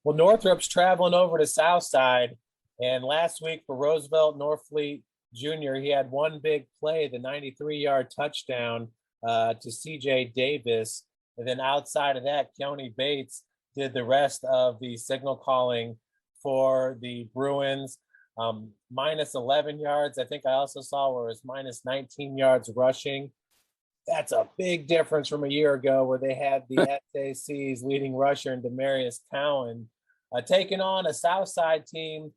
Well, Northrop's traveling over to Southside, and last week for Roosevelt Norfleet Jr., he had one big play, the 93-yard touchdown to C.J. Davis, and then outside of that, Keone Bates did the rest of the signal calling for the Bruins. Minus 11 yards. I think I also saw where it was minus 19 yards rushing. That's a big difference from a year ago where they had the SAC's leading rusher in Demarius Cowan taking on a Southside team.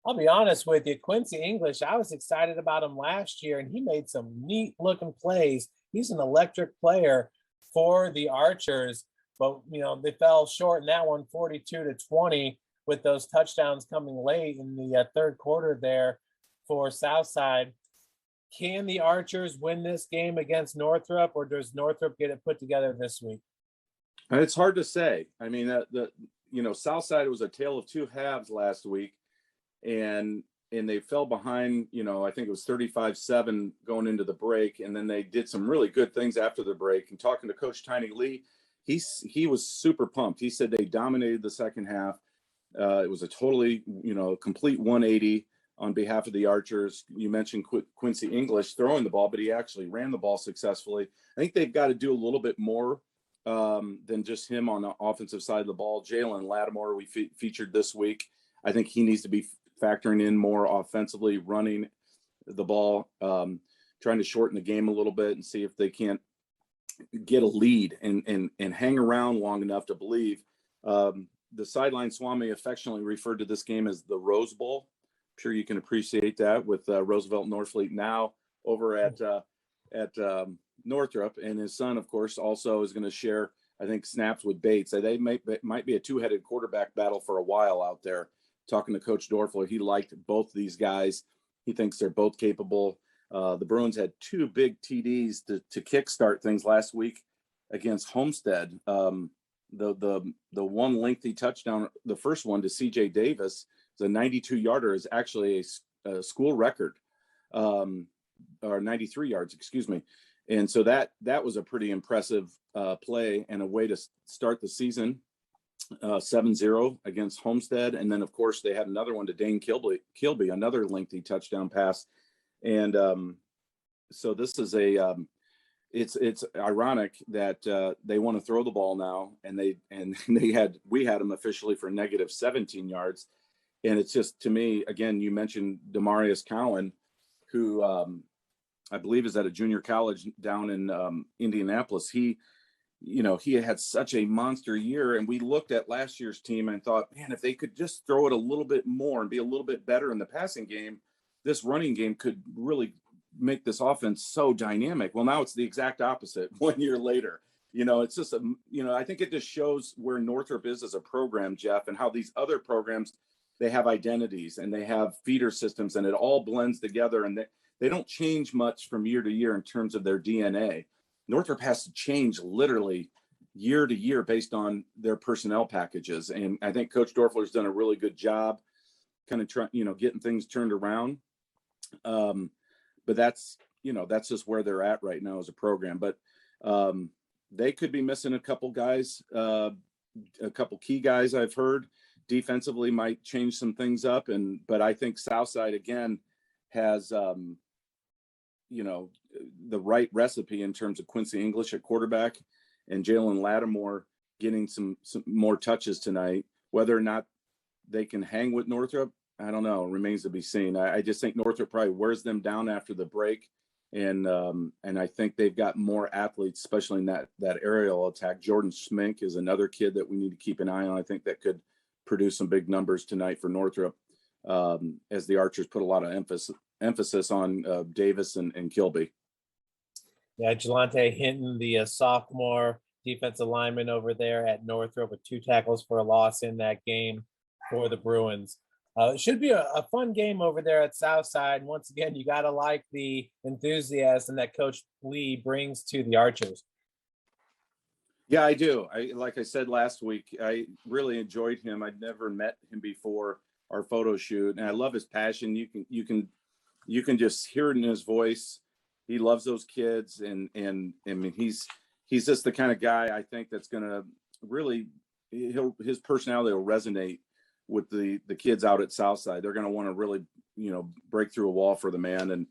I'll be honest with you, Quincy English, I was excited about him last year, and he made some neat looking plays. He's an electric player for the Archers, but they fell short in that one, 42-20, with those touchdowns coming late in the third quarter there for Southside. Can the Archers win this game against Northrop, or does Northrop get it put together this week? It's hard to say. I mean, Southside was a tale of two halves last week, and they fell behind, I think it was 35-7 going into the break, and then they did some really good things after the break. And talking to Coach Tiny Lee, he was super pumped. He said they dominated the second half. It was a totally, complete 180 on behalf of the Archers. You mentioned Quincy English throwing the ball, but he actually ran the ball successfully. I think they've got to do a little bit more than just him on the offensive side of the ball. Jalen Lattimore, we featured this week. I think he needs to be factoring in more offensively, running the ball, trying to shorten the game a little bit and see if they can't get a lead and hang around long enough to believe. The sideline Swami affectionately referred to this game as the Rose Bowl. I'm sure you can appreciate that with Roosevelt Norfleet now over at Northrop, and his son, of course, also is going to share, I think, snaps with Bates. They might be a two-headed quarterback battle for a while out there. Talking to Coach Dorfler, he liked both these guys. He thinks they're both capable. The Bruins had two big TDs to kickstart things last week against Homestead. The one lengthy touchdown, the first one to C.J. Davis, the 92-yarder, is actually a school record, or 93 yards, excuse me. And so that was a pretty impressive play and a way to start the season, 7-0 against Homestead. And then, of course, they had another one to Dane Kilby, another lengthy touchdown pass. And so this is it's ironic that they want to throw the ball now, and we had them officially for negative 17 yards. And it's just, to me, again, you mentioned Demarius Cowan, who I believe is at a junior college down in Indianapolis. He had such a monster year, and we looked at last year's team and thought, man, if they could just throw it a little bit more and be a little bit better in the passing game, this running game could really make this offense so dynamic. Well, now it's the exact opposite 1 year later. It's just, I think it just shows where Northrop is as a program, Jeff, and how these other programs, they have identities and they have feeder systems, and it all blends together, and they don't change much from year to year in terms of their DNA. Northrop has to change literally year to year based on their personnel packages. And I think Coach Dorfler's done a really good job kind of getting things turned around. But that's just where they're at right now as a program. But they could be missing a couple guys, a couple key guys I've heard. Defensively might change some things up. But I think Southside, again, has, the right recipe in terms of Quincy English at quarterback and Jalen Lattimore getting some more touches tonight. Whether or not they can hang with Northrop, I don't know. It remains to be seen. I just think Northrop probably wears them down after the break. And I think they've got more athletes, especially in that aerial attack. Jordan Schmink is another kid that we need to keep an eye on. I think that could produce some big numbers tonight for Northrop, as the Archers put a lot of emphasis on Davis and Kilby. Yeah, Jelante Hinton, the sophomore defensive lineman over there at Northrop, with 2 tackles for a loss in that game for the Bruins. It should be a fun game over there at Southside. And once again, you got to like the enthusiasm that Coach Lee brings to the Archers. Yeah, I do. Like I said last week, I really enjoyed him. I'd never met him before our photo shoot, and I love his passion. You can just hear it in his voice. He loves those kids, and I mean he's just the kind of guy I think that's going to really his personality will resonate with the kids out at Southside. They're going to want to really, break through a wall for the man. And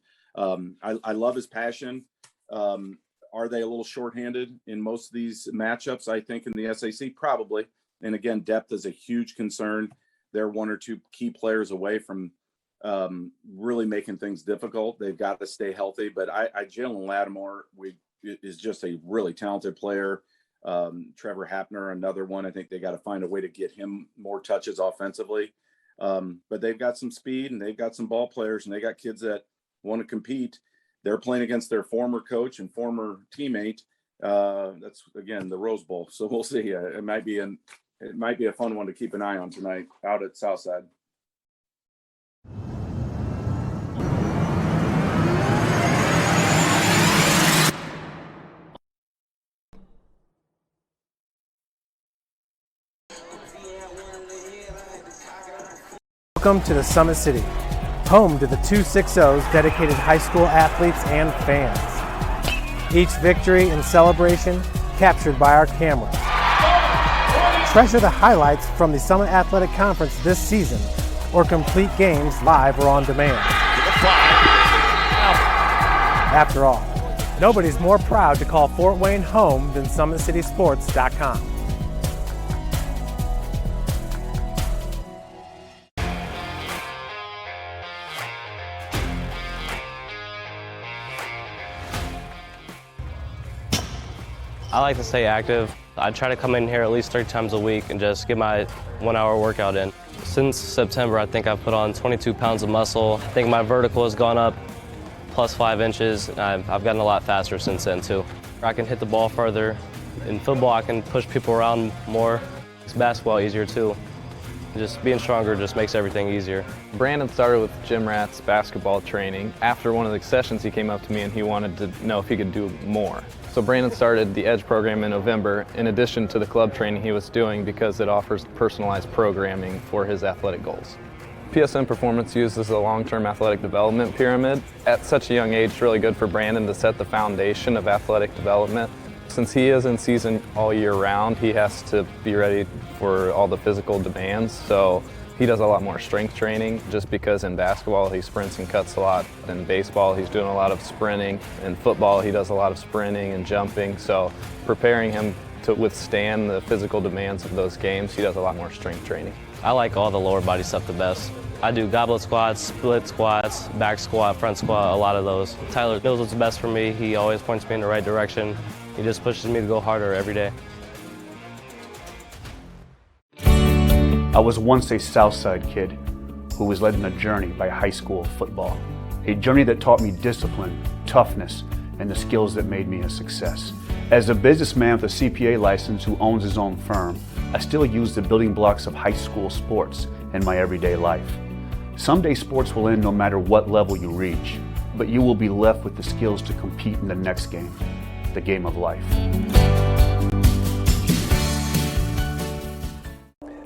I love his passion. Are they a little shorthanded in most of these matchups? I think in the SAC, probably. And again, depth is a huge concern. They're one or two key players away from really making things difficult. They've got to stay healthy. But Jalen Lattimore is just a really talented player. Trevor Hapner, another one. I think they got to find a way to get him more touches offensively. But they've got some speed and they've got some ball players and they got kids that want to compete. They're playing against their former coach and former teammate. That's again the Rose Bowl. So we'll see. It might be a fun one to keep an eye on tonight out at Southside. Welcome to the Summit City, home to the 260's dedicated high school athletes and fans. Each victory and celebration captured by our cameras. Treasure the highlights from the Summit Athletic Conference this season or complete games live or on demand. After all, nobody's more proud to call Fort Wayne home than SummitCitySports.com. I like to stay active. I try to come in here at least 3 times a week and just get my 1-hour workout in. Since September, I think I've put on 22 pounds of muscle. I think my vertical has gone up plus 5 inches. And I've gotten a lot faster since then too. I can hit the ball further. In football, I can push people around more. It's basketball easier too. Just being stronger just makes everything easier. Brandon started with Gym Rat's basketball training. After one of the sessions, he came up to me and he wanted to know if he could do more. So Brandon started the EDGE program in November, in addition to the club training he was doing because it offers personalized programming for his athletic goals. PSN Performance uses a long-term athletic development pyramid. At such a young age, it's really good for Brandon to set the foundation of athletic development. Since he is in season all year round, he has to be ready for all the physical demands. So he does a lot more strength training just because in basketball he sprints and cuts a lot. In baseball he's doing a lot of sprinting. In football he does a lot of sprinting and jumping. So preparing him to withstand the physical demands of those games, he does a lot more strength training. I like all the lower body stuff the best. I do goblet squats, split squats, back squat, front squat, a lot of those. Tyler knows what's best for me. He always points me in the right direction. He just pushes me to go harder every day. I was once a Southside kid who was led on a journey by high school football. A journey that taught me discipline, toughness, and the skills that made me a success. As a businessman with a CPA license who owns his own firm, I still use the building blocks of high school sports in my everyday life. Someday sports will end no matter what level you reach, but you will be left with the skills to compete in the next game, the game of life.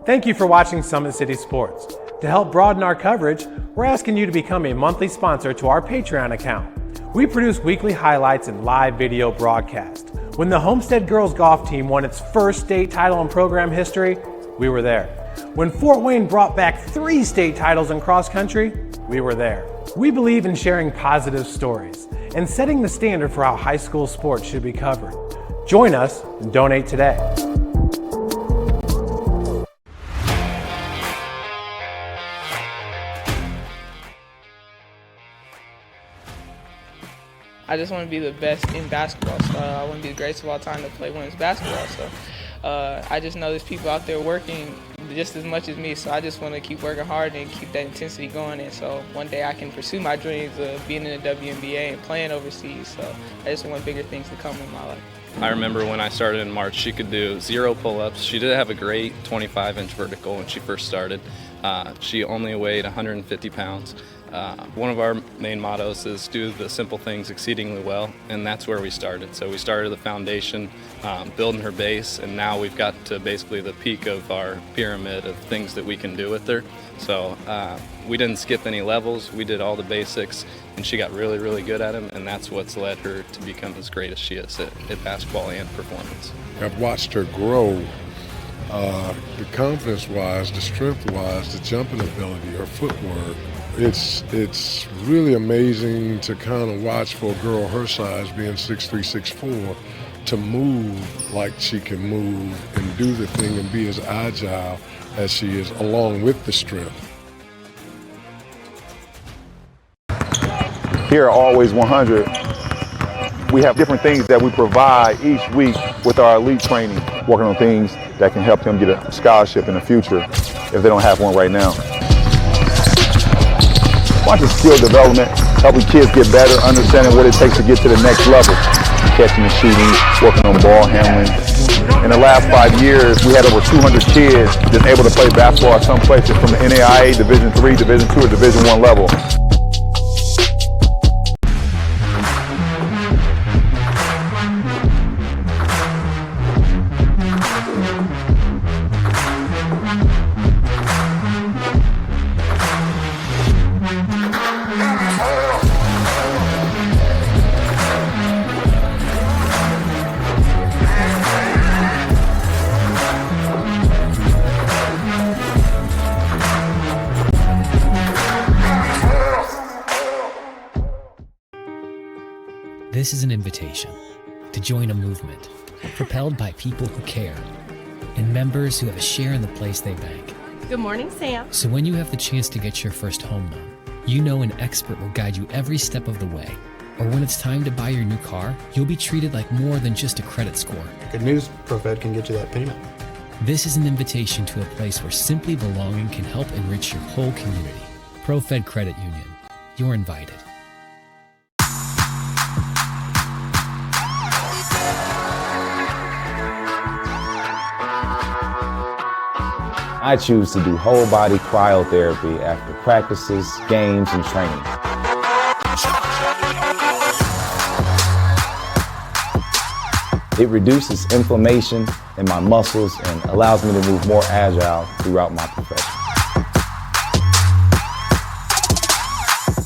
Thank you for watching Summit City Sports. To help broaden our coverage, we're asking you to become a monthly sponsor to our Patreon account. We produce weekly highlights and live video broadcast. When the Homestead girls golf team won its first state title in program history, we were there. When Fort Wayne brought back 3 state titles in cross country, we were there. We believe in sharing positive stories and setting the standard for how high school sports should be covered. Join us and donate today. I just want to be the best in basketball. So I want to be the greatest of all time to play women's basketball. So I just know there's people out there working just as much as me. So I just want to keep working hard and keep that intensity going. And so one day I can pursue my dreams of being in the WNBA and playing overseas. So I just want bigger things to come in my life. I remember when I started in March, she could do 0 pull-ups. She did have a great 25-inch vertical when she first started. She only weighed 150 pounds. One of our main mottos is do the simple things exceedingly well, and that's where we started. So we started the foundation, building her base, and now we've got to basically the peak of our pyramid of things that we can do with her. So we didn't skip any levels. We did all the basics, and she got really, really good at them, and that's what's led her to become as great as she is at basketball and performance. I've watched her grow The confidence-wise, the strength-wise, the jumping ability, her footwork, it's really amazing to kind of watch for a girl her size, being 6'3", 6'4", to move like she can move and do the thing and be as agile as she is, along with the strength. Here at Always 100, we have different things that we provide each week with our elite training, working on things that can help them get a scholarship in the future if they don't have one right now. Watching skill development, helping kids get better, understanding what it takes to get to the next level, catching and shooting, working on ball handling. In the last 5 years, we had over 200 kids that's able to play basketball at some places from the NAIA, Division III, Division II, or Division I level. This is an invitation to join a movement propelled by people who care and members who have a share in the place they bank. Good morning, Sam. So when you have the chance to get your first home loan, you know an expert will guide you every step of the way. Or when it's time to buy your new car, you'll be treated like more than just a credit score. Good news, ProFed can get you that payment. This is an invitation to a place where simply belonging can help enrich your whole community. ProFed Credit Union. You're invited. I choose to do whole body cryotherapy after practices, games, and training. It reduces inflammation in my muscles and allows me to move more agile throughout my profession.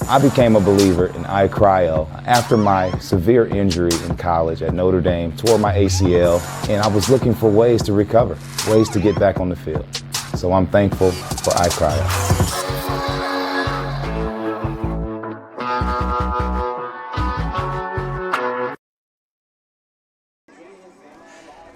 I became a believer in iCryo after my severe injury in college at Notre Dame, tore my ACL, and I was looking for ways to recover, ways to get back on the field. So I'm thankful for iCryo.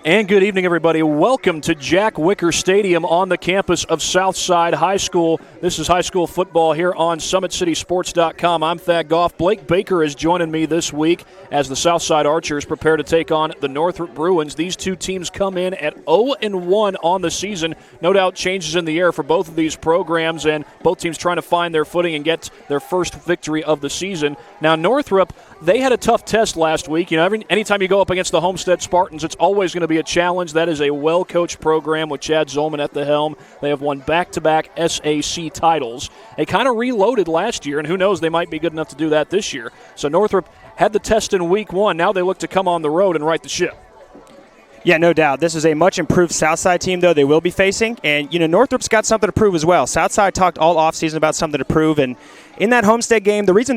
And good evening, everybody. Welcome to Jack Wicker Stadium on the campus of Southside High School. This is high school football here on SummitCitySports.com. I'm Thad Goff. Blake Baker is joining me this week as the Southside Archers prepare to take on the Northrop Bruins. These two teams come in at 0-1 on the season. No doubt changes in the air for both of these programs, and both teams trying to find their footing and get their first victory of the season. Now, Northrop, they had a tough test last week. You know, anytime you go up against the Homestead Spartans, it's always going to be a challenge. That is a well-coached program with Chad Zolman at the helm. They have won back-to-back SAC titles. They kind of reloaded last year, and who knows, they might be good enough to do that this year. So Northrop had the test in week one. Now they look to come on the road and right the ship. Yeah, no doubt. This is a much improved Southside team, though, they will be facing. And, you know, Northrop's got something to prove as well. Southside talked all offseason about something to prove. And in that Homestead game, the reason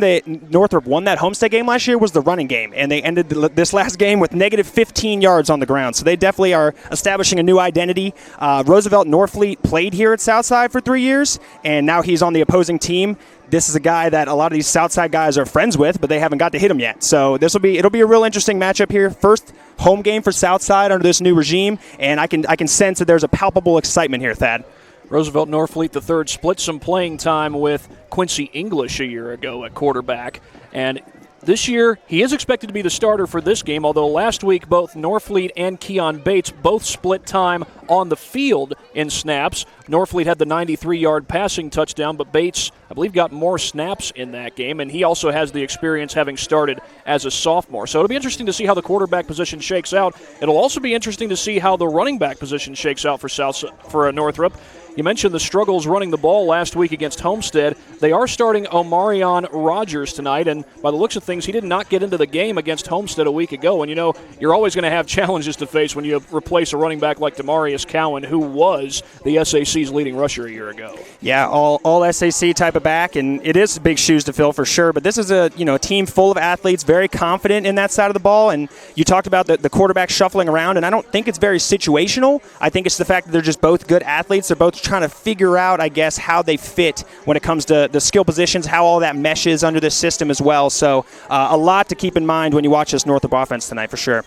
Northrop won that Homestead game last year was the running game. And they ended this last game with negative 15 yards on the ground. So they definitely are establishing a new identity. Roosevelt Norfleet played here at Southside for 3 years, and now he's on the opposing team. This is a guy that a lot of these Southside guys are friends with, but they haven't got to hit him yet. So it'll be a real interesting matchup here. First home game for Southside under this new regime, and I can sense that there's a palpable excitement here, Thad. Roosevelt Norfleet III split some playing time with Quincy English a year ago at quarterback, and this year, he is expected to be the starter for this game, although last week both Norfleet and Keon Bates both split time on the field in snaps. Norfleet had the 93-yard passing touchdown, but Bates, I believe, got more snaps in that game, and he also has the experience having started as a sophomore. So it'll be interesting to see how the quarterback position shakes out. It'll also be interesting to see how the running back position shakes out for Northrop. You mentioned the struggles running the ball last week against Homestead. They are starting Omarion Rogers tonight, and by the looks of things, he did not get into the game against Homestead a week ago. And, you're always going to have challenges to face when you replace a running back like Demarius Cowan, who was the SAC's leading rusher a year ago. Yeah, all SAC type of back, and it is big shoes to fill for sure. But this is a team full of athletes, very confident in that side of the ball. And you talked about the quarterback shuffling around, and I don't think it's very situational. I think it's the fact that they're just both good athletes. They're both trying to figure out, I guess, how they fit when it comes to the skill positions, how all that meshes under this system as well. So a lot to keep in mind when you watch this Northrop offense tonight for sure.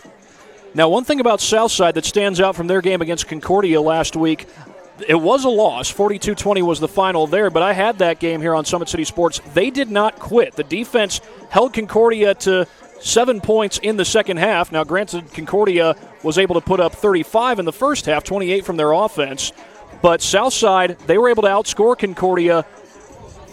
Now, one thing about Southside that stands out from their game against Concordia last week, it was a loss. 42-20 was the final there, but I had that game here on Summit City Sports. They did not quit. The defense held Concordia to 7 points in the second half. Now, granted, Concordia was able to put up 35 in the first half, 28 from their offense. But Southside, they were able to outscore Concordia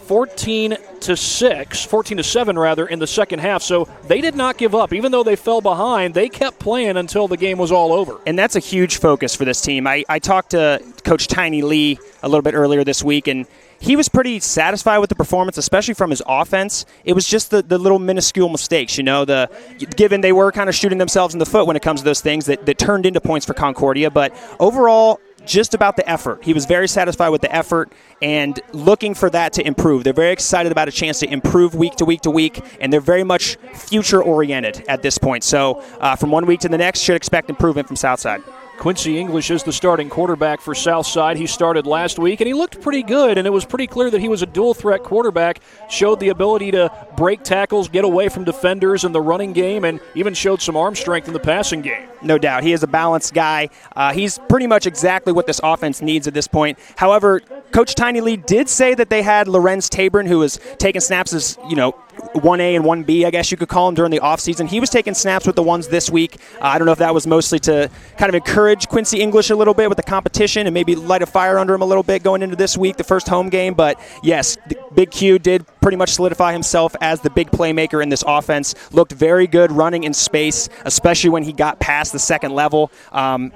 14-7 rather in the second half. So they did not give up. Even though they fell behind, they kept playing until the game was all over. And that's a huge focus for this team. I talked to Coach Tiny Lee a little bit earlier this week, and he was pretty satisfied with the performance, especially from his offense. It was just the little minuscule mistakes, given they were kind of shooting themselves in the foot when it comes to those things that turned into points for Concordia. But overall, just about the effort. He was very satisfied with the effort and looking for that to improve. They're very excited about a chance to improve week to week to week, and they're very much future-oriented at this point. So from one week to the next, should expect improvement from Southside. Quincy English is the starting quarterback for Southside. He started last week, and he looked pretty good, and it was pretty clear that he was a dual-threat quarterback, showed the ability to break tackles, get away from defenders in the running game, and even showed some arm strength in the passing game. No doubt. He is a balanced guy. He's pretty much exactly what this offense needs at this point. However, Coach Tiny Lee did say that they had Lorenz Tabron, who was taking snaps as, 1A and 1B, I guess you could call him, during the offseason. He was taking snaps with the ones this week. I don't know if that was mostly to kind of encourage Quincy English a little bit with the competition and maybe light a fire under him a little bit going into this week, the first home game. But, yes, Big Q did pretty much solidify himself as the big playmaker in this offense. Looked very good running in space, especially when he got past the second level.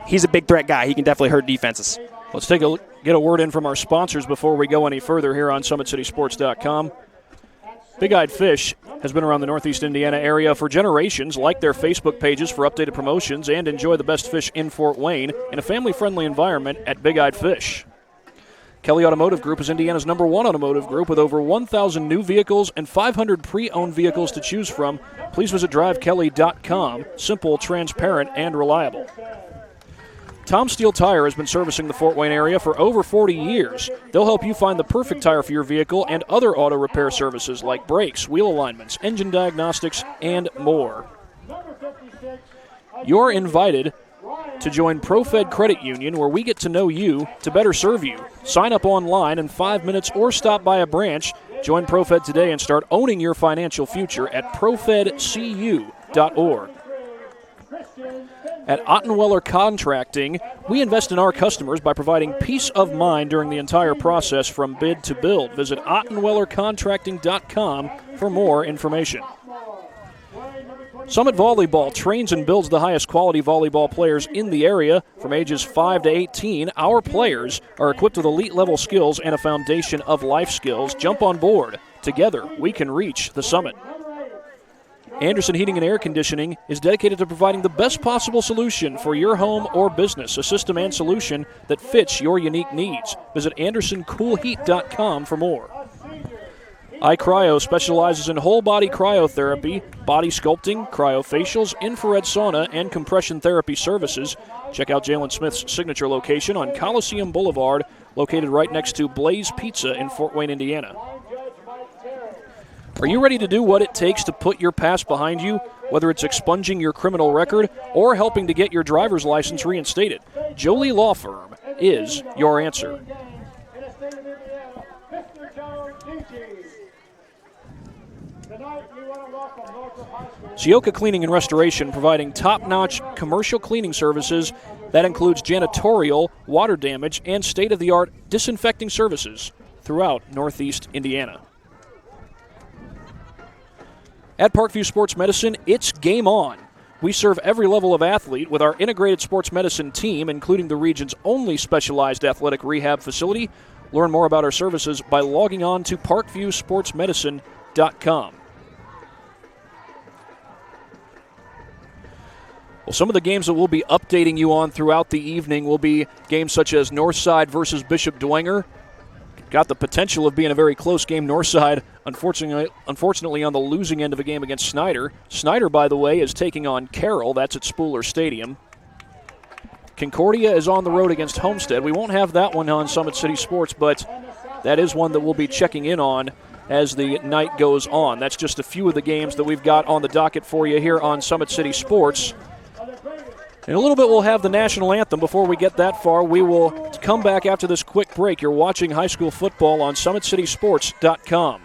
He's a big threat guy. He can definitely hurt defenses. Let's get a word in from our sponsors before we go any further here on SummitCitySports.com. Big Eyed Fish has been around the Northeast Indiana area for generations. Like their Facebook pages for updated promotions and enjoy the best fish in Fort Wayne in a family-friendly environment at Big Eyed Fish. Kelly Automotive Group is Indiana's #1 automotive group with over 1,000 new vehicles and 500 pre-owned vehicles to choose from. Please visit drivekelly.com. Simple, transparent, and reliable. Tom Steele Tire has been servicing the Fort Wayne area for over 40 years. They'll help you find the perfect tire for your vehicle and other auto repair services like brakes, wheel alignments, engine diagnostics, and more. You're invited to join ProFed Credit Union, where we get to know you to better serve you. Sign up online in 5 minutes or stop by a branch. Join ProFed today and start owning your financial future at profedcu.org. At Ottenweller Contracting, we invest in our customers by providing peace of mind during the entire process from bid to build. Visit OttenwellerContracting.com for more information. Summit Volleyball trains and builds the highest quality volleyball players in the area. From ages 5 to 18, our players are equipped with elite-level skills and a foundation of life skills. Jump on board. Together, we can reach the summit. Anderson Heating and Air Conditioning is dedicated to providing the best possible solution for your home or business, a system and solution that fits your unique needs. Visit AndersonCoolHeat.com for more. iCryo specializes in whole-body cryotherapy, body sculpting, cryofacials, infrared sauna, and compression therapy services. Check out Jalen Smith's signature location on Coliseum Boulevard, located right next to Blaze Pizza in Fort Wayne, Indiana. Are you ready to do what it takes to put your past behind you, whether it's expunging your criminal record or helping to get your driver's license reinstated? Jolie Law Firm is your answer. Sioka Cleaning and Restoration, providing top-notch commercial cleaning services that includes janitorial, water damage, and state-of-the-art disinfecting services throughout Northeast Indiana. At Parkview Sports Medicine, it's game on. We serve every level of athlete with our integrated sports medicine team, including the region's only specialized athletic rehab facility. Learn more about our services by logging on to parkviewsportsmedicine.com. Well, some of the games that we'll be updating you on throughout the evening will be games such as Northside versus Bishop Dwenger. Got the potential of being a very close game. Northside, unfortunately on the losing end of a game against Snyder. Snyder, by the way, is taking on Carroll. That's at Spooler Stadium. Concordia is on the road against Homestead. We won't have that one on Summit City Sports, but that is one that we'll be checking in on as the night goes on. That's just a few of the games that we've got on the docket for you here on Summit City Sports. In a little bit, we'll have the national anthem. Before we get that far, we will come back after this quick break. You're watching high school football on SummitCitySports.com.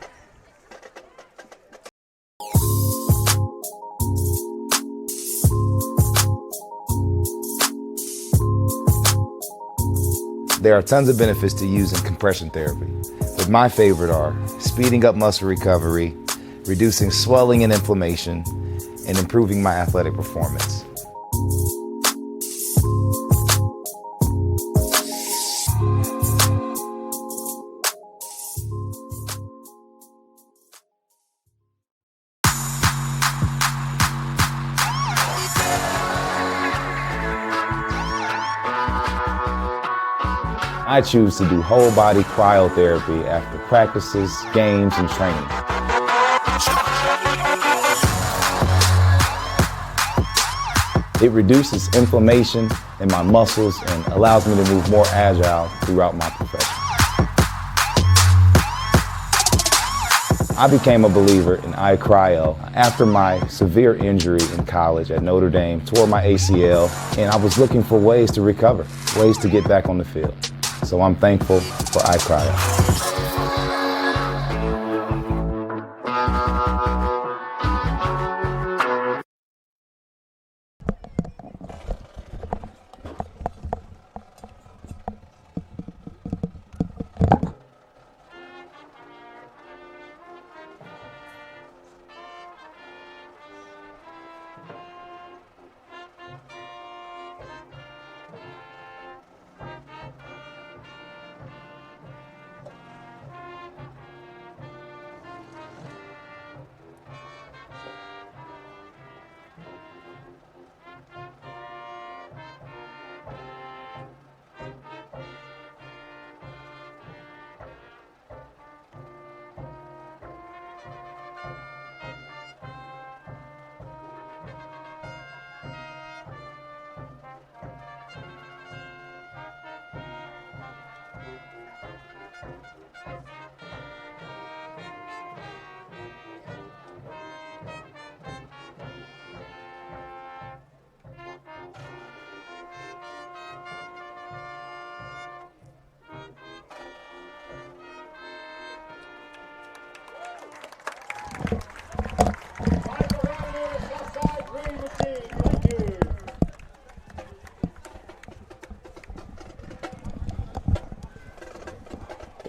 There are tons of benefits to using compression therapy, but my favorite are speeding up muscle recovery, reducing swelling and inflammation, and improving my athletic performance. I choose to do whole body cryotherapy after practices, games, and training. It reduces inflammation in my muscles and allows me to move more agile throughout my profession. I became a believer in iCryo after my severe injury in college at Notre Dame, tore my ACL, and I was looking for ways to recover, ways to get back on the field. So I'm thankful for iCryo.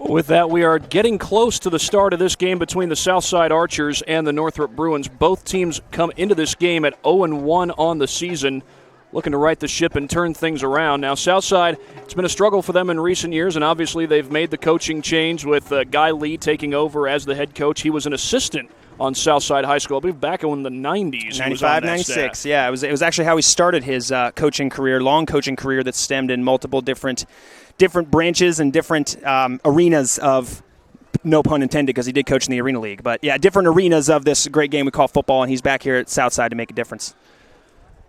With that, we are getting close to the start of this game between the Southside Archers and the Northrop Bruins. Both teams come into this game at 0-1 on the season, looking to right the ship and turn things around. Now, Southside, it's been a struggle for them in recent years, and obviously they've made the coaching change with Guy Lee taking over as the head coach. He was an assistant on Southside High School, I believe back in the 90s. 95, 96, yeah. It was actually how he started his coaching career, long coaching career that stemmed in multiple different branches and different arenas of, no pun intended, because he did coach in the Arena League. But, yeah, different arenas of this great game we call football, and he's back here at Southside to make a difference.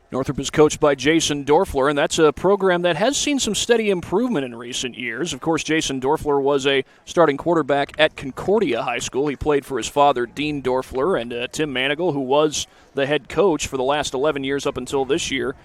Northrop is coached by Jason Dorfler, and that's a program that has seen some steady improvement in recent years. Of course, Jason Dorfler was a starting quarterback at Concordia High School. He played for his father, Dean Dorfler, and Tim Manigal, who was the head coach for the last 11 years up until this year.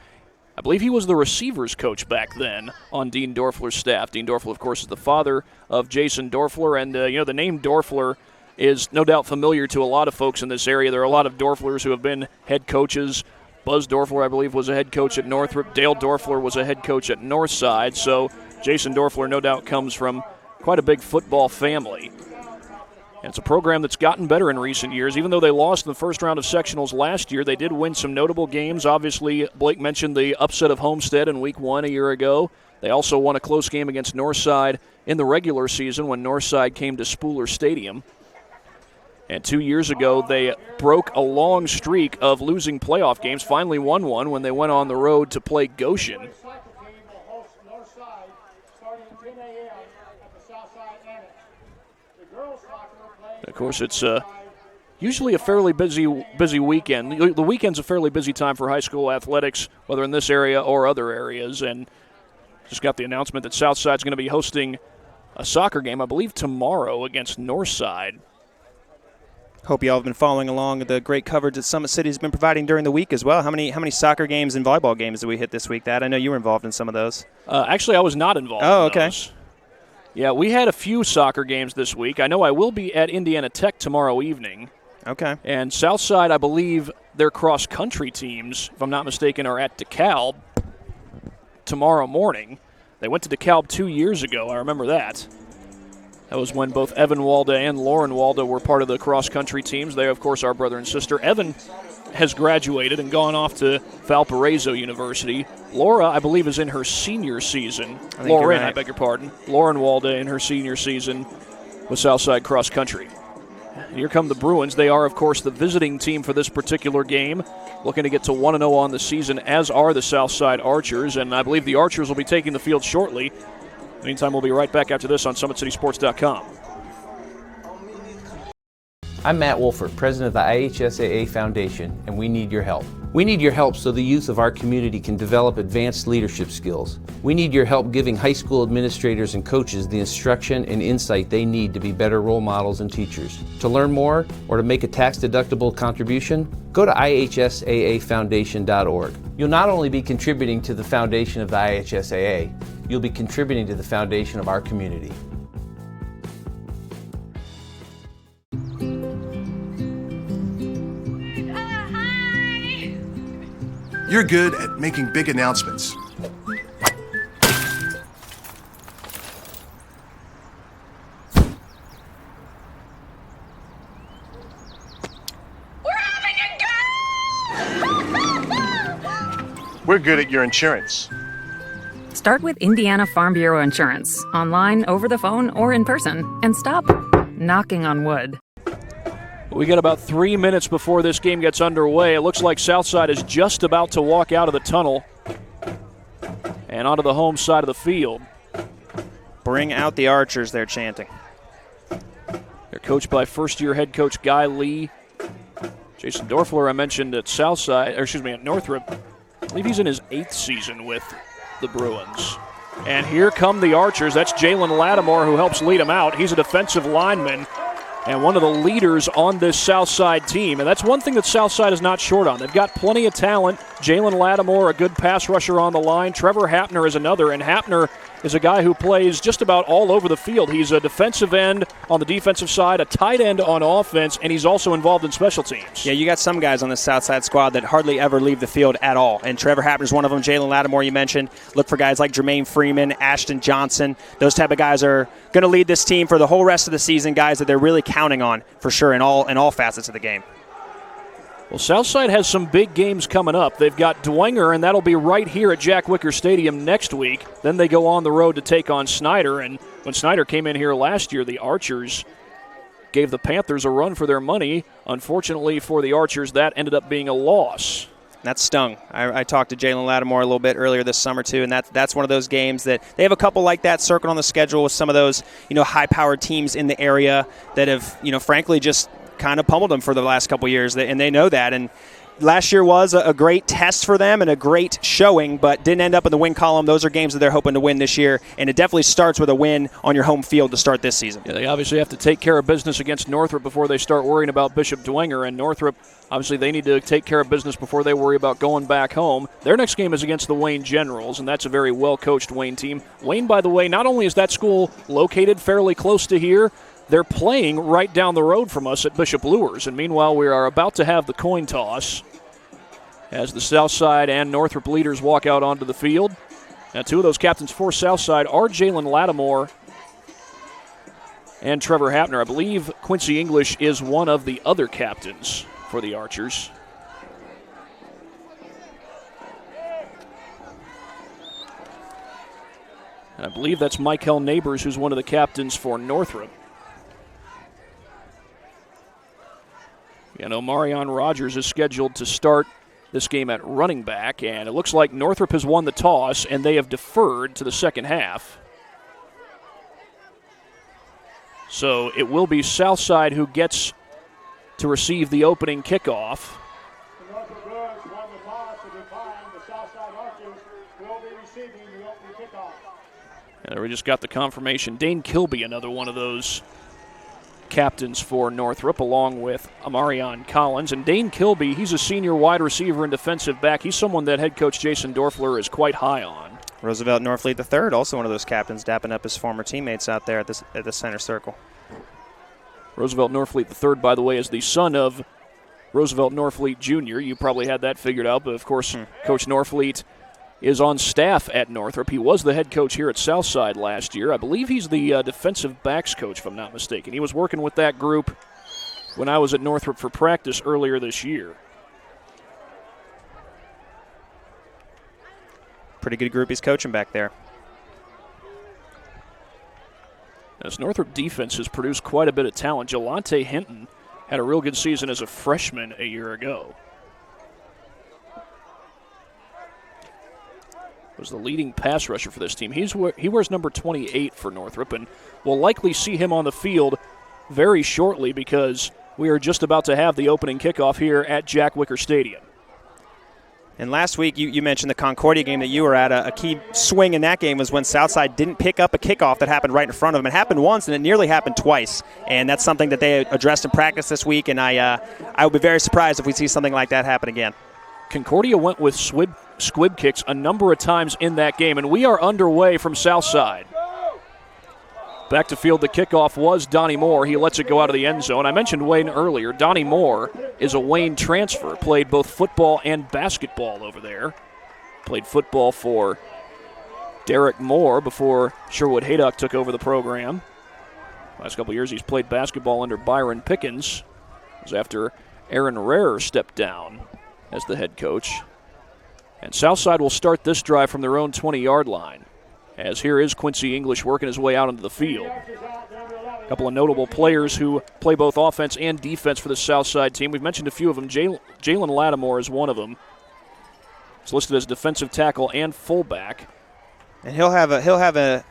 I believe he was the receivers coach back then on Dean Dorfler's staff. Dean Dorfler, of course, is the father of Jason Dorfler, and the name Dorfler is no doubt familiar to a lot of folks in this area. There are a lot of Dorflers who have been head coaches. Buzz Dorfler, I believe, was a head coach at Northrop. Dale Dorfler was a head coach at Northside. So Jason Dorfler, no doubt, comes from quite a big football family. And it's a program that's gotten better in recent years. Even though they lost in the first round of sectionals last year, they did win some notable games. Obviously, Blake mentioned the upset of Homestead in Week 1 a year ago. They also won a close game against Northside in the regular season when Northside came to Spooler Stadium. And 2 years ago, they broke a long streak of losing playoff games, finally won one when they went on the road to play Goshen. Of course, it's usually a fairly busy weekend. The weekend's a fairly busy time for high school athletics, whether in this area or other areas. And just got the announcement that Southside's going to be hosting a soccer game, I believe, tomorrow against Northside. Hope you all have been following along the great coverage that Summit City has been providing during the week as well. How many soccer games and volleyball games did we hit this week? That I know you were involved in some of those. Actually, I was not involved. Oh, in okay. Those. Yeah, we had a few soccer games this week. I know I will be at Indiana Tech tomorrow evening. Okay. And Southside, I believe, their cross-country teams, if I'm not mistaken, are at DeKalb tomorrow morning. They went to DeKalb 2 years ago. I remember that. That was when both Evan Walda and Lauren Walda were part of the cross-country teams. They, of course, are brother and sister. Evan has graduated and gone off to Valparaiso University. Laura, I believe, is in her senior season. Lauren, right. I beg your pardon. Lauren Walda in her senior season with Southside Cross Country. And here come the Bruins. They are, of course, the visiting team for this particular game, looking to get to 1-0 on the season, as are the Southside Archers. And I believe the Archers will be taking the field shortly. Meantime, we'll be right back after this on SummitCitySports.com. I'm Matt Wolford, president of the IHSAA Foundation, and we need your help. We need your help so the youth of our community can develop advanced leadership skills. We need your help giving high school administrators and coaches the instruction and insight they need to be better role models and teachers. To learn more or to make a tax-deductible contribution, go to ihsaafoundation.org. You'll not only be contributing to the foundation of the IHSAA, you'll be contributing to the foundation of our community. You're good at making big announcements. We're good at your insurance. Start with Indiana Farm Bureau Insurance, online, over the phone, or in person, and stop knocking on wood. We got about 3 minutes before this game gets underway. It looks like Southside is just about to walk out of the tunnel and onto the home side of the field. Bring out the Archers, they're chanting. They're coached by first-year head coach Guy Lee. Jason Dorfler, I mentioned at at Northrop. I believe he's in his 8th season with the Bruins. And here come the Archers. That's Jalen Lattimore who helps lead them out. He's a defensive lineman and one of the leaders on this Southside team. And that's one thing that Southside is not short on. They've got plenty of talent. Jalen Lattimore, a good pass rusher on the line. Trevor Hapner is another, and Hapner is a guy who plays just about all over the field. He's a defensive end on the defensive side, a tight end on offense, and he's also involved in special teams. Yeah, you got some guys on the Southside squad that hardly ever leave the field at all, and Trevor Hapner's one of them. Jalen Lattimore, you mentioned. Look for guys like Jermaine Freeman, Ashton Johnson. Those type of guys are going to lead this team for the whole rest of the season, guys that they're really counting on for sure in all facets of the game. Well, Southside has some big games coming up. They've got Dwenger, and that'll be right here at Jack Wicker Stadium next week. Then they go on the road to take on Snyder. And when Snyder came in here last year, the Archers gave the Panthers a run for their money. Unfortunately for the Archers, that ended up being a loss. That stung. I talked to Jalen Lattimore a little bit earlier this summer, too, and that's one of those games that they have a couple like that circled on the schedule with some of those, high-powered teams in the area that have, frankly, just kind of pummeled them for the last couple years, and they know that. And last year was a great test for them and a great showing, but didn't end up in the win column. Those are games that they're hoping to win this year, and it definitely starts with a win on your home field to start this season. Yeah, they obviously have to take care of business against Northrop before they start worrying about Bishop Dwenger, and Northrop, obviously they need to take care of business before they worry about going back home. Their next game is against the Wayne Generals, and that's a very well-coached Wayne team. Wayne, by the way, not only is that school located fairly close to here, they're playing right down the road from us at Bishop Luers. And meanwhile, we are about to have the coin toss as the Southside and Northrop leaders walk out onto the field. Now, two of those captains for Southside are Jalen Lattimore and Trevor Hapner. I believe Quincy English is one of the other captains for the Archers. And I believe that's Michael Neighbors, who's one of the captains for Northrop. Omarion Rogers is scheduled to start this game at running back, and it looks like Northrop has won the toss, and they have deferred to the second half. So it will be Southside who gets to receive the opening kickoff. And we just got the confirmation. Dane Kilby, another one of those captains for Northrop, along with Amarion Collins. And Dane Kilby, he's a senior wide receiver and defensive back. He's someone that head coach Jason Dorfler is quite high on. Roosevelt Norfleet III, also one of those captains, dapping up his former teammates out there at the center circle. Roosevelt Norfleet III, by the way, is the son of Roosevelt Norfleet Jr. You probably had that figured out, but of course, Coach Norfleet is on staff at Northrop. He was the head coach here at Southside last year. I believe he's the defensive backs coach, if I'm not mistaken. He was working with that group when I was at Northrop for practice earlier this year. Pretty good group he's coaching back there. This Northrop defense has produced quite a bit of talent. Jelante Hinton had a real good season as a freshman a year ago. Was the leading pass rusher for this team. He wears number 28 for Northrop, and we'll likely see him on the field very shortly because we are just about to have the opening kickoff here at Jack Wicker Stadium. And last week, you mentioned the Concordia game that you were at. A key swing in that game was when Southside didn't pick up a kickoff that happened right in front of them. It happened once, and it nearly happened twice. And that's something that they addressed in practice this week, and I would be very surprised if we see something like that happen again. Concordia went with squib kicks a number of times in that game, and we are underway from Southside. Back to field, the kickoff was Donnie Moore. He lets it go out of the end zone. I mentioned Wayne earlier. Donnie Moore is a Wayne transfer, played both football and basketball over there. Played football for Derek Moore before Sherwood Haydock took over the program. Last couple of years he's played basketball under Byron Pickens. It was after Aaron Rarer stepped down as the head coach. And Southside will start this drive from their own 20-yard line, as here is Quincy English working his way out into the field. A couple of notable players who play both offense and defense for the Southside team. We've mentioned a few of them. Jalen Lattimore is one of them. He's listed as defensive tackle and fullback. And he'll have a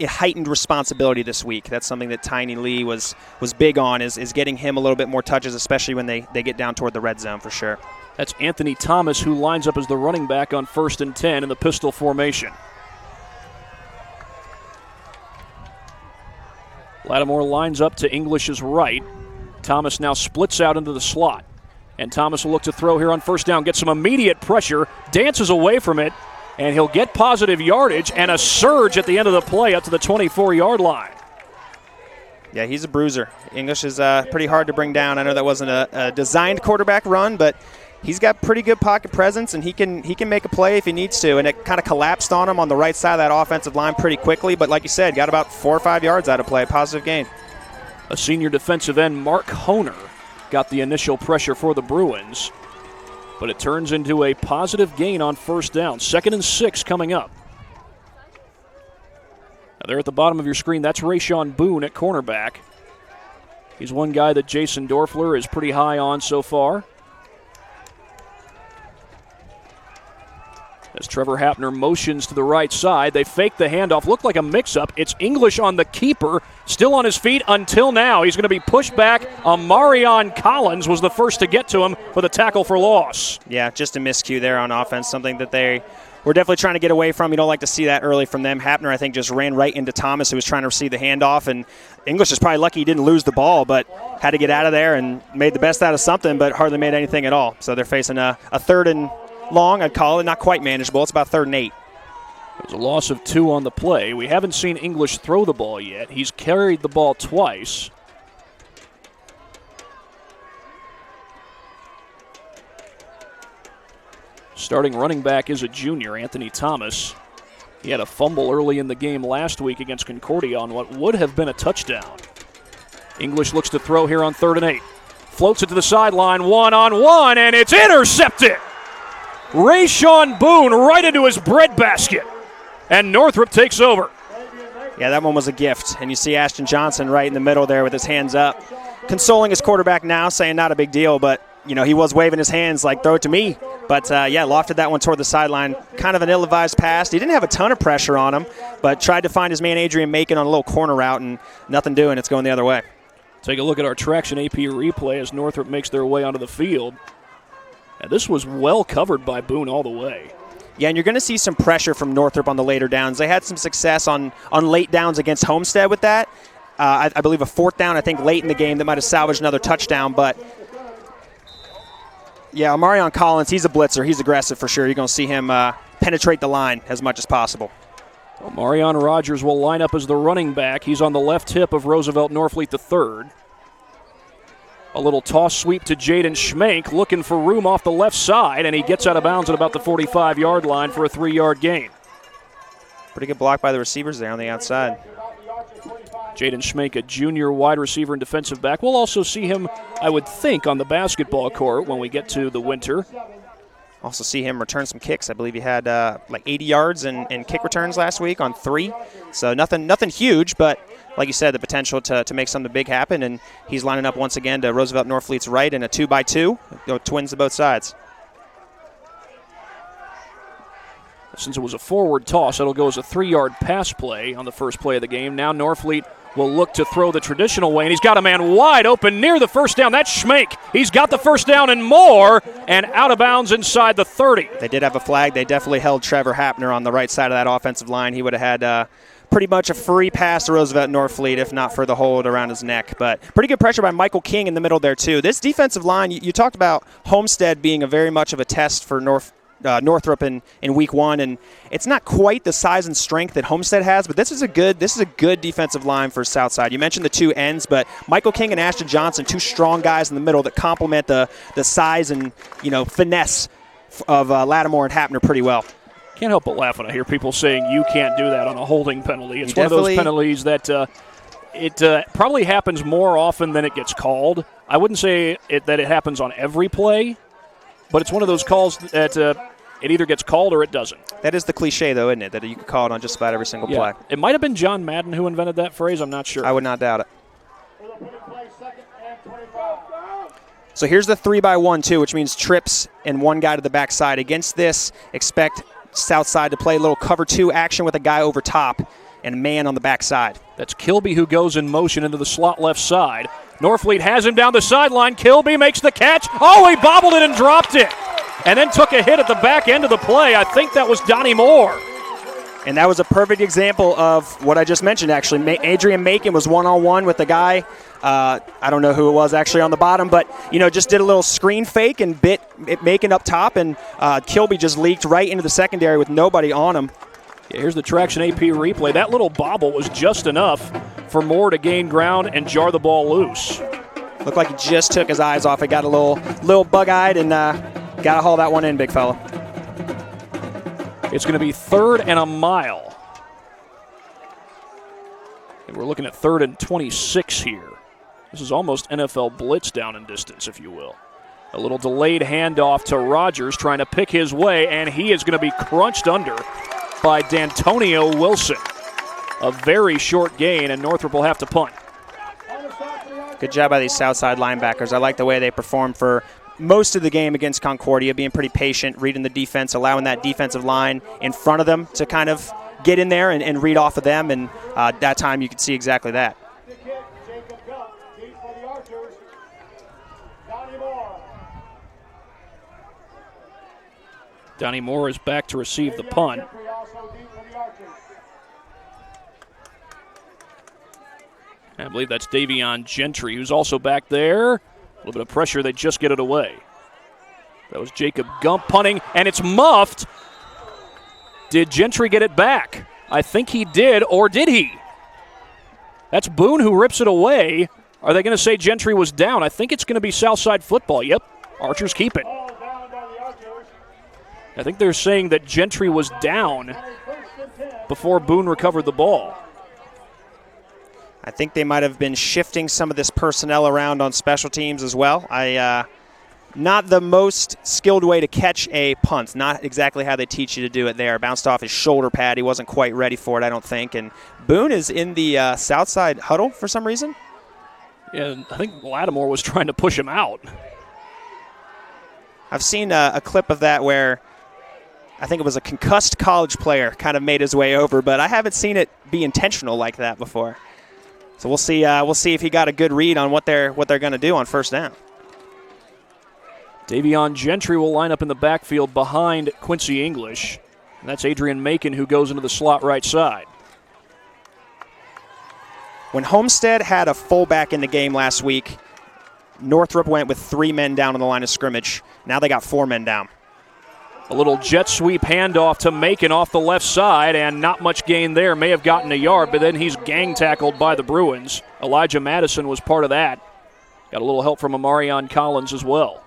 heightened responsibility this week. That's something that Tiny Lee was big on, is getting him a little bit more touches, especially when they get down toward the red zone for sure. That's Anthony Thomas, who lines up as the running back on 1st and 10 in the pistol formation. Lattimore lines up to English's right. Thomas now splits out into the slot. And Thomas will look to throw here on 1st down, get some immediate pressure, dances away from it, and he'll get positive yardage and a surge at the end of the play up to the 24-yard line. Yeah, he's a bruiser. English is pretty hard to bring down. I know that wasn't a designed quarterback run, but he's got pretty good pocket presence, and he can make a play if he needs to. And it kind of collapsed on him on the right side of that offensive line pretty quickly. But like you said, got about 4 or 5 yards out of play. Positive gain. A senior defensive end, Mark Honer, got the initial pressure for the Bruins. But it turns into a positive gain on 1st down. 2nd and 6 coming up. Now there at the bottom of your screen, that's Rayshawn Boone at cornerback. He's one guy that Jason Dorfler is pretty high on so far. As Trevor Hapner motions to the right side, they fake the handoff. Looked like a mix-up. It's English on the keeper, still on his feet until now. He's going to be pushed back. Amarion Collins was the first to get to him with a tackle for loss. Yeah, just a miscue there on offense, something that they were definitely trying to get away from. You don't like to see that early from them. Hapner, I think, just ran right into Thomas, who was trying to receive the handoff, and English is probably lucky he didn't lose the ball, but had to get out of there and made the best out of something, but hardly made anything at all. So they're facing a 3rd and long, I'd call it, not quite manageable. It's about 3rd and 8. It was a loss of 2 on the play. We haven't seen English throw the ball yet. He's carried the ball twice. Starting running back is a junior, Anthony Thomas. He had a fumble early in the game last week against Concordia on what would have been a touchdown. English looks to throw here on 3rd and 8. Floats it to the sideline, 1-on-1, and it's intercepted. Rayshawn Boone right into his breadbasket. And Northrop takes over. Yeah, that one was a gift. And you see Ashton Johnson right in the middle there with his hands up, consoling his quarterback now, saying not a big deal, but he was waving his hands like, throw it to me. But, lofted that one toward the sideline. Kind of an ill-advised pass. He didn't have a ton of pressure on him, but tried to find his man Adrian Macon on a little corner route, and nothing doing. It's going the other way. Take a look at our Traction AP replay as Northrop makes their way onto the field. And this was well covered by Boone all the way. Yeah, and you're going to see some pressure from Northrop on the later downs. They had some success on late downs against Homestead with that. I believe a 4th down, I think, late in the game that might have salvaged another touchdown. But, yeah, Omarion Collins, he's a blitzer. He's aggressive for sure. You're going to see him penetrate the line as much as possible. Well, Marion Rogers will line up as the running back. He's on the left hip of Roosevelt Norfleet III. A little toss sweep to Jaden Schmank, looking for room off the left side, and he gets out of bounds at about the 45-yard line for a 3-yard gain. Pretty good block by the receivers there on the outside. Jaden Schmank, a junior wide receiver and defensive back. We'll also see him, I would think, on the basketball court when we get to the winter. Also see him return some kicks. I believe he had like 80 yards in kick returns last week on 3. So nothing huge, but like you said, the potential to make something big happen. And he's lining up once again to Roosevelt Norfleet's right in a 2x2. Go twins to both sides. Since it was a forward toss, it'll go as a 3-yard pass play on the first play of the game. Now Norfleet will look to throw the traditional way, and he's got a man wide open near the first down. That's Schmank. He's got the first down and more, and out of bounds inside the 30. They did have a flag. They definitely held Trevor Hapner on the right side of that offensive line. He would have had pretty much a free pass to Roosevelt Norfleet if not for the hold around his neck. But pretty good pressure by Michael King in the middle there, too. This defensive line, you talked about Homestead being a very much of a test for Northrop in week 1, and it's not quite the size and strength that Homestead has, but this is a good defensive line for Southside. You mentioned the 2 ends, but Michael King and Ashton Johnson, 2 strong guys in the middle that complement the size and finesse of Lattimore and Hapner pretty well. Can't help but laugh when I hear people saying you can't do that on a holding penalty. It's one of those penalties that it probably happens more often than it gets called. I wouldn't say that it happens on every play, but it's one of those calls that it either gets called or it doesn't. That is the cliche, though, isn't it? That you can call it on just about every single play. It might have been John Madden who invented that phrase. I'm not sure. I would not doubt it. So here's the 3x1, too, which means trips and one guy to the backside. Against this, expect Southside to play a little cover 2 action with a guy over top and a man on the backside. That's Kilby who goes in motion into the slot left side. Norfleet has him down the sideline. Kilby makes the catch. Oh, he bobbled it and dropped it. And then took a hit at the back end of the play. I think that was Donnie Moore. And that was a perfect example of what I just mentioned, actually. Adrian Macon was one-on-one with the guy. I don't know who it was actually on the bottom, but, just did a little screen fake and bit Macon up top, and Kilby just leaked right into the secondary with nobody on him. Yeah, here's the Traction AP replay. That little bobble was just enough for Moore to gain ground and jar the ball loose. Looked like he just took his eyes off it, got a little bug-eyed, and got to haul that one in, big fella. It's going to be 3rd and a mile. And we're looking at 3rd and 26 here. This is almost NFL blitz down in distance, if you will. A little delayed handoff to Rogers trying to pick his way, and he is going to be crunched under by D'Antonio Wilson. A very short gain, and Northrop will have to punt. Good job by these Southside linebackers. I like the way they performed for most of the game against Concordia, being pretty patient, reading the defense, allowing that defensive line in front of them to kind of get in there and read off of them, and that time you could see exactly that. Donnie Moore is back to receive the punt. I believe that's Davion Gentry, who's also back there. A little bit of pressure, they just get it away. That was Jacob Gump punting, and it's muffed. Did Gentry get it back? I think he did, or did he? That's Boone who rips it away. Are they going to say Gentry was down? I think it's going to be Southside football. Yep, Archers keep it. I think they're saying that Gentry was down. before Boone recovered the ball. I think they might have been shifting some of this personnel around on special teams as well. Not the most skilled way to catch a punt. Not exactly how they teach you to do it there. Bounced off his shoulder pad. He wasn't quite ready for it, I don't think. And Boone is in the south side huddle for some reason. Yeah, I think Lattimore was trying to push him out. I've seen a clip of that where I think it was a concussed college player kind of made his way over, but I haven't seen it be intentional like that before. So we'll see. We'll see if he got a good read on what they're going to do on first down. Davion Gentry will line up in the backfield behind Quincy English. And that's Adrian Macon who goes into the slot right side. When Homestead had a fullback in the game last week, Northrop went with 3 men down on the line of scrimmage. Now they got 4 men down. A little jet sweep handoff to Macon off the left side, and not much gain there. May have gotten a yard, but then he's gang tackled by the Bruins. Elijah Madison was part of that. Got a little help from Amarion Collins as well.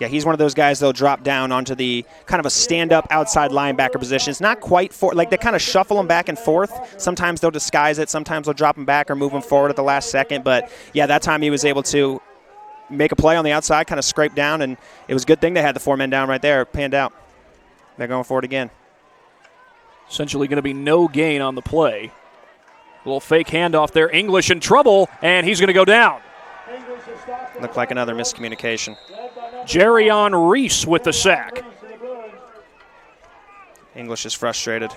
Yeah, he's one of those guys that'll drop down onto the kind of a stand-up outside linebacker position. It's not quite like they kind of shuffle him back and forth. Sometimes they'll disguise it. Sometimes they'll drop him back or move him forward at the last second. But, yeah, that time he was able to make a play on the outside, kind of scrape down, and it was a good thing they had the 4 men down right there. It panned out. They're going for it again. Essentially going to be no gain on the play. A little fake handoff there. English in trouble, and he's going to go down. Looked like another miscommunication. Jerrion Reese with the sack. English is frustrated.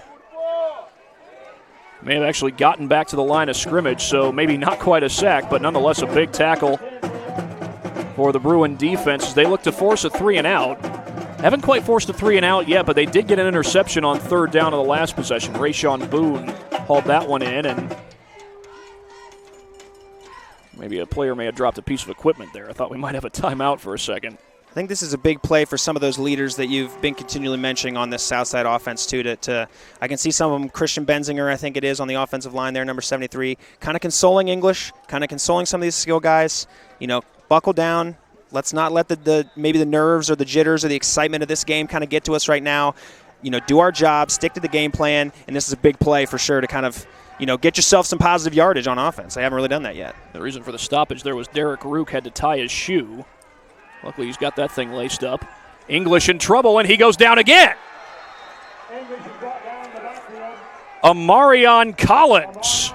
May have actually gotten back to the line of scrimmage, so maybe not quite a sack, but nonetheless a big tackle for the Bruin defense as they look to force a 3-and-out. Haven't quite forced a 3-and-out yet, but they did get an interception on third down of the last possession. Rayshawn Boone hauled that one in, and maybe a player may have dropped a piece of equipment there. I thought we might have a timeout for a second. I think this is a big play for some of those leaders that you've been continually mentioning on this Southside offense, too. I can see some of them, Christian Benzinger, I think it is, on the offensive line there, number 73, kind of consoling English, kind of consoling some of these skill guys. You know, buckle down. Let's not let maybe the nerves or the jitters or the excitement of this game kind of get to us right now. You know, do our job, stick to the game plan, and this is a big play for sure to kind of, you know, get yourself some positive yardage on offense. They haven't really done that yet. The reason for the stoppage there was Derek Rook had to tie his shoe. Luckily, he's got that thing laced up. English in trouble, and he goes down again. Amarion Collins.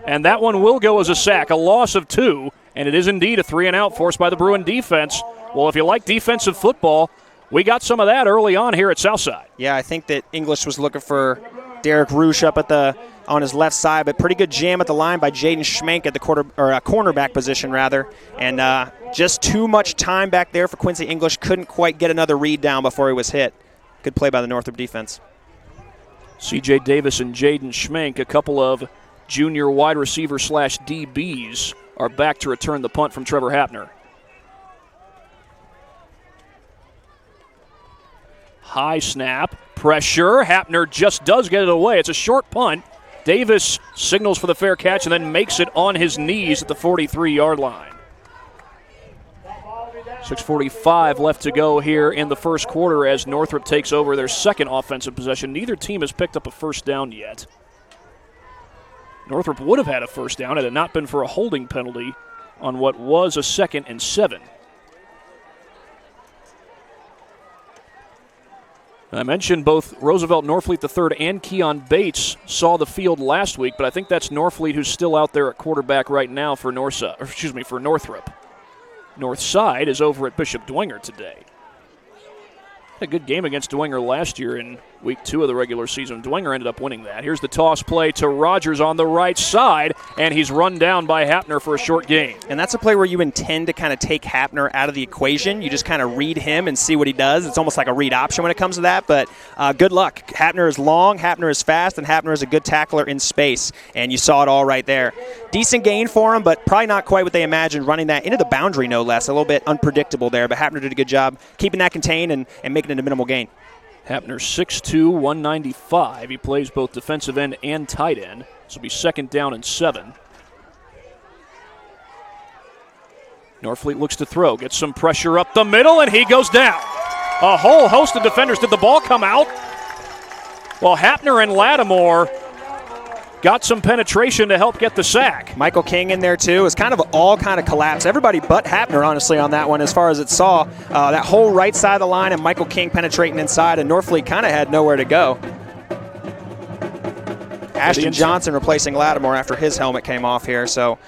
And that one will go as a sack, a loss of 2, and it is indeed a 3-and-out forced by the Bruin defense. Well, if you like defensive football, we got some of that early on here at Southside. Yeah, I think that English was looking for Derek Roosh up on his left side, but pretty good jam at the line by Jaden Schmenk at the cornerback position, rather. And just too much time back there for Quincy English. Couldn't quite get another read down before he was hit. Good play by the Northrop defense. C.J. Davis and Jaden Schmenk, a couple of junior wide receiver / DBs, are back to return the punt from Trevor Hapner. High snap, pressure. Hapner just does get it away. It's a short punt. Davis signals for the fair catch and then makes it on his knees at the 43-yard line. 6:45 left to go here in the first quarter as Northrop takes over their second offensive possession. Neither team has picked up a first down yet. Northrop would have had a first down had it not been for a holding penalty on what was a 2nd and 7. I mentioned both Roosevelt Norfleet III and Keon Bates saw the field last week, but I think that's Norfleet who's still out there at quarterback right now for Northrop. Northside is over at Bishop Dwenger today. Had a good game against Dwenger last year in week 2 of the regular season. Dwenger ended up winning that. Here's the toss play to Rogers on the right side, and he's run down by Hapner for a short gain. And that's a play where you intend to kind of take Hapner out of the equation. You just kind of read him and see what he does. It's almost like a read option when it comes to that, but good luck. Hapner is long, Hapner is fast, and Hapner is a good tackler in space, and you saw it all right there. Decent gain for him, but probably not quite what they imagined, running that into the boundary, no less. A little bit unpredictable there, but Hapner did a good job keeping that contained and making it a minimal gain. Hapner 6'2", 195. He plays both defensive end and tight end. This will be 2nd down and 7. Norfleet looks to throw, gets some pressure up the middle, and he goes down. a whole host of defenders. Did the ball come out? Well, Hapner and Lattimore got some penetration to help get the sack. Michael King in there too. It was kind of all kind of collapse. Everybody but Hapner, honestly, on that one as far as it saw. That whole right side of the line and Michael King penetrating inside, and Norfleet kind of had nowhere to go. Ashton Johnson replacing Lattimore after his helmet came off here. So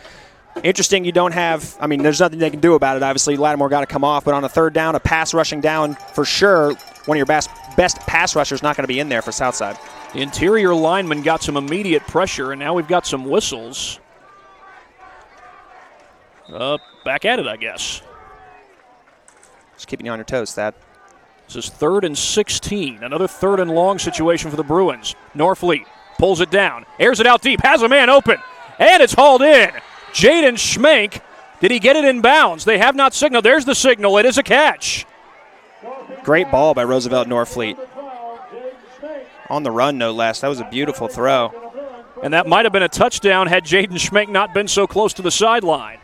interesting you don't have, I mean, there's nothing they can do about it. Obviously, Lattimore got to come off, but on a third down, a pass rushing down for sure, one of your best pass rushers not going to be in there for Southside. The interior lineman got some immediate pressure, and now we've got some whistles. Back at it, I guess. Just keeping you on your toes, Thad. This is 3rd and 16. Another 3rd and long situation for the Bruins. Norfleet pulls it down, airs it out deep, has a man open, and it's hauled in. Jaden Schmenk, did he get it in bounds? They have not signaled. There's the signal. It is a catch. Great ball by Roosevelt Norfleet. On the run, no less. That was a beautiful throw. And that might have been a touchdown had Jaden Schmenk not been so close to the sideline.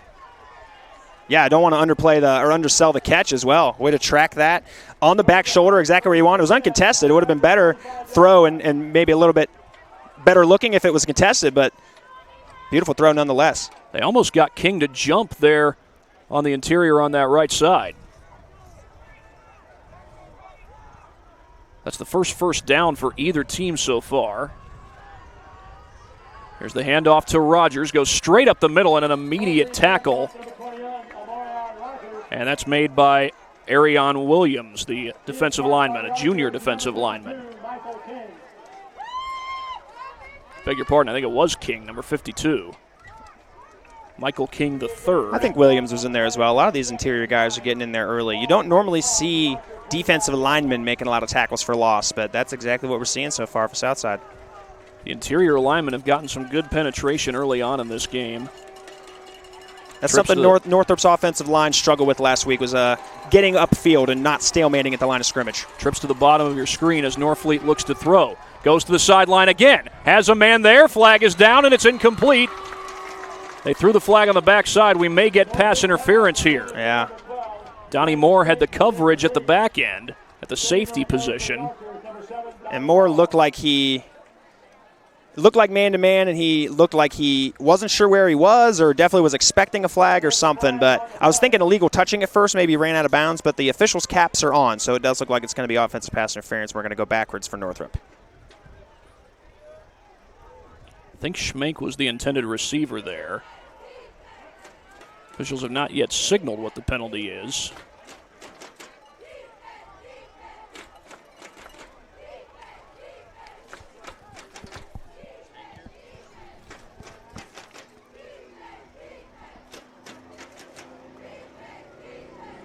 Yeah, I don't want to undersell the catch as well. Way to track that. On the back shoulder, exactly where you want. It was uncontested. It would have been better throw and maybe a little bit better looking if it was contested, but beautiful throw nonetheless. They almost got King to jump there on the interior on that right side. That's the first down for either team so far. Here's the handoff to Rogers. Goes straight up the middle and an immediate tackle. And that's made by Arion Williams, the defensive lineman, a junior defensive lineman. Beg your pardon, I think it was King, number 52. Michael King III. I think Williams was in there as well. A lot of these interior guys are getting in there early. You don't normally see defensive linemen making a lot of tackles for loss, but that's exactly what we're seeing so far for Southside. The interior linemen have gotten some good penetration early on in this game. That's something Northrop's offensive line struggled with last week, was getting upfield and not stalemating at the line of scrimmage. Trips to the bottom of your screen as Norfleet looks to throw. Goes to the sideline again. Has a man there. Flag is down, and it's incomplete. They threw the flag on the backside. We may get pass interference here. Yeah. Donnie Moore had the coverage at the back end at the safety position. And Moore looked like man-to-man, and he looked like he wasn't sure where he was or definitely was expecting a flag or something. But I was thinking illegal touching at first, maybe ran out of bounds, but the officials' caps are on, so it does look like it's going to be offensive pass interference. We're going to go backwards for Northrop. I think Schmenk was the intended receiver there. Officials have not yet signaled what the penalty is.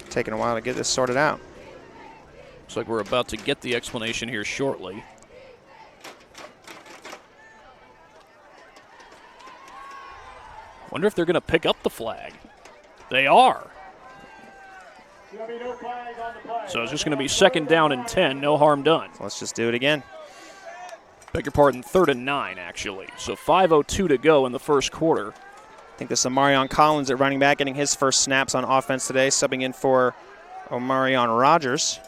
Taking a while to get this sorted out. Looks like we're about to get the explanation here shortly. Wonder if they're going to pick up the flag. They are. So it's just going to be 2nd down and 10, no harm done. Let's just do it again. Beg your pardon, 3rd and 9, actually. So 5:02 to go in the first quarter. I think this is Omarion Collins at running back, getting his first snaps on offense today, subbing in for Omarion Rogers.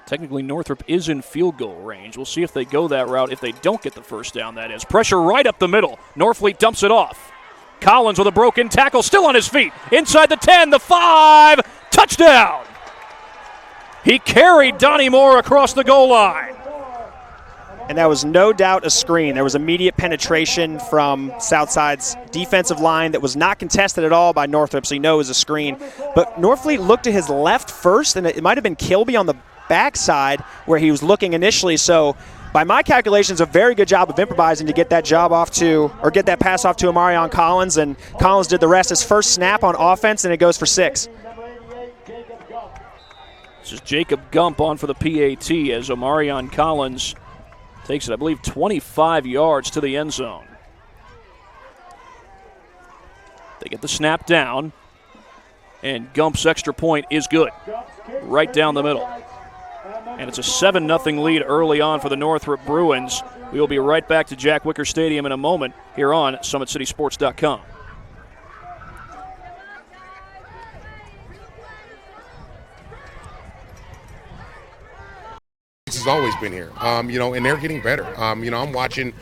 Technically, Northrop is in field goal range. We'll see if they go that route. If they don't get the first down, that is. Pressure right up the middle. Norfleet dumps it off. Collins with a broken tackle, still on his feet. Inside the 10, the 5, touchdown! He carried Donnie Moore across the goal line. And that was no doubt a screen. There was immediate penetration from Southside's defensive line that was not contested at all by Northrop, so you know it was a screen. But Norfleet looked to his left first, and it might have been Kilby on the backside where he was looking initially. So by my calculations, a very good job of improvising to get that get that pass off to Omarion Collins, and Collins did the rest. His first snap on offense, and it goes for 6. This is Jacob Gump on for the PAT as Omarion Collins takes it, I believe, 25 yards to the end zone. They get the snap down, and Gump's extra point is good. Right down the middle. And it's a 7-0 lead early on for the Northrop Bruins. We will be right back to Jack Wicker Stadium in a moment here on SummitCitySports.com. has always been here, and they're getting better. I'm watching,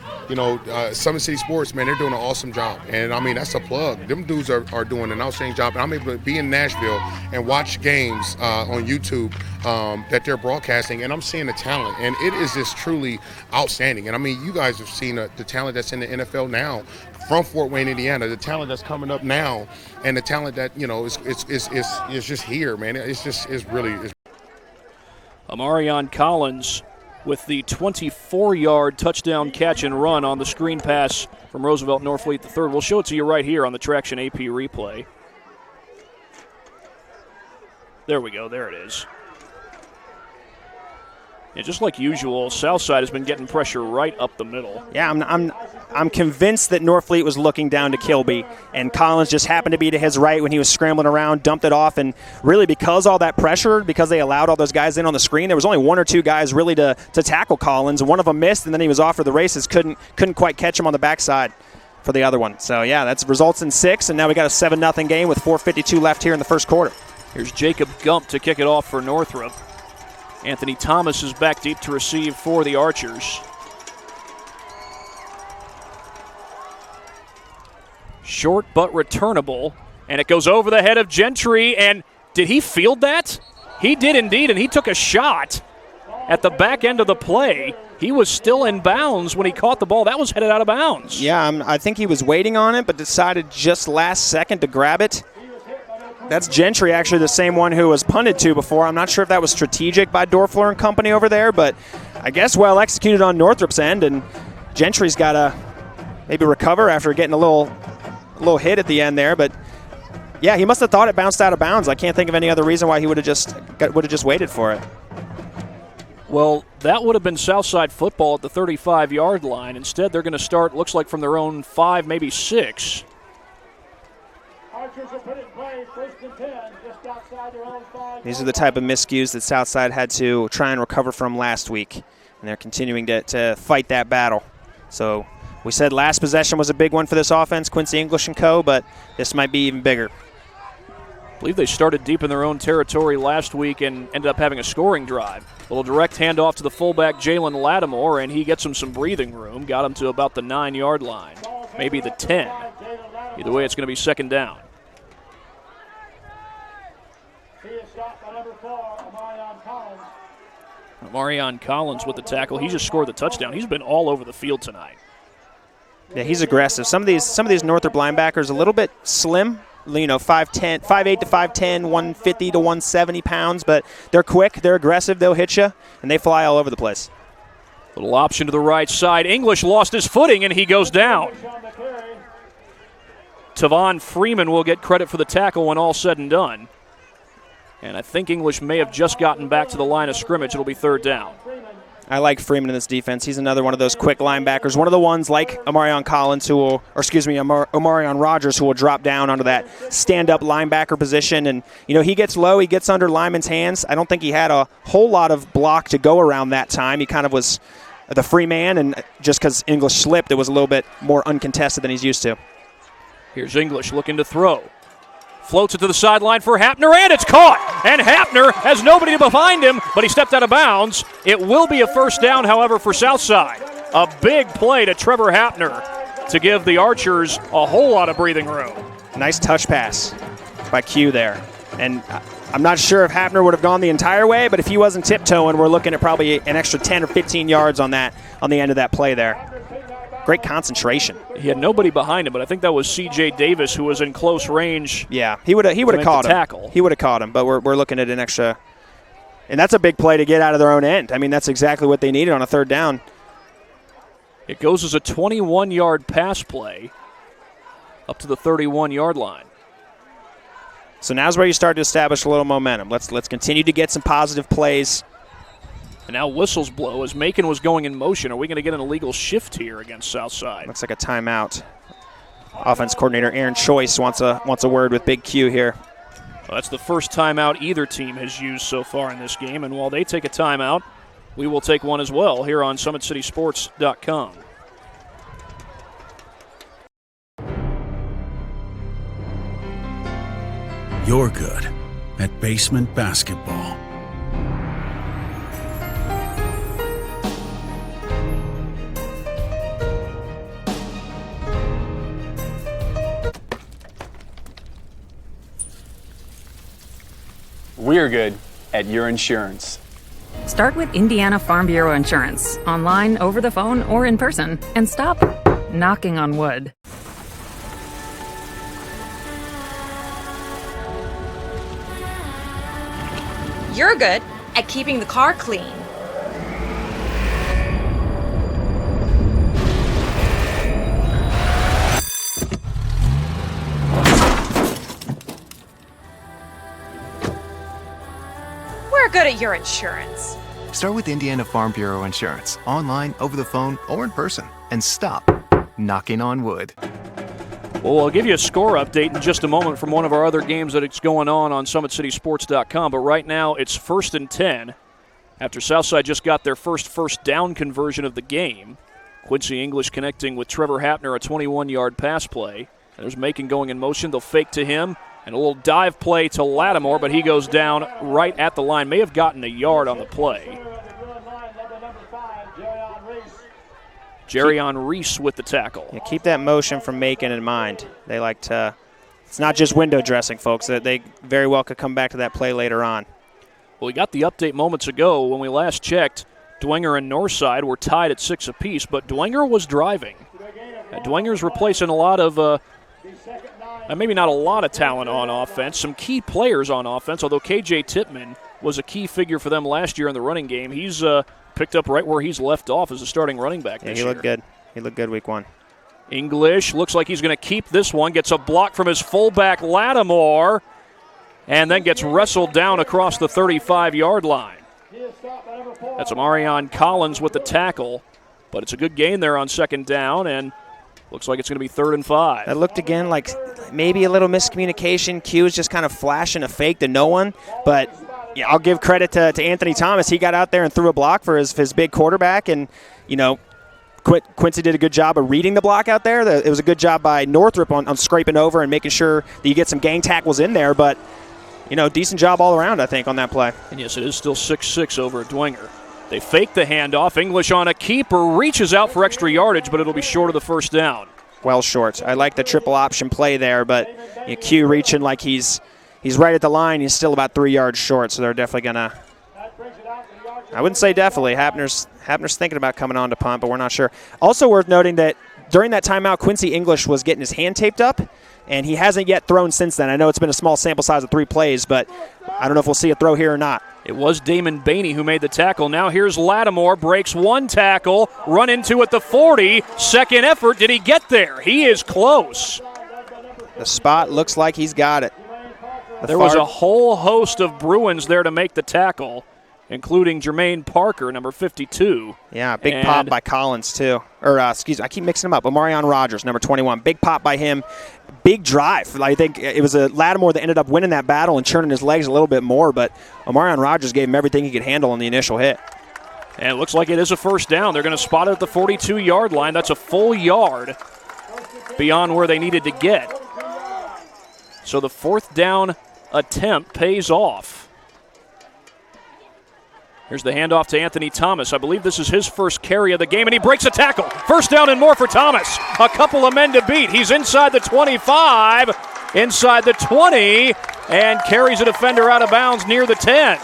Summit City Sports, man, they're doing an awesome job. And, that's a plug. Them dudes are doing an outstanding job. And I'm able to be in Nashville and watch games on YouTube that they're broadcasting, and I'm seeing the talent. And it is just truly outstanding. And, you guys have seen the talent that's in the NFL now from Fort Wayne, Indiana, the talent that's coming up now, and the talent that, is just here, man. It's really. Amarion Collins with the 24-yard touchdown catch and run on the screen pass from Roosevelt Norfleet III. We'll show it to you right here on the Traction AP replay. There we go. There it is. Yeah, just like usual, Southside has been getting pressure right up the middle. Yeah, I'm convinced that Norfleet was looking down to Kilby, and Collins just happened to be to his right when he was scrambling around, dumped it off, and really because all that pressure, because they allowed all those guys in on the screen, there was only one or two guys really to tackle Collins. One of them missed, and then he was off for the races, couldn't quite catch him on the backside for the other one. So, yeah, that results in 6, and now we got a 7-0 game with 4:52 left here in the first quarter. Here's Jacob Gump to kick it off for Northrop. Anthony Thomas is back deep to receive for the Archers. Short but returnable, and it goes over the head of Gentry, and did he field that? He did indeed, and he took a shot at the back end of the play. He was still in bounds when he caught the ball. That was headed out of bounds. Yeah, I think he was waiting on it, but decided just last second to grab it. That's Gentry, actually the same one who was punted to before. I'm not sure if that was strategic by Dorfler and company over there, but I guess well executed on Northrop's end, and Gentry's got to maybe recover after getting a little hit at the end there. But yeah, he must have thought it bounced out of bounds. I can't think of any other reason why he would have just waited for it. Well, that would have been Southside football at the 35-yard line. Instead, they're going to start, looks like from their own 5, maybe 6. These are the type of miscues that Southside had to try and recover from last week, and they're continuing to fight that battle. So we said last possession was a big one for this offense, Quincy English and co., but this might be even bigger. I believe they started deep in their own territory last week and ended up having a scoring drive. A little direct handoff to the fullback, Jalen Lattimore, and he gets him some breathing room, got him to about the 9-yard line, maybe the 10. Either way, it's going to be second down. Amarion Collins with the tackle. He just scored the touchdown. He's been all over the field tonight. Yeah, he's aggressive. Some of these Northrop linebackers a little bit slim, 5'8" to 5'10", 150 to 170 pounds, but they're quick, they're aggressive, they'll hit you, and they fly all over the place. Little option to the right side. English lost his footing, and he goes down. Tavon Freeman will get credit for the tackle when all's said and done. And I think English may have just gotten back to the line of scrimmage. It'll be third down. I like Freeman in this defense. He's another one of those quick linebackers. One of the ones like Amarion Rogers, who will drop down onto that stand-up linebacker position. And, he gets low, he gets under lineman's hands. I don't think he had a whole lot of block to go around that time. He kind of was the free man, and just because English slipped, it was a little bit more uncontested than he's used to. Here's English looking to throw. Floats it to the sideline for Hapner, and it's caught. And Hapner has nobody behind him, but he stepped out of bounds. It will be a first down, however, for Southside. A big play to Trevor Hapner to give the Archers a whole lot of breathing room. Nice touch pass by Q there. And I'm not sure if Hapner would have gone the entire way, but if he wasn't tiptoeing, we're looking at probably an extra 10 or 15 yards on the end of that play there. Great concentration. He had nobody behind him, but I think that was C.J. Davis who was in close range. Yeah, he would have caught him. Tackle. He would have caught him, but we're looking at an extra. And that's a big play to get out of their own end. I mean, that's exactly what they needed on a third down. It goes as a 21-yard pass play up to the 31-yard line. So now's where you start to establish a little momentum. Let's continue to get some positive plays. And now whistles blow as Macon was going in motion. Are we going to get an illegal shift here against Southside? Looks like a timeout. Offense coordinator Aaron Choice wants a word with Big Q here. Well, that's the first timeout either team has used so far in this game. And while they take a timeout, we will take one as well here on SummitCitySports.com. You're good at basement basketball. We're good at your insurance. Start with Indiana Farm Bureau Insurance, online, over the phone, or in person, and stop knocking on wood. You're good at keeping the car clean. We're good at your insurance. Start with Indiana Farm Bureau Insurance, online, over the phone, or in person, and stop knocking on wood. Well, I'll give you a score update in just a moment from one of our other games that it's going on SummitCitySports.com. But right now, it's 1st and 10 after Southside just got their first down conversion of the game. Quincy English connecting with Trevor Hapner, a 21-yard pass play. There's Macon going in motion. They'll fake to him. And a little dive play to Lattimore, but he goes down right at the line. May have gotten a yard on the play. Jerrion Reese with the tackle. Yeah, keep that motion from Macon in mind. They like to, it's not just window dressing, folks. They very well could come back to that play later on. Well, we got the update moments ago. When we last checked, Dwenger and Northside were tied at 6 apiece, but Dwenger was driving. Dwenger's replacing a lot of, maybe not a lot of talent on offense, some key players on offense, although KJ Tippmann was a key figure for them last year in the running game. He's picked up right where he's left off as a starting running back this year. He looked good. He looked good week 1. English looks like he's going to keep this one, gets a block from his fullback Lattimore, and then gets wrestled down across the 35-yard line. That's Amarion Collins with the tackle, but it's a good gain there on 2nd down, and looks like it's going to be 3rd and 5. That looked again like maybe a little miscommunication. Q is just kind of flashing a fake to no one, but yeah, I'll give credit to Anthony Thomas. He got out there and threw a block for his big quarterback, and, you know, Quincy did a good job of reading the block out there. It was a good job by Northrop on scraping over and making sure that you get some gang tackles in there, but, you know, decent job all around, I think, on that play. And yes, it is still 6-6 over at Dwenger. They fake the handoff. English on a keeper, reaches out for extra yardage, but it'll be short of the 1st down. Well short. I like the triple option play there, but you know, Q reaching like he's right at the line. He's still about 3 yards short, so they're definitely going to – I wouldn't say definitely. Hapner's thinking about coming on to punt, but we're not sure. Also worth noting that during that timeout, Quincy English was getting his hand taped up, and he hasn't yet thrown since then. I know it's been a small sample size of 3 plays, but I don't know if we'll see a throw here or not. It was Damon Bainey who made the tackle. Now here's Lattimore, breaks 1 tackle, run into at the 40. Second effort, did he get there? He is close. The spot looks like he's got it. There was a whole host of Bruins there to make the tackle, including Jermaine Parker, number 52. Yeah, big pop by Collins, too. Or, excuse me, I keep mixing them up. Amarion Rogers, number 21. Big pop by him. Big drive. I think it was a Lattimore that ended up winning that battle and churning his legs a little bit more, but Amarion Rogers gave him everything he could handle on the initial hit. And it looks like it is a 1st down. They're going to spot it at the 42-yard line. That's a full yard beyond where they needed to get. So the 4th down attempt pays off. Here's the handoff to Anthony Thomas. I believe this is his first carry of the game, and he breaks a tackle. 1st down and more for Thomas. A couple of men to beat. He's inside the 25, inside the 20, and carries a defender out of bounds near the 10.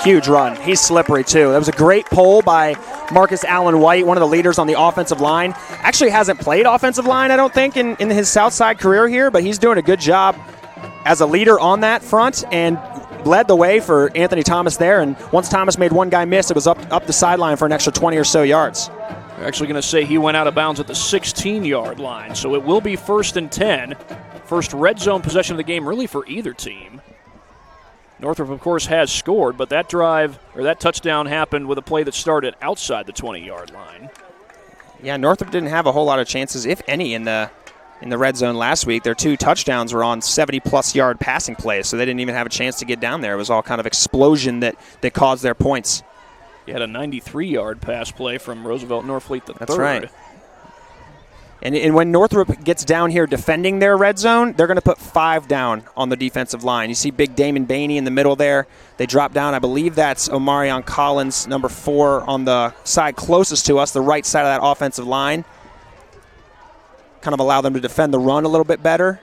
Huge run. He's slippery, too. That was a great pull by Marcus Allen White, one of the leaders on the offensive line. Actually hasn't played offensive line, I don't think, in his Southside career here, but he's doing a good job as a leader on that front and led the way for Anthony Thomas there. And once Thomas made one guy miss, it was up the sideline for an extra 20 or so yards. They're actually going to say he went out of bounds at the 16-yard line. So it will be 1st and 10. First red zone possession of the game really for either team. Northrop, of course, has scored, but that drive or that touchdown happened with a play that started outside the 20-yard line. Yeah, Northrop didn't have a whole lot of chances, if any, in the red zone last week. Their 2 touchdowns were on 70-plus yard passing plays, so they didn't even have a chance to get down there. It was all kind of explosion that caused their points. You had a 93-yard pass play from Roosevelt Norfleet the third. That's right. And when Northrop gets down here defending their red zone, they're going to put 5 down on the defensive line. You see big Damon Bainey in the middle there. They drop down. I believe that's Amarion Collins, number 4, on the side closest to us, the right side of that offensive line. Kind of allow them to defend the run a little bit better.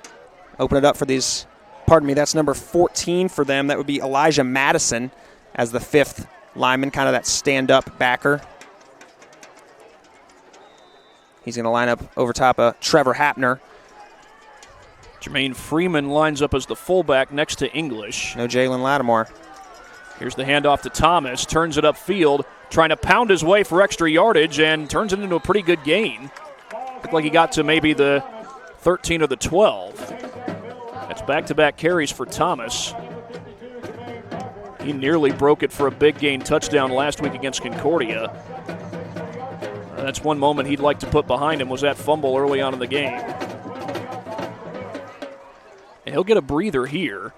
Open it up for these Pardon me, that's number 14 for them. That would be Elijah Madison as the 5th lineman, kind of that stand-up backer. He's going to line up over top of Trevor Hapner. Jermaine Freeman lines up as the fullback next to English. No Jalen Lattimore. Here's the handoff to Thomas, turns it upfield, trying to pound his way for extra yardage, and turns it into a pretty good gain. Looked like he got to maybe the 13 or the 12. That's back-to-back carries for Thomas. He nearly broke it for a big gain touchdown last week against Concordia. That's one moment he'd like to put behind him, was that fumble early on in the game. And he'll get a breather here,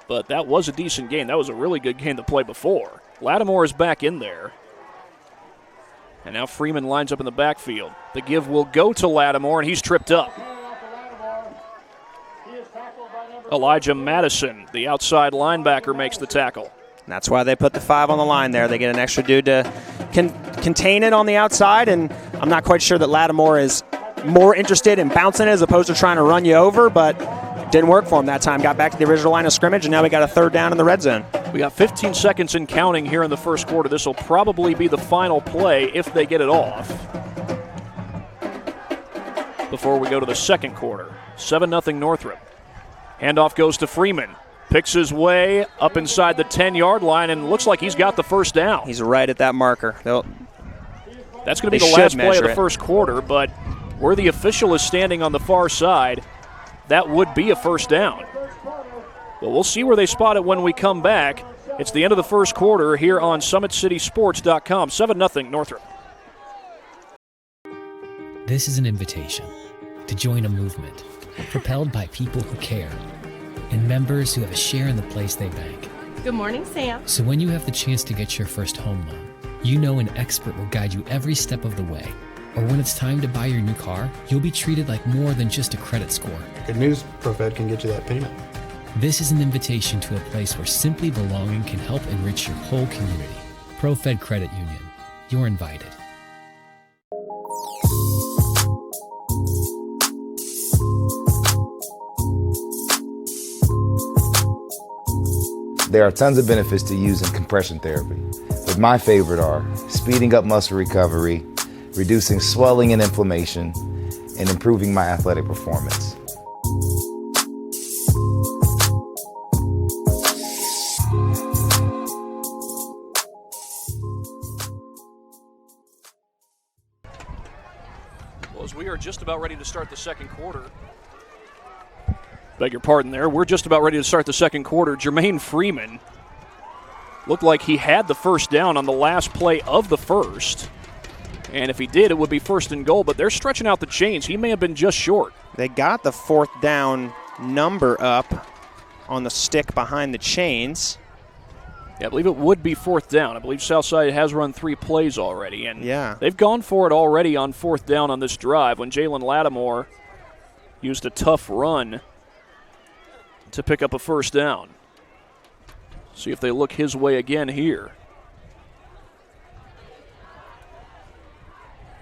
but that was a decent game. That was a really good game to play before. Lattimore is back in there. And now Freeman lines up in the backfield. The give will go to Lattimore, and he's tripped up. Elijah Madison, the outside linebacker, makes the tackle. And that's why they put the 5 on the line there. They get an extra dude to contain it on the outside, and I'm not quite sure that Lattimore is more interested in bouncing it as opposed to trying to run you over, but it didn't work for him that time. Got back to the original line of scrimmage, and now we got a 3rd down in the red zone. We got 15 seconds in counting here in the first quarter. This will probably be the final play if they get it off before we go to the second quarter. 7-0 Northrop. Handoff goes to Freeman. Picks his way up inside the 10-yard line and looks like he's got the first down. He's right at that marker. That's going to be the last play of the first quarter, but where the official is standing on the far side, that would be a first down. But we'll see where they spot it when we come back. It's the end of the first quarter here on SummitCitySports.com. 7-0 Northrop. This is an invitation to join a movement propelled by people who care and members who have a share in the place they bank. Good morning, Sam. So when you have the chance to get your first home loan, you know an expert will guide you every step of the way. Or when it's time to buy your new car, you'll be treated like more than just a credit score. Good news, ProFed can get you that payment. This is an invitation to a place where simply belonging can help enrich your whole community. ProFed Credit Union. You're invited. There are tons of benefits to using compression therapy, but my favorite are speeding up muscle recovery, reducing swelling and inflammation, and improving my athletic performance. Well, as we are just about ready to start the second quarter, beg your pardon there. We're just about ready to start the second quarter. Jermaine Freeman looked like he had the first down on the last play of the first. And if he did, it would be 1st and goal, but they're stretching out the chains. He may have been just short. They got the 4th down number up on the stick behind the chains. Yeah, I believe it would be 4th down. I believe Southside has run 3 plays already, and yeah, they've gone for it already on 4th down on this drive when Jalen Lattimore used a tough run to pick up a first down. See if they look his way again here.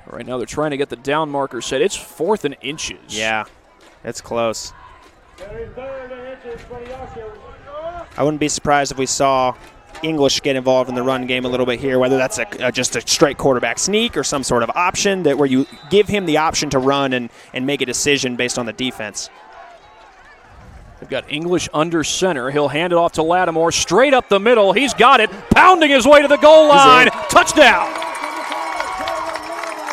Right now they're trying to get the down marker set. It's 4th and inches. Yeah, it's close. I wouldn't be surprised if we saw English get involved in the run game a little bit here, whether that's just a straight quarterback sneak or some sort of option that where you give him the option to run and make a decision based on the defense. They've got English under center. He'll hand it off to Lattimore. Straight up the middle. He's got it. Pounding his way to the goal line. Touchdown.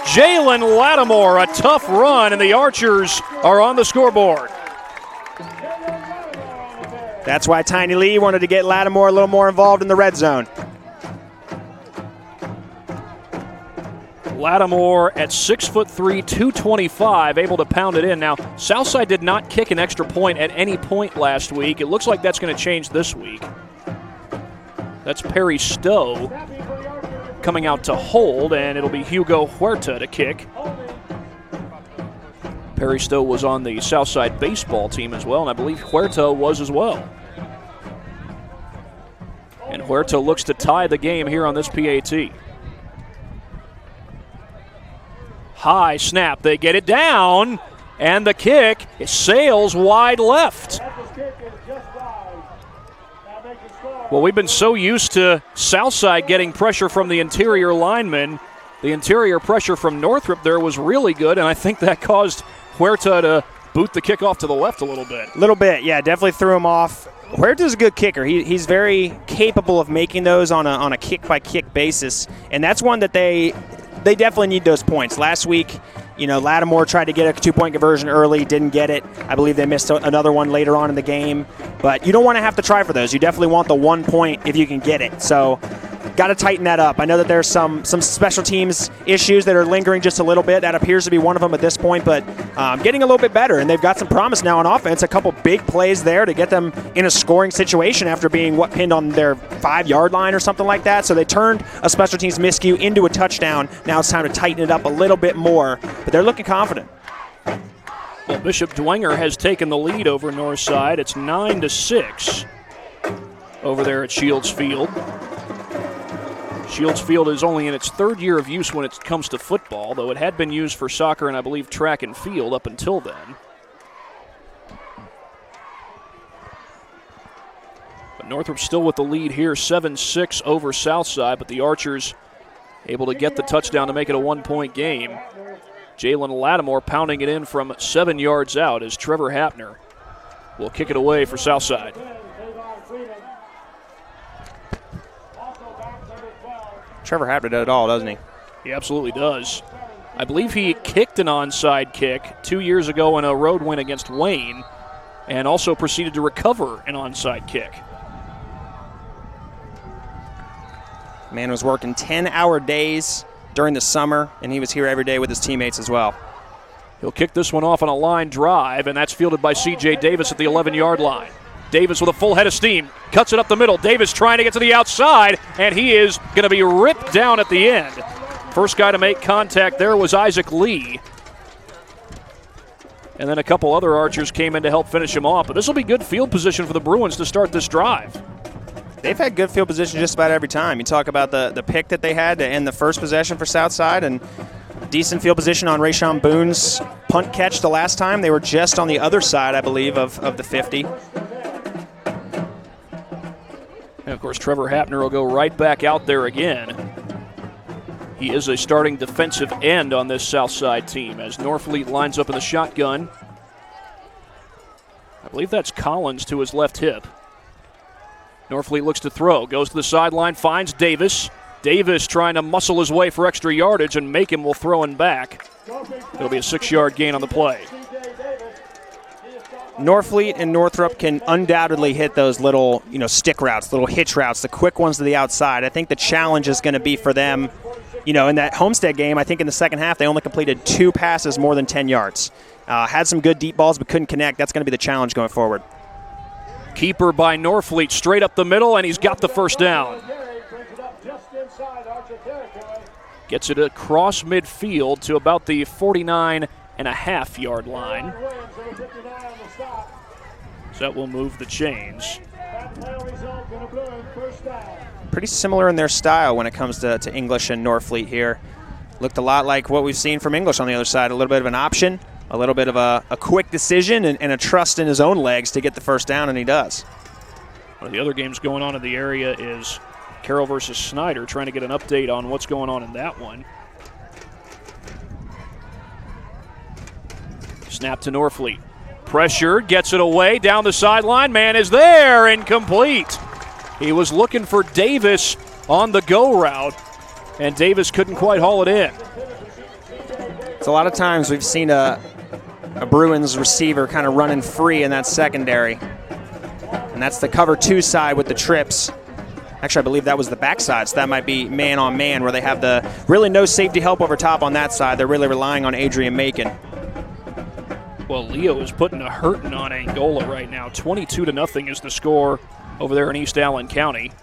Jalen Lattimore, a tough run, and the Archers are on the scoreboard. That's why Tiny Lee wanted to get Lattimore a little more involved in the red zone. Lattimore at 6'3", 225, able to pound it in. Now, Southside did not kick an extra point at any point last week. It looks like that's going to change this week. That's Perry Stowe coming out to hold, and it'll be Hugo Huerta to kick. Perry Stowe was on the Southside baseball team as well, and I believe Huerta was as well. And Huerta looks to tie the game here on this PAT. High snap, they get it down, and the kick sails wide left. Well, we've been so used to Southside getting pressure from the interior linemen. The interior pressure from Northrop there was really good, and I think that caused Huerta to boot the kickoff to the left a little bit. A little bit, yeah, definitely threw him off. Huerta's a good kicker. He's very capable of making those on a kick-by-kick basis, and that's one that they definitely need those points. Last week, Lattimore tried to get a two-point conversion early, didn't get it. I believe they missed another one later on in the game. But you don't want to have to try for those. You definitely want the 1 point if you can get it. So got to tighten that up. I know that there's some special teams issues that are lingering just a little bit. That appears to be one of them at this point, but getting a little bit better. And they've got some promise now on offense. A couple big plays there to get them in a scoring situation after being pinned on their 5-yard line or something like that. So they turned a special teams miscue into a touchdown. Now it's time to tighten it up a little bit more. But they're looking confident. Well, Bishop Dwenger has taken the lead over Northside. It's 9-6 over there at Shields Field. Shields Field is only in its 3rd year of use when it comes to football, though it had been used for soccer and I believe track and field up until then. But Northrop still with the lead here, 7-6 over Southside, but the Archers able to get the touchdown to make it a 1-point game. Jalen Lattimore pounding it in from 7 yards out as Trevor Hapner will kick it away for Southside. Trevor Hapner does it all, doesn't he? He absolutely does. I believe he kicked an onside kick 2 years ago in a road win against Wayne and also proceeded to recover an onside kick. Man was working 10-hour days during the summer, and he was here every day with his teammates as well. He'll kick this one off on a line drive, and that's fielded by C.J. Davis at the 11-yard line. Davis with a full head of steam, cuts it up the middle. Davis trying to get to the outside, and he is going to be ripped down at the end. First guy to make contact there was Isaac Lee. And then a couple other Archers came in to help finish him off. But this will be good field position for the Bruins to start this drive. They've had good field position just about every time. You talk about the pick that they had to end the first possession for Southside, and decent field position on Rayshawn Boone's punt catch the last time. They were just on the other side, I believe, of the 50. And, of course, Trevor Hapner will go right back out there again. He is a starting defensive end on this Southside team as Norfleet lines up in the shotgun. I believe that's Collins to his left hip. Norfleet looks to throw, goes to the sideline, finds Davis. Davis trying to muscle his way for extra yardage, and Macon will throw him back. It'll be a 6-yard gain on the play. Norfleet and Northrop can undoubtedly hit those little, stick routes, little hitch routes, the quick ones to the outside. I think the challenge is going to be for them, in that Homestead game, I think in the second half they only completed 2 passes more than 10 yards. Had some good deep balls but couldn't connect. That's going to be the challenge going forward. Keeper by Norfleet straight up the middle, and he's got the first down. Gets it across midfield to about the 49.5-yard line. So that will move the chains. Pretty similar in their style when it comes to English and Norfleet here. Looked a lot like what we've seen from English on the other side. A little bit of an option, a little bit of a quick decision, and a trust in his own legs to get the first down, and he does. One of the other games going on in the area is Carroll versus Snyder, trying to get an update on what's going on in that one. Snap to Norfleet. Pressured, gets it away, down the sideline. Man is there, incomplete. He was looking for Davis on the go route, and Davis couldn't quite haul it in. It's a lot of times we've seen a Bruins receiver kind of running free in that secondary. And that's the cover 2 side with the trips. Actually, I believe that was the backside, so that might be man-on-man where they have the really no safety help over top on that side. They're really relying on Adrian Macon. Well, Leo is putting a hurting on Angola right now. 22-0 is the score over there in East Allen County.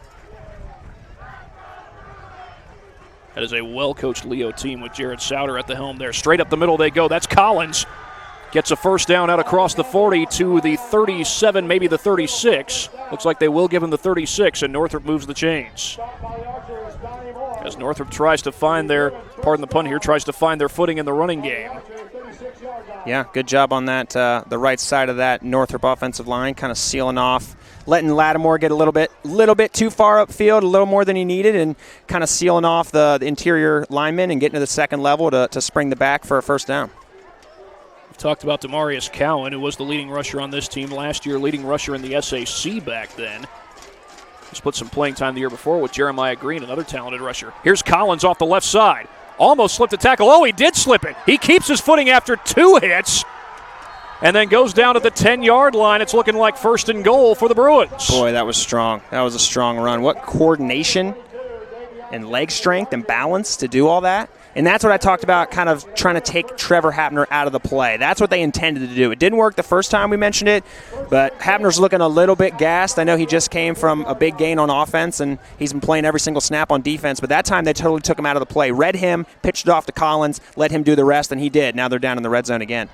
That is a well-coached Leo team with Jared Souter at the helm there. Straight up the middle they go. That's Collins. Gets a first down out across the 40 to the 37, maybe the 36. Looks like they will give him the 36, and Northrop moves the chains. As Northrop tries to find their, pardon the pun here, tries to find their footing in the running game. Yeah, good job on that, the right side of that Northrop offensive line, kind of sealing off, letting Lattimore get a little bit too far upfield, a little more than he needed, and kind of sealing off the interior linemen and getting to the second level to spring the back for a first down. We've talked about Demarius Cowan, who was the leading rusher on this team last year, leading rusher in the SAC back then. He split some playing time the year before with Jeremiah Green, another talented rusher. Here's Collins off the left side. Almost slipped a tackle. Oh, he did slip it. He keeps his footing after 2 hits and then goes down to the 10-yard line. It's looking like 1st and goal for the Bruins. Boy, that was strong. That was a strong run. What coordination and leg strength and balance to do all that. And that's what I talked about, kind of trying to take Trevor Hapner out of the play. That's what they intended to do. It didn't work the first time we mentioned it, but Hapner's looking a little bit gassed. I know he just came from a big gain on offense, and he's been playing every single snap on defense, but that time they totally took him out of the play. Read him, pitched it off to Collins, let him do the rest, and he did. Now they're down in the red zone again.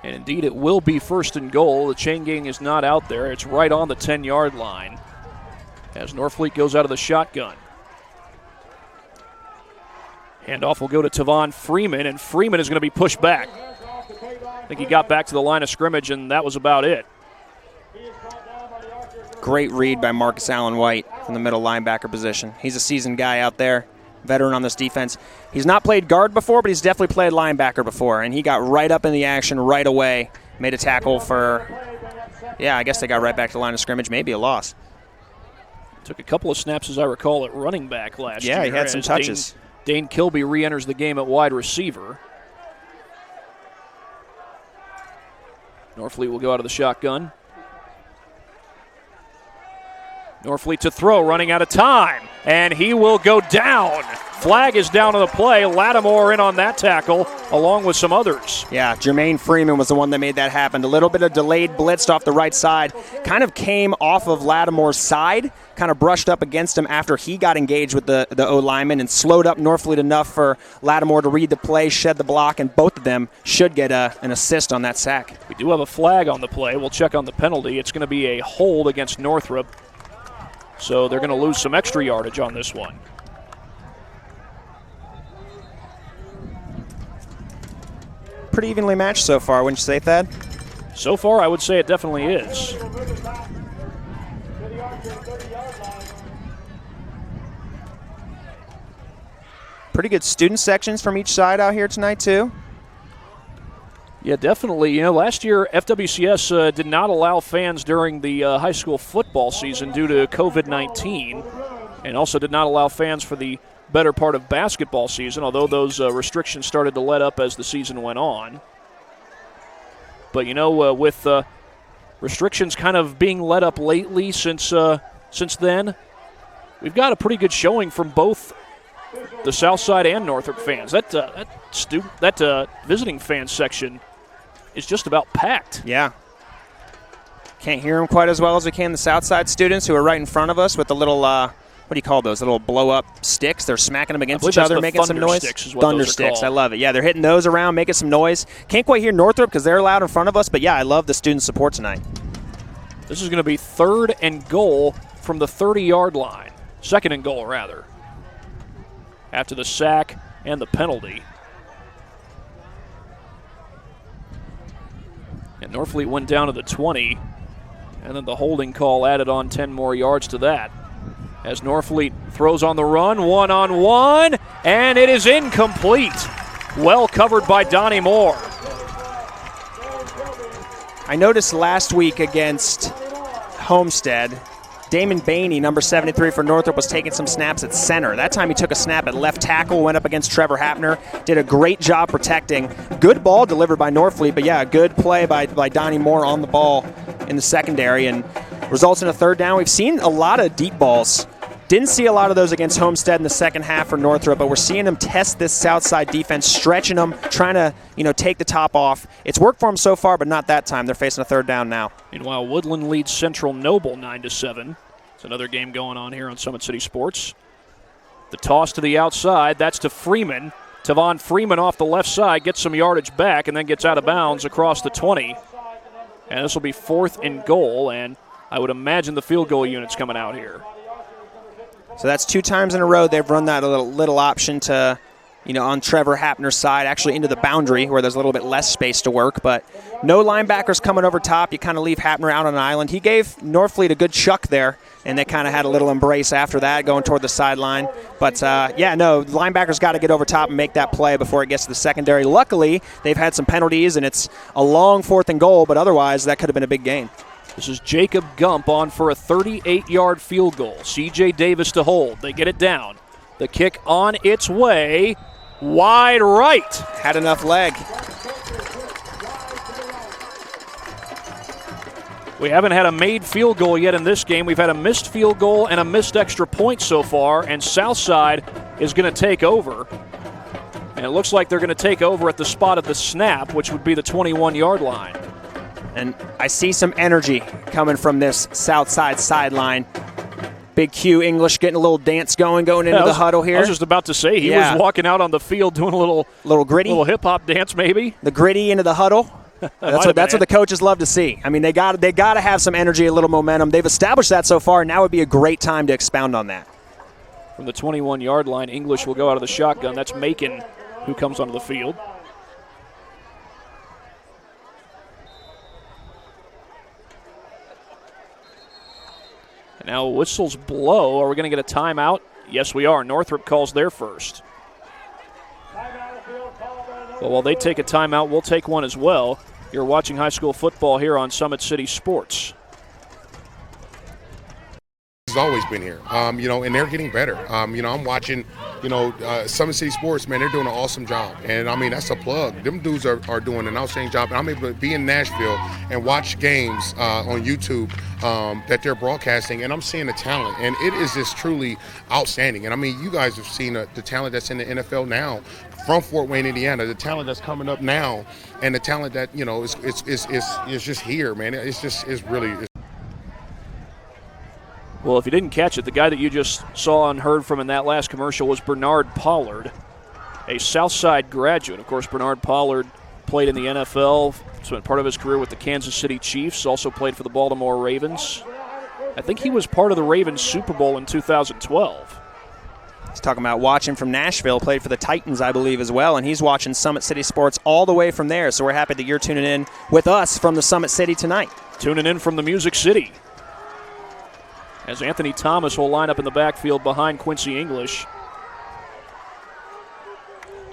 And indeed, it will be 1st and goal. The chain gang is not out there. It's right on the 10-yard line as Norfleet goes out of the shotgun. Handoff will go to Tavon Freeman, and Freeman is going to be pushed back. I think he got back to the line of scrimmage, and that was about it. Great read by Marcus Allen White from the middle linebacker position. He's a seasoned guy out there, veteran on this defense. He's not played guard before, but he's definitely played linebacker before, and he got right up in the action right away, made a tackle for, I guess they got right back to the line of scrimmage, maybe a loss. Took a couple of snaps, as I recall, at running back last year. Yeah, he had some touches. Dane Kilby re-enters the game at wide receiver. Norfleet will go out of the shotgun. Norfleet to throw, running out of time, and he will go down. Flag is down on the play. Lattimore in on that tackle, along with some others. Yeah, Jermaine Freeman was the one that made that happen. A little bit of delayed blitzed off the right side. Kind of came off of Lattimore's side, kind of brushed up against him after he got engaged with the O-lineman and slowed up Norfleet enough for Lattimore to read the play, shed the block, and both of them should get an assist on that sack. We do have a flag on the play. We'll check on the penalty. It's going to be a hold against Northrop. So they're going to lose some extra yardage on this one. Pretty evenly matched so far, wouldn't you say, Thad? So far, I would say it definitely is. Pretty good student sections from each side out here tonight, too. Yeah, definitely. You know, last year FWCS did not allow fans during the high school football season due to COVID-19, and also did not allow fans for the better part of basketball season, although those restrictions started to let up as the season went on. But, you know, with restrictions kind of being let up lately since then, we've got a pretty good showing from both the Southside and Northrop fans. That visiting fan section is just about packed. Yeah. Can't hear them quite as well as we can the Southside students who are right in front of us with the little, what do you call those, little blow-up sticks? They're smacking them against each other, making some noise. Thunder sticks, I love it. Yeah, they're hitting those around, making some noise. Can't quite hear Northrop because they're loud in front of us, but yeah, I love the student support tonight. This is going to be 3rd and goal from the 30-yard line. 2nd and goal, rather, after the sack and the penalty. And Norfleet went down to the 20, and then the holding call added on 10 more yards to that. As Norfleet throws on the run, one-on-one, and it is incomplete. Well covered by Donnie Moore. I noticed last week against Homestead, Damon Bainey, number 73 for Northrop, was taking some snaps at center. That time he took a snap at left tackle, went up against Trevor Hapner, did a great job protecting. Good ball delivered by Norfleet, but yeah, a good play by Donnie Moore on the ball in the secondary, and results in a 3rd down. We've seen a lot of deep balls. Didn't see a lot of those against Homestead in the second half for Northrop, but we're seeing them test this Southside defense, stretching them, trying to, take the top off. It's worked for them so far, but not that time. They're facing a 3rd down now. Meanwhile, Woodland leads Central Noble 9-7. It's another game going on here on Summit City Sports. The toss to the outside, that's to Freeman. Tavon Freeman off the left side gets some yardage back and then gets out of bounds across the 20. And this will be 4th and goal, and I would imagine the field goal unit's coming out here. So that's 2 times in a row they've run that little option to, on Trevor Hapner's side, actually into the boundary where there's a little bit less space to work. But no linebackers coming over top. You kind of leave Hapner out on an island. He gave Norfleet a good chuck there, and they kind of had a little embrace after that going toward the sideline. But, linebackers got to get over top and make that play before it gets to the secondary. Luckily, they've had some penalties, and it's a long 4th and goal, but otherwise that could have been a big gain. This is Jacob Gump on for a 38-yard field goal. C.J. Davis to hold. They get it down. The kick on its way. Wide right. Had enough leg. We haven't had a made field goal yet in this game. We've had a missed field goal and a missed extra point so far, and Southside is going to take over. And it looks like they're going to take over at the spot of the snap, which would be the 21-yard line. And I see some energy coming from this Southside sideline. Big Q English getting a little dance going into the huddle here. I was just about to say, he was walking out on the field doing a little gritty, little hip-hop dance maybe. The gritty into the huddle. That's what the coaches love to see. I mean, they got to have some energy, a little momentum. They've established that so far, and now would be a great time to expound on that. From the 21-yard line, English will go out of the shotgun. That's Macon who comes onto the field. And now whistles blow. Are we going to get a timeout? Yes, we are. Northrop calls their first. Well, while they take a timeout, we'll take one as well. You're watching high school football here on Summit City Sports. Has always been here, and they're getting better. I'm watching, Summit City Sports, man, they're doing an awesome job. And, that's a plug. Them dudes are doing an outstanding job. And I'm able to be in Nashville and watch games on YouTube that they're broadcasting, and I'm seeing the talent. And it is just truly outstanding. And, you guys have seen the talent that's in the NFL now from Fort Wayne, Indiana, the talent that's coming up now, and the talent that, is just here, man. It's really – Well, if you didn't catch it, the guy that you just saw and heard from in that last commercial was Bernard Pollard, a Southside graduate. Of course, Bernard Pollard played in the NFL, spent part of his career with the Kansas City Chiefs, also played for the Baltimore Ravens. I think he was part of the Ravens Super Bowl in 2012. He's talking about watching from Nashville, played for the Titans, I believe, as well, and he's watching Summit City Sports all the way from there. So we're happy that you're tuning in with us from the Summit City tonight. Tuning in from the Music City. As Anthony Thomas will line up in the backfield behind Quincy English.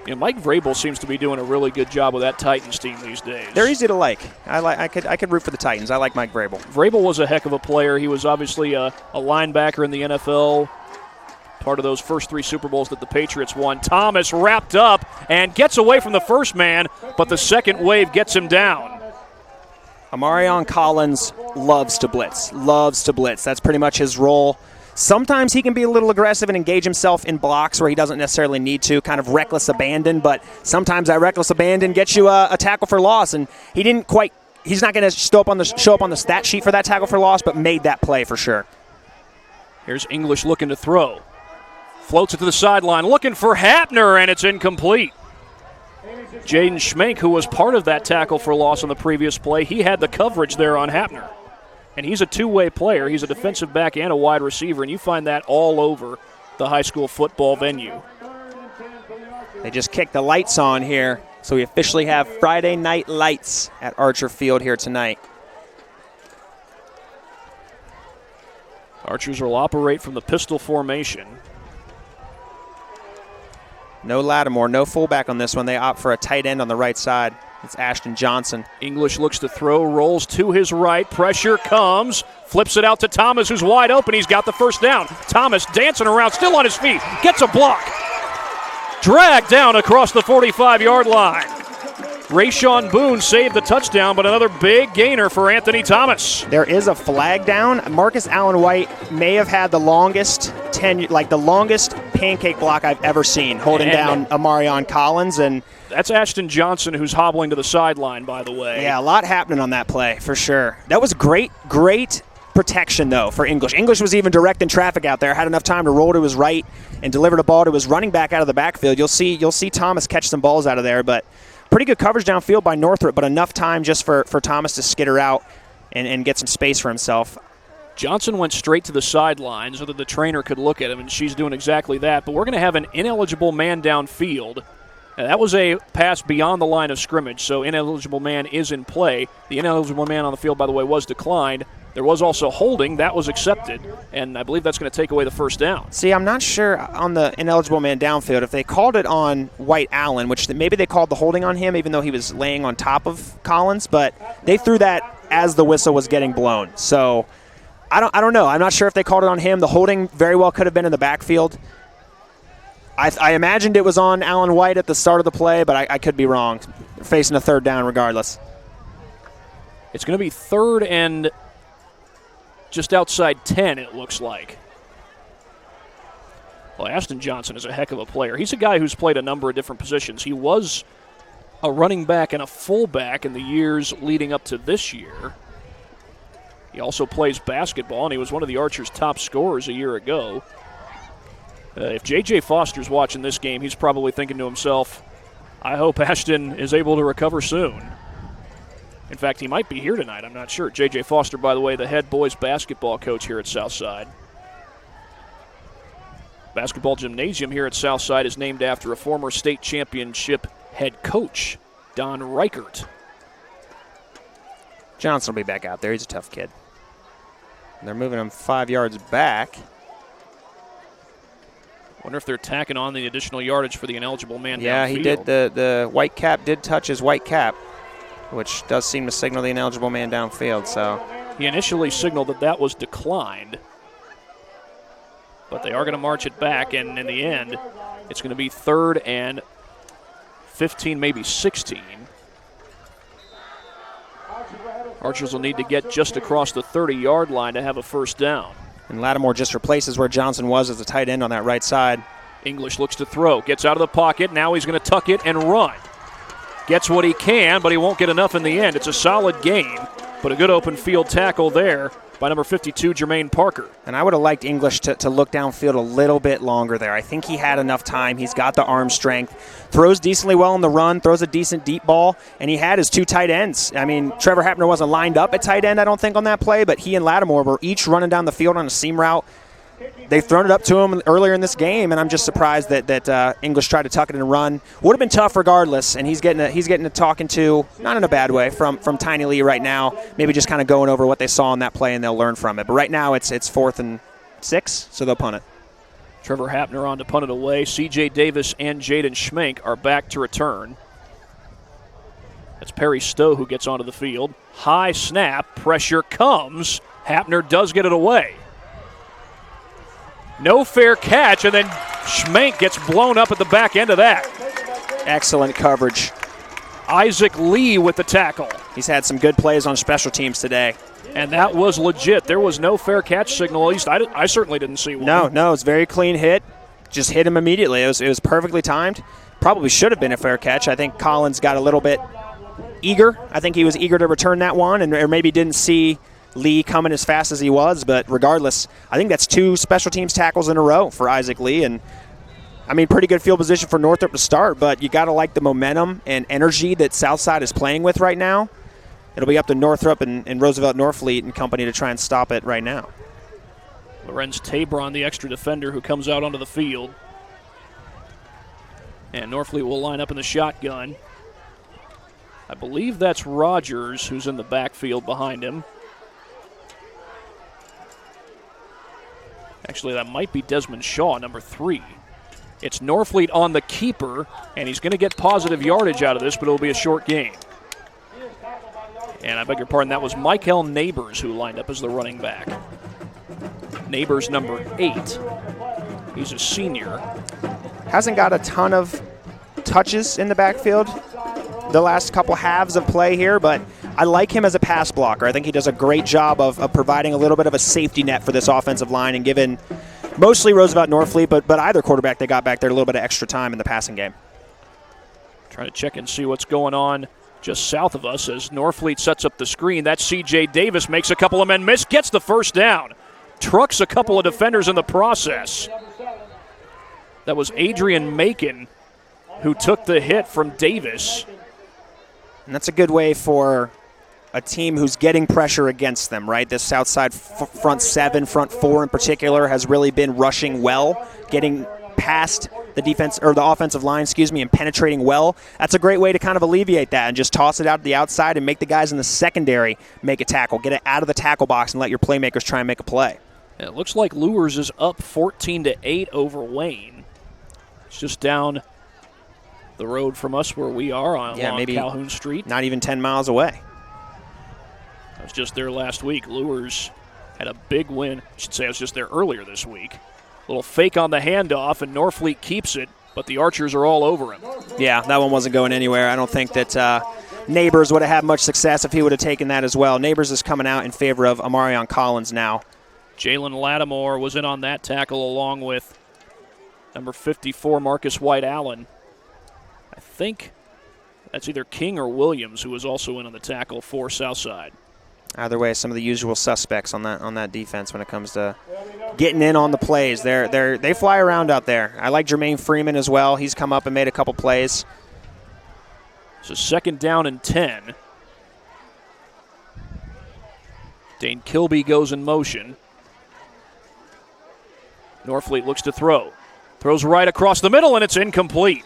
Mike Vrabel seems to be doing a really good job with that Titans team these days. They're easy to like. I could root for the Titans. I like Mike Vrabel. Vrabel was a heck of a player. He was obviously a linebacker in the NFL, part of those first 3 Super Bowls that the Patriots won. Thomas wrapped up and gets away from the first man, but the second wave gets him down. Amarion Collins loves to blitz. That's pretty much his role. Sometimes he can be a little aggressive and engage himself in blocks where he doesn't necessarily need to, kind of reckless abandon, but sometimes that reckless abandon gets you a tackle for loss, and he's not going to show up on the stat sheet for that tackle for loss, but made that play for sure. Here's English looking to throw. Floats it to the sideline, looking for Hapner, and it's incomplete. Jaden Schmenk, who was part of that tackle for loss on the previous play, he had the coverage there on Hapner. And he's a two-way player. He's a defensive back and a wide receiver, and you find that all over the high school football venue. They just kicked the lights on here, so we officially have Friday night lights at Archer Field here tonight. Archers will operate from the pistol formation. No Lattimore, no fullback on this one. They opt for a tight end on the right side. It's Ashton Johnson. English looks to throw, rolls to his right. Pressure comes, flips it out to Thomas, who's wide open. He's got the first down. Thomas dancing around, still on his feet, gets a block. Dragged down across the 45-yard line. Rayshawn Boone saved the touchdown, but another big gainer for Anthony Thomas. There is a flag down. Marcus Allen White may have had the longest pancake block I've ever seen, holding down Amarion Collins. And that's Ashton Johnson, who's hobbling to the sideline, by the way. Yeah, a lot happening on that play, for sure. That was great protection, though, for English. English was even directing traffic out there, had enough time to roll to his right and deliver the ball to his running back out of the backfield. You'll see Thomas catch some balls out of there, but pretty good coverage downfield by Northrop, but enough time just for Thomas to skitter out and get some space for himself. Johnson went straight to the sideline so that the trainer could look at him, and she's doing exactly that. But we're going to have an ineligible man downfield. Now, that was a pass beyond the line of scrimmage, so ineligible man is in play. The ineligible man on the field, by the way, was declined. There was also holding. That was accepted, and I believe that's going to take away the first down. See, I'm not sure on the ineligible man downfield. If they called it on White Allen, which maybe they called the holding on him even though he was laying on top of Collins, but they threw that as the whistle was getting blown. So I don't know. I'm not sure if they called it on him. The holding very well could have been in the backfield. I imagined it was on Allen White at the start of the play, but I could be wrong. They're facing a third down regardless. It's going to be third and just outside 10, it looks like. Well, Ashton Johnson is a heck of a player. He's a guy who's played a number of different positions. He was a running back and a fullback in the years leading up to this year. He also plays basketball, and he was one of the Archers' top scorers a year ago. If J.J. Foster's watching this game, he's probably thinking to himself, I hope Ashton is able to recover soon. In fact, he might be here tonight. I'm not sure. J.J. Foster, by the way, the head boys basketball coach here at Southside. Basketball gymnasium here at Southside is named after a former state championship head coach, Don Reichert. Johnson will be back out there. He's a tough kid. They're moving him 5 yards back. Wonder if they're tacking on the additional yardage for the ineligible man downfield. Yeah, he did. The white cap did touch his white cap, which does seem to signal the ineligible man downfield. So he initially signaled that was declined, but they are going to march it back, and in the end, it's going to be third and 15, maybe 16. Archers will need to get just across the 30-yard line to have a first down. And Lattimore just replaces where Johnson was as a tight end on that right side. English looks to throw, gets out of the pocket. Now he's going to tuck it and run. Gets what he can, but he won't get enough in the end. It's a solid gain, but a good open field tackle there by number 52, Jermaine Parker. And I would have liked English to look downfield a little bit longer there. I think he had enough time. He's got the arm strength. Throws decently well on the run, throws a decent deep ball, and he had his two tight ends. I mean, Trevor Hapner wasn't lined up at tight end, I don't think, on that play, but he and Lattimore were each running down the field on a seam route. They've thrown it up to him earlier in this game, and I'm just surprised that English tried to tuck it and run. Would have been tough regardless, and he's getting a talking to, not in a bad way, from Tiny Lee right now. Maybe just kind of going over what they saw on that play, and they'll learn from it. But right now it's 4th and 6, so they'll punt it. Trevor Hapner on to punt it away. C.J. Davis and Jaden Schmenk are back to return. That's Perry Stowe who gets onto the field. High snap, pressure comes. Hapner does get it away. No fair catch, and then Schmenk gets blown up at the back end of that. Excellent coverage. Isaac Lee with the tackle. He's had some good plays on special teams today. And that was legit. There was no fair catch signal. At least I certainly didn't see one. No, it's a very clean hit. Just hit him immediately. It was perfectly timed. Probably should have been a fair catch. I think Collins got a little bit eager. I think he was eager to return that one, or maybe didn't see Lee coming as fast as he was, but regardless, I think that's 2 special teams tackles in a row for Isaac Lee, and I mean, pretty good field position for Northrop to start, but you got to like the momentum and energy that Southside is playing with right now. It'll be up to Northrop and Roosevelt Norfleet and company to try and stop it right now. Lorenz Tabron, the extra defender who comes out onto the field. And Norfleet will line up in the shotgun. I believe that's Rogers who's in the backfield behind him. Actually, that might be Desmond Shaw, number 3. It's Norfleet on the keeper, and he's going to get positive yardage out of this, but it'll be a short gain. And I beg your pardon, that was Michael Neighbors who lined up as the running back. Neighbors, number 8. He's a senior. Hasn't got a ton of touches in the backfield the last couple halves of play here, but I like him as a pass blocker. I think he does a great job of providing a little bit of a safety net for this offensive line and giving mostly Roosevelt Norfleet, but either quarterback they got back there a little bit of extra time in the passing game. Trying to check and see what's going on just south of us as Norfleet sets up the screen. That's C.J. Davis, makes a couple of men miss, gets the first down. Trucks a couple of defenders in the process. That was Adrian Macon who took the hit from Davis. And that's a good way for a team who's getting pressure against them, right? This Southside front 7, front 4 in particular has really been rushing well, getting past the defense or the offensive line, and penetrating well. That's a great way to kind of alleviate that and just toss it out to the outside and make the guys in the secondary make a tackle, get it out of the tackle box and let your playmakers try and make a play. It looks like Lures is up 14-8 over Wayne. It's just down the road from us where we are on along Calhoun Street. Not even 10 miles away. I was just there last week. Lures had a big win. I should say I was just there earlier this week. Little fake on the handoff, and Norfleet keeps it, but the Archers are all over him. Yeah, that one wasn't going anywhere. I don't think that Neighbors would have had much success if he would have taken that as well. Neighbors is coming out in favor of Amarion Collins now. Jalen Lattimore was in on that tackle along with number 54, Marcus White-Allen. I think that's either King or Williams who was also in on the tackle for Southside. Either way, some of the usual suspects on that defense when it comes to getting in on the plays. They fly around out there. I like Jermaine Freeman as well. He's come up and made a couple plays. So 2nd down and 10. Dane Kilby goes in motion. Norfleet looks to throw. Throws right across the middle, and it's incomplete.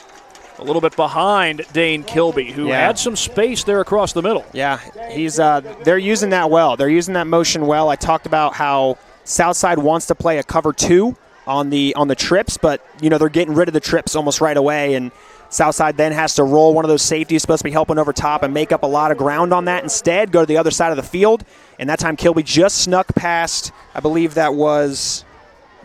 A little bit behind Dane Kilby, who had some space there across the middle. Yeah, they're using that well. They're using that motion well. I talked about how Southside wants to play a cover 2 on the trips, but they're getting rid of the trips almost right away, and Southside then has to roll one of those safeties supposed to be helping over top and make up a lot of ground on that instead, go to the other side of the field, and that time Kilby just snuck past, I believe that was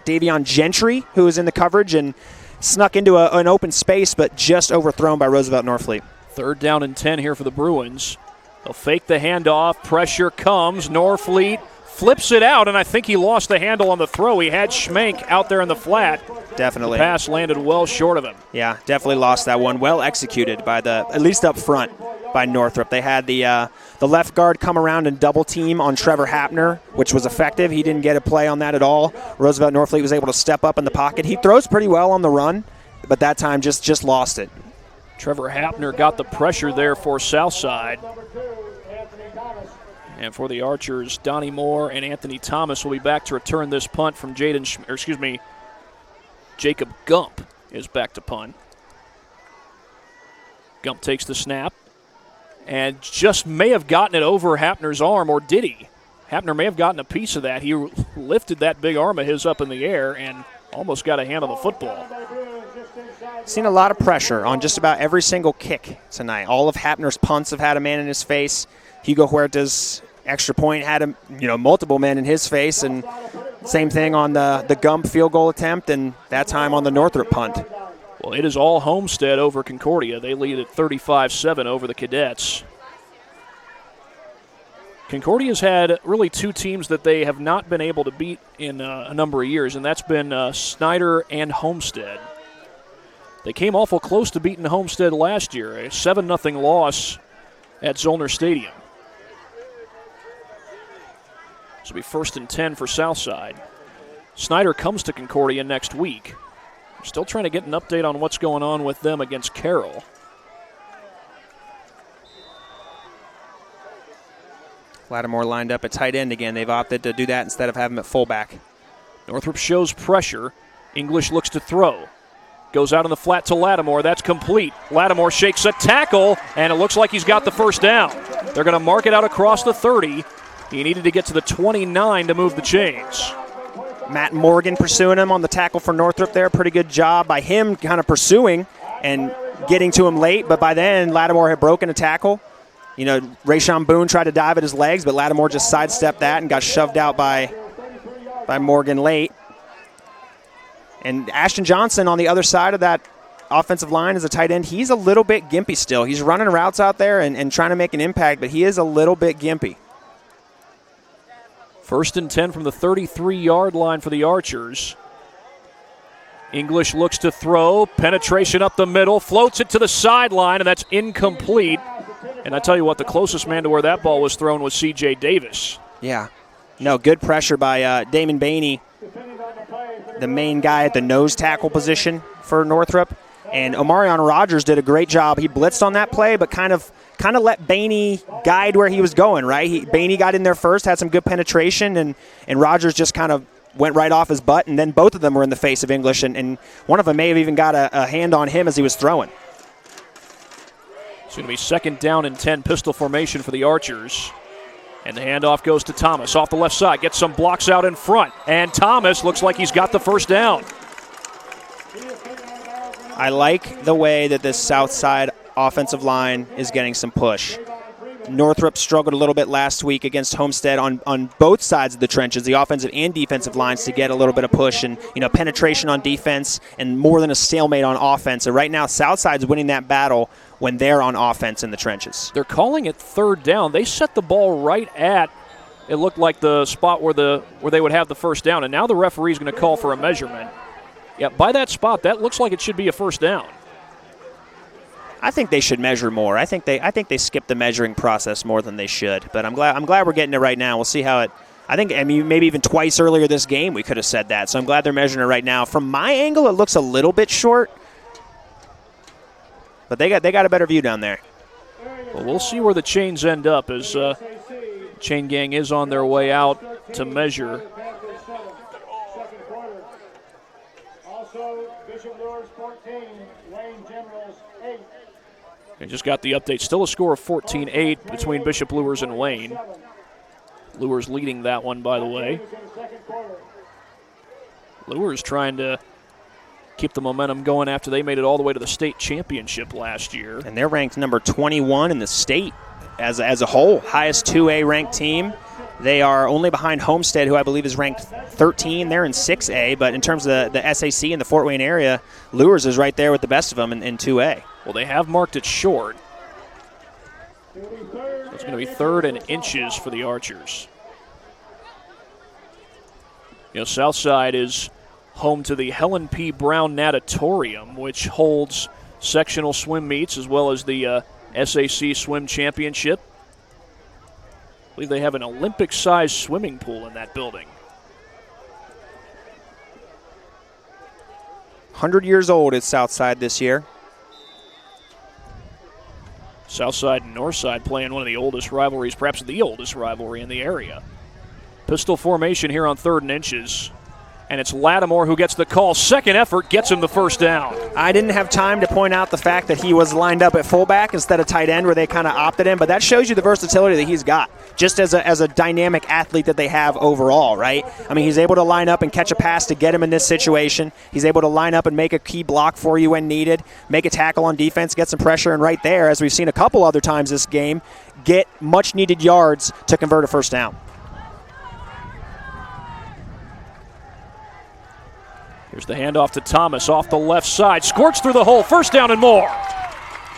Davion Gentry, who was in the coverage, and snuck into an open space, but just overthrown by Roosevelt Norfleet. 3rd down and 10 here for the Bruins. They'll fake the handoff. Pressure comes. Norfleet flips it out, and I think he lost the handle on the throw. He had Schmenk out there in the flat. Definitely. The pass landed well short of him. Yeah, definitely lost that one. Well executed by at least up front, by Northrop. They had the left guard come around and double team on Trevor Hapner, which was effective. He didn't get a play on that at all. Roosevelt Norfleet was able to step up in the pocket. He throws pretty well on the run, but that time just lost it. Trevor Hapner got the pressure there for Southside. And for the Archers, Donnie Moore and Anthony Thomas will be back to return this punt from Jacob Gump is back to punt. Gump takes the snap and just may have gotten it over Hapner's arm, or did he? Hapner may have gotten a piece of that. He lifted that big arm of his up in the air and almost got a hand on the football. Seen a lot of pressure on just about every single kick tonight. All of Hapner's punts have had a man in his face. Hugo Huerta's extra point had multiple men in his face, and same thing on the Gump field goal attempt, and that time on the Northrop punt. Well, it is all Homestead over Concordia. They lead at 35-7 over the Cadets. Concordia's had really 2 teams that they have not been able to beat in a number of years, and that's been Snyder and Homestead. They came awful close to beating Homestead last year, a 7-0 loss at Zollner Stadium. This will be 1st and 10 for Southside. Snyder comes to Concordia next week. Still trying to get an update on what's going on with them against Carroll. Lattimore lined up at tight end again. They've opted to do that instead of having him at fullback. Northrop shows pressure. English looks to throw. Goes out on the flat to Lattimore. That's complete. Lattimore shakes a tackle, and it looks like he's got the 1st down. They're going to mark it out across the 30. He needed to get to the 29 to move the chains. Matt Morgan pursuing him on the tackle for Northrop there. Pretty good job by him kind of pursuing and getting to him late, but by then Lattimore had broken a tackle. Rayshawn Boone tried to dive at his legs, but Lattimore just sidestepped that and got shoved out by Morgan late. And Ashton Johnson on the other side of that offensive line as a tight end, he's a little bit gimpy still. He's running routes out there and trying to make an impact, but he is a little bit gimpy. 1st and 10 from the 33-yard line for the Archers. English looks to throw. Penetration up the middle. Floats it to the sideline, and that's incomplete. And I tell you what, the closest man to where that ball was thrown was C.J. Davis. Yeah. No, good pressure by Damon Bainey, the main guy at the nose tackle position for Northrop. And Omarion Rogers did a great job. He blitzed on that play, but kind of kind of let Bainey guide where he was going, right? Bainey got in there first, had some good penetration, and Rogers just kind of went right off his butt, and then both of them were in the face of English, and one of them may have even got a hand on him as he was throwing. It's going to be 2nd down and 10, pistol formation for the Archers. And the handoff goes to Thomas off the left side, gets some blocks out in front, and Thomas looks like he's got the first down. I like the way that this south side offensive line is getting some push. Northrop struggled a little bit last week against Homestead on both sides of the trenches, the offensive and defensive lines, to get a little bit of push and penetration on defense and more than a stalemate on offense. So right now, Southside's winning that battle when they're on offense in the trenches. They're calling it 3rd down. They set the ball right at, it looked like the spot where they would have the first down, and now the referee's going to call for a measurement. Yeah, by that spot, that looks like it should be a first down. I think they should measure more. I think they skipped the measuring process more than they should. But I'm glad we're getting it right now. We'll see how it. I mean maybe even twice earlier this game we could have said that. So I'm glad they're measuring it right now. From my angle, it looks a little bit short, but they got a better view down there. Well, we'll see where the chains end up as chain gang is on their way out to measure. I just got the update. Still a score of 14-8 between Bishop Luers and Wayne. Luers leading that one, by the way. Luers trying to keep the momentum going after they made it all the way to the state championship last year. And they're ranked number 21 in the state as a whole, highest 2A ranked team. They are only behind Homestead, who I believe is ranked 13. They're in 6A, but in terms of the SAC in the Fort Wayne area, Luers is right there with the best of them in 2A. Well, they have marked it short. So it's going to be 3rd and inches for the Archers. Southside is home to the Helen P. Brown Natatorium, which holds sectional swim meets as well as the SAC Swim Championship. I believe they have an Olympic-sized swimming pool in that building. 100 years old is Southside this year. Southside and Northside playing one of the oldest rivalries, perhaps the oldest rivalry in the area. Pistol formation here on 3rd and inches. And it's Lattimore who gets the call. Second effort gets him the first down. I didn't have time to point out the fact that he was lined up at fullback instead of tight end where they kind of opted in, but that shows you the versatility that he's got, just as a dynamic athlete that they have overall, right? I mean, he's able to line up and catch a pass to get him in this situation. He's able to line up and make a key block for you when needed, make a tackle on defense, get some pressure, and right there, as we've seen a couple other times this game, get much-needed yards to convert a first down. Here's the handoff to Thomas off the left side. Scorched through the hole. First down and more.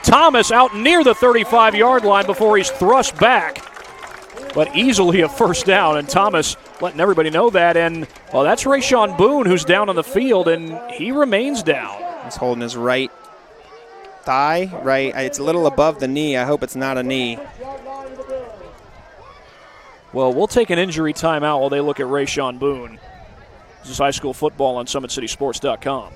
Thomas out near the 35-yard line before he's thrust back. But easily a first down, and Thomas letting everybody know that. And, well, that's Rayshawn Boone who's down on the field, and he remains down. He's holding his right thigh, right. It's a little above the knee. I hope it's not a knee. Well, we'll take an injury timeout while they look at Rayshawn Boone. This is high school football on SummitCitySports.com.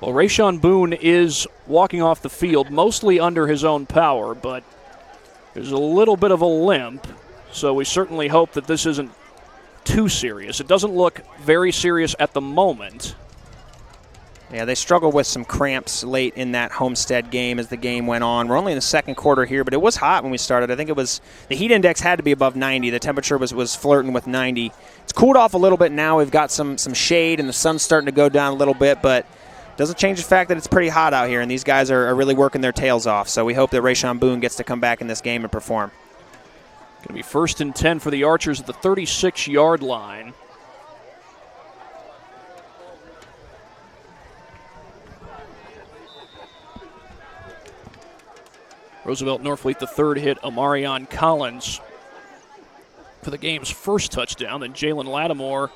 Well, Rayshawn Boone is walking off the field mostly under his own power, but there's a little bit of a limp, so we certainly hope that this isn't too serious. It doesn't look very serious at the moment. Yeah, they struggled with some cramps late in that Homestead game as the game went on. We're only in the second quarter here, but it was hot when we started. I think it was the heat index had to be above 90. The temperature was flirting with 90. It's cooled off a little bit now. We've got some shade, and the sun's starting to go down a little bit, but doesn't change the fact that it's pretty hot out here, and these guys are really working their tails off. So we hope that Rayshawn Boone gets to come back in this game and perform. Going to be 1st and 10 for the Archers at the 36-yard line. Roosevelt Norfleet, the third, hit Amarion Collins for the game's first touchdown. Then Jalen Lattimore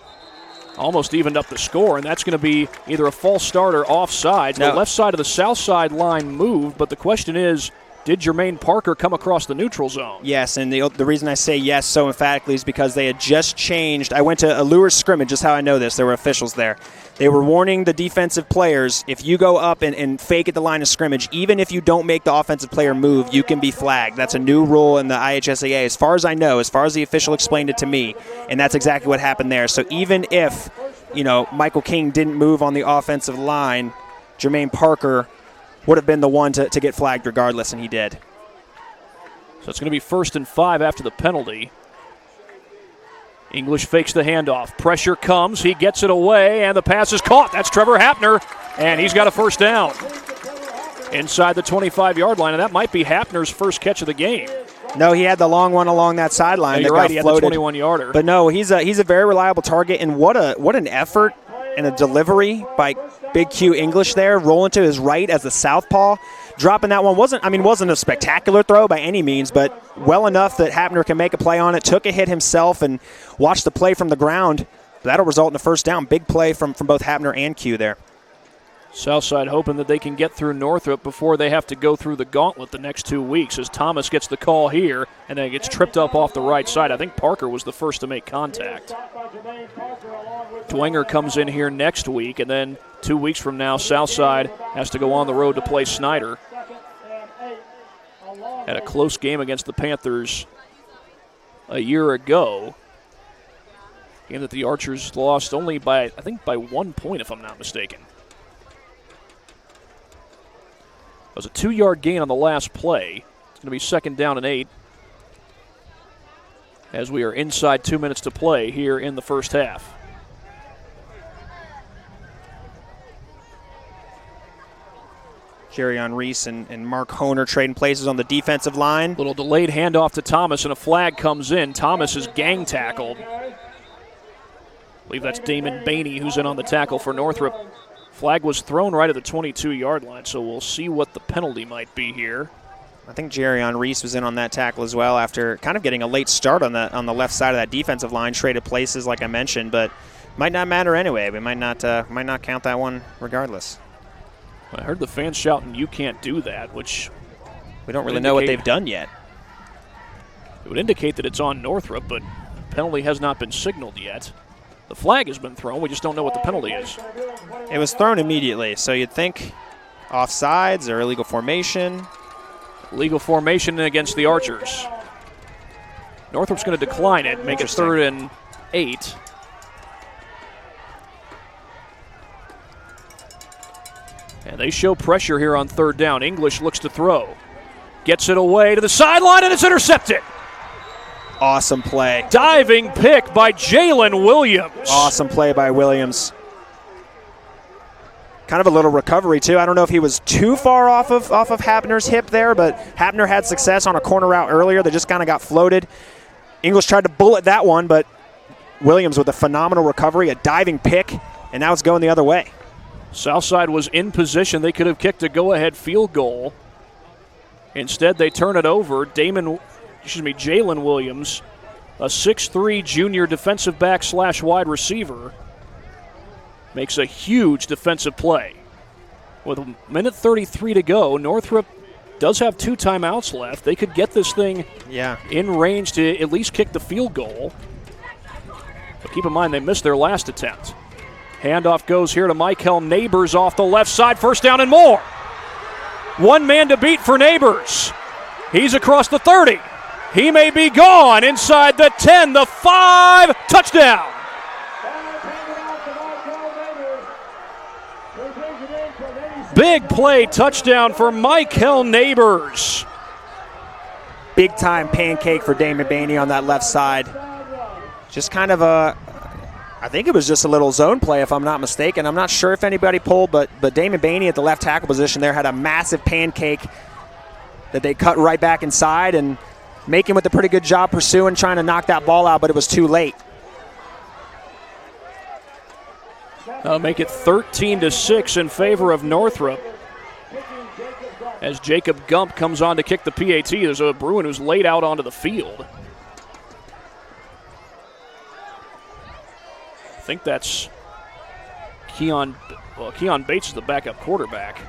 almost evened up the score, and that's going to be either a false start or offside. The left side of the south side line moved, but the question is, did Jermaine Parker come across the neutral zone? Yes, and the reason I say yes so emphatically is because they had just changed. I went to a Lure scrimmage, just how I know this. There were officials there. They were warning the defensive players, if you go up and fake at the line of scrimmage, even if you don't make the offensive player move, you can be flagged. That's a new rule in the IHSAA, as far as I know, as far as the official explained it to me, and that's exactly what happened there. So even if, Michael King didn't move on the offensive line, Jermaine Parker would have been the one to get flagged regardless, and he did. So it's going to be 1st and 5 after the penalty. English fakes the handoff. Pressure comes. He gets it away, and the pass is caught. That's Trevor Hapner, and he's got a first down inside the 25-yard line, and that might be Hapner's first catch of the game. No, he had the long one along that sideline. You're right, he had the 21-yarder. But no, he's a very reliable target, and what an effort and a delivery by Big Q English there, rolling to his right as the southpaw. Dropping that one wasn't a spectacular throw by any means, but well enough that Hapner can make a play on it. Took a hit himself and watched the play from the ground. That'll result in a first down. Big play from both Hapner and Q there. Southside hoping that they can get through Northrop before they have to go through the gauntlet the next 2 weeks, as Thomas gets the call here and then gets tripped up off the right side. I think Parker was the first to make contact. Dwenger comes in here next week, and then 2 weeks from now, Southside has to go on the road to play Snyder. Had a close game against the Panthers a year ago. Game that the Archers lost only by 1 point, if I'm not mistaken. It was a 2-yard gain on the last play. It's going to be 2nd down and 8 as we are inside 2 minutes to play here in the first half. Jerrion Reese and Mark Honer trading places on the defensive line. Little delayed handoff to Thomas, and a flag comes in. Thomas is gang tackled. I believe that's Damon Bainey who's in on the tackle for Northrop. Flag was thrown right at the 22-yard line, so we'll see what the penalty might be here. I think Jerrion Reese was in on that tackle as well after kind of getting a late start on the left side of that defensive line. Traded places like I mentioned, but might not matter anyway. We might not count that one regardless. I heard the fans shouting, "You can't do that," which we don't really know what they've done yet. It would indicate that it's on Northrop, but penalty has not been signaled yet. The flag has been thrown. We just don't know what the penalty is. It was thrown immediately, so you'd think offsides or illegal formation. Legal formation against the Archers. Northrop's going to decline it, make it 3rd and 8. And they show pressure here on 3rd down. English looks to throw. Gets it away to the sideline, and it's intercepted. Awesome play. Diving pick by Jalen Williams. Awesome play by Williams. Kind of a little recovery, too. I don't know if he was too far off of Hapner's hip there, but Hapner had success on a corner route earlier that just kind of got floated. English tried to bullet that one, but Williams with a phenomenal recovery, a diving pick, and now it's going the other way. Southside was in position. They could have kicked a go-ahead field goal. Instead, they turn it over. Jalen Williams, a 6'3" junior defensive back / wide receiver, makes a huge defensive play. With a minute 33 to go, Northrop does have 2 timeouts left. They could get this thing in range to at least kick the field goal. But keep in mind, they missed their last attempt. Handoff goes here to Michael Neighbors off the left side. First down and more. 1 man to beat for Neighbors. He's across the 30. He may be gone inside the 10, the 5, touchdown. Big play touchdown for Michael Neighbors. Big time pancake for Damon Bainey on that left side. Just kind of I think it was just a little zone play, if I'm not mistaken. I'm not sure if anybody pulled, but Damon Mahoney at the left tackle position there had a massive pancake that they cut right back inside, and Macon with a pretty good job pursuing, trying to knock that ball out, but it was too late. That'll make it 13-6 in favor of Northrop. As Jacob Gump comes on to kick the PAT, there's a Bruin who's laid out onto the field. I think that's Keon Bates is the backup quarterback.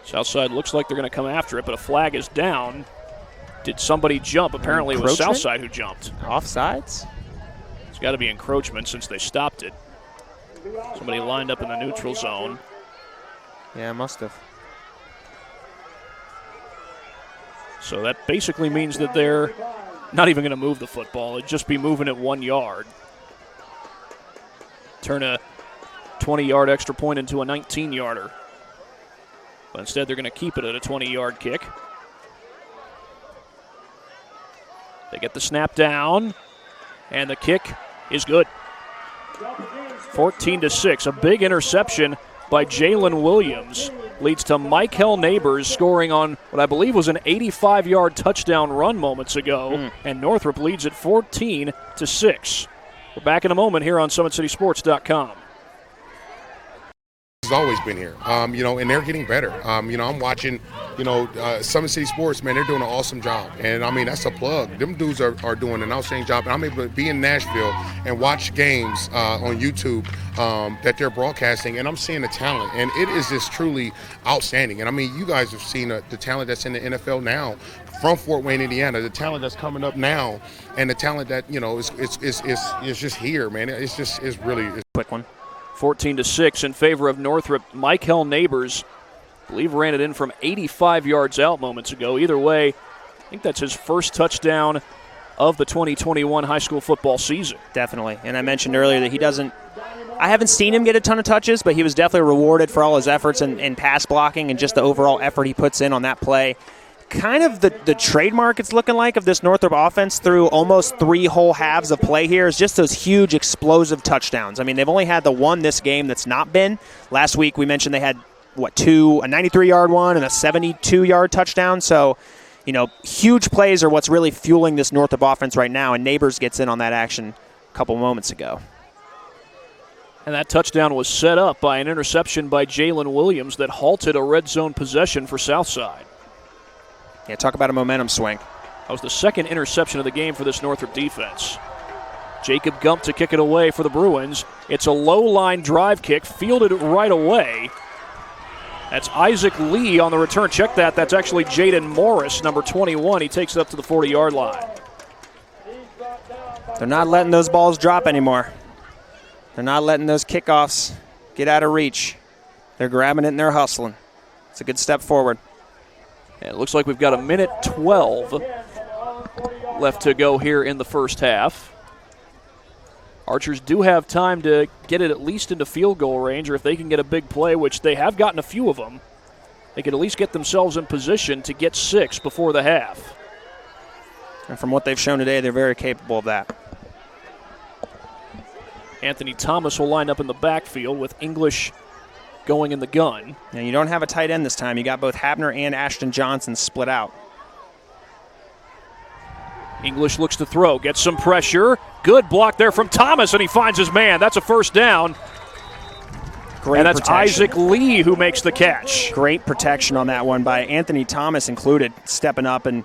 Southside looks like they're going to come after it, but a flag is down. Did somebody jump? Apparently it was Southside who jumped. Offsides? It's got to be encroachment since they stopped it. Somebody lined up in the neutral zone. Yeah, must have. So that basically means that they're not even going to move the football. It'd just be moving it 1 yard. Turn a 20-yard extra point into a 19-yarder. But instead they're going to keep it at a 20-yard kick. They get the snap down, and the kick is good. 14-6. A big interception by Jalen Williams leads to Michael Neighbors scoring on what I believe was an 85-yard touchdown run moments ago, and Northrop leads at 14-6. We're back in a moment here on SummitCitySports.com. Always been here, and they're getting better. I'm watching, Summit City Sports, man, they're doing an awesome job. And, that's a plug. Them dudes are doing an outstanding job. And I'm able to be in Nashville and watch games on YouTube that they're broadcasting, and I'm seeing the talent. And it is just truly outstanding. And, you guys have seen the talent that's in the NFL now from Fort Wayne, Indiana, the talent that's coming up now, and the talent that, is just here, man. It's really quick one. 14-6 in favor of Northrop. Michael Neighbors, I believe, ran it in from 85 yards out moments ago. Either way, I think that's his first touchdown of the 2021 high school football season. Definitely. And I mentioned earlier that I haven't seen him get a ton of touches, but he was definitely rewarded for all his efforts in pass blocking and just the overall effort he puts in on that play. Kind of the trademark it's looking like of this Northrop offense through almost 3 whole halves of play here is just those huge explosive touchdowns. They've only had the one this game that's not been. Last week we mentioned they had, a 93-yard one and a 72-yard touchdown. So, huge plays are what's really fueling this Northrop offense right now, and Neighbors gets in on that action a couple moments ago. And that touchdown was set up by an interception by Jalen Williams that halted a red zone possession for Southside. Yeah, talk about a momentum swing. That was the second interception of the game for this Northrop defense. Jacob Gump to kick it away for the Bruins. It's a low-line drive kick, fielded right away. That's Isaac Lee on the return. Check that. That's actually Jaden Morris, number 21. He takes it up to the 40-yard line. They're not letting those balls drop anymore. They're not letting those kickoffs get out of reach. They're grabbing it and they're hustling. It's a good step forward. It looks like we've got a minute 12 left to go here in the first half. Archers do have time to get it at least into field goal range, or if they can get a big play, which they have gotten a few of them, they could at least get themselves in position to get 6 before the half. And from what they've shown today, they're very capable of that. Anthony Thomas will line up in the backfield with English going in the gun. Now, you don't have a tight end this time. You got both Habner and Ashton Johnson split out. English looks to throw, gets some pressure. Good block there from Thomas, and he finds his man. That's a first down. Great and that's protection. Isaac Lee who makes the catch. Great protection on that one by Anthony Thomas included, stepping up and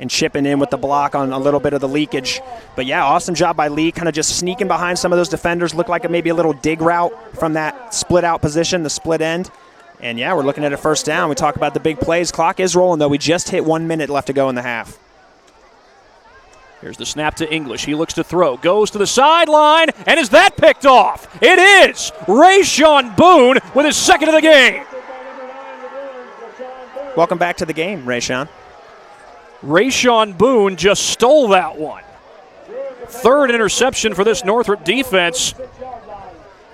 chipping in with the block on a little bit of the leakage. But yeah, awesome job by Lee, kind of just sneaking behind some of those defenders. Looked like it may be a little dig route from that split out position, the split end. And yeah, we're looking at a first down. We talk about the big plays. Clock is rolling, though. We just hit 1 minute left to go in the half. Here's the snap to English. He looks to throw, goes to the sideline, and is that picked off? It is! Rayshawn Boone with his second of the game. Welcome back to the game, Rayshawn. Rayshawn Boone just stole that one. Third interception for this Northrop defense.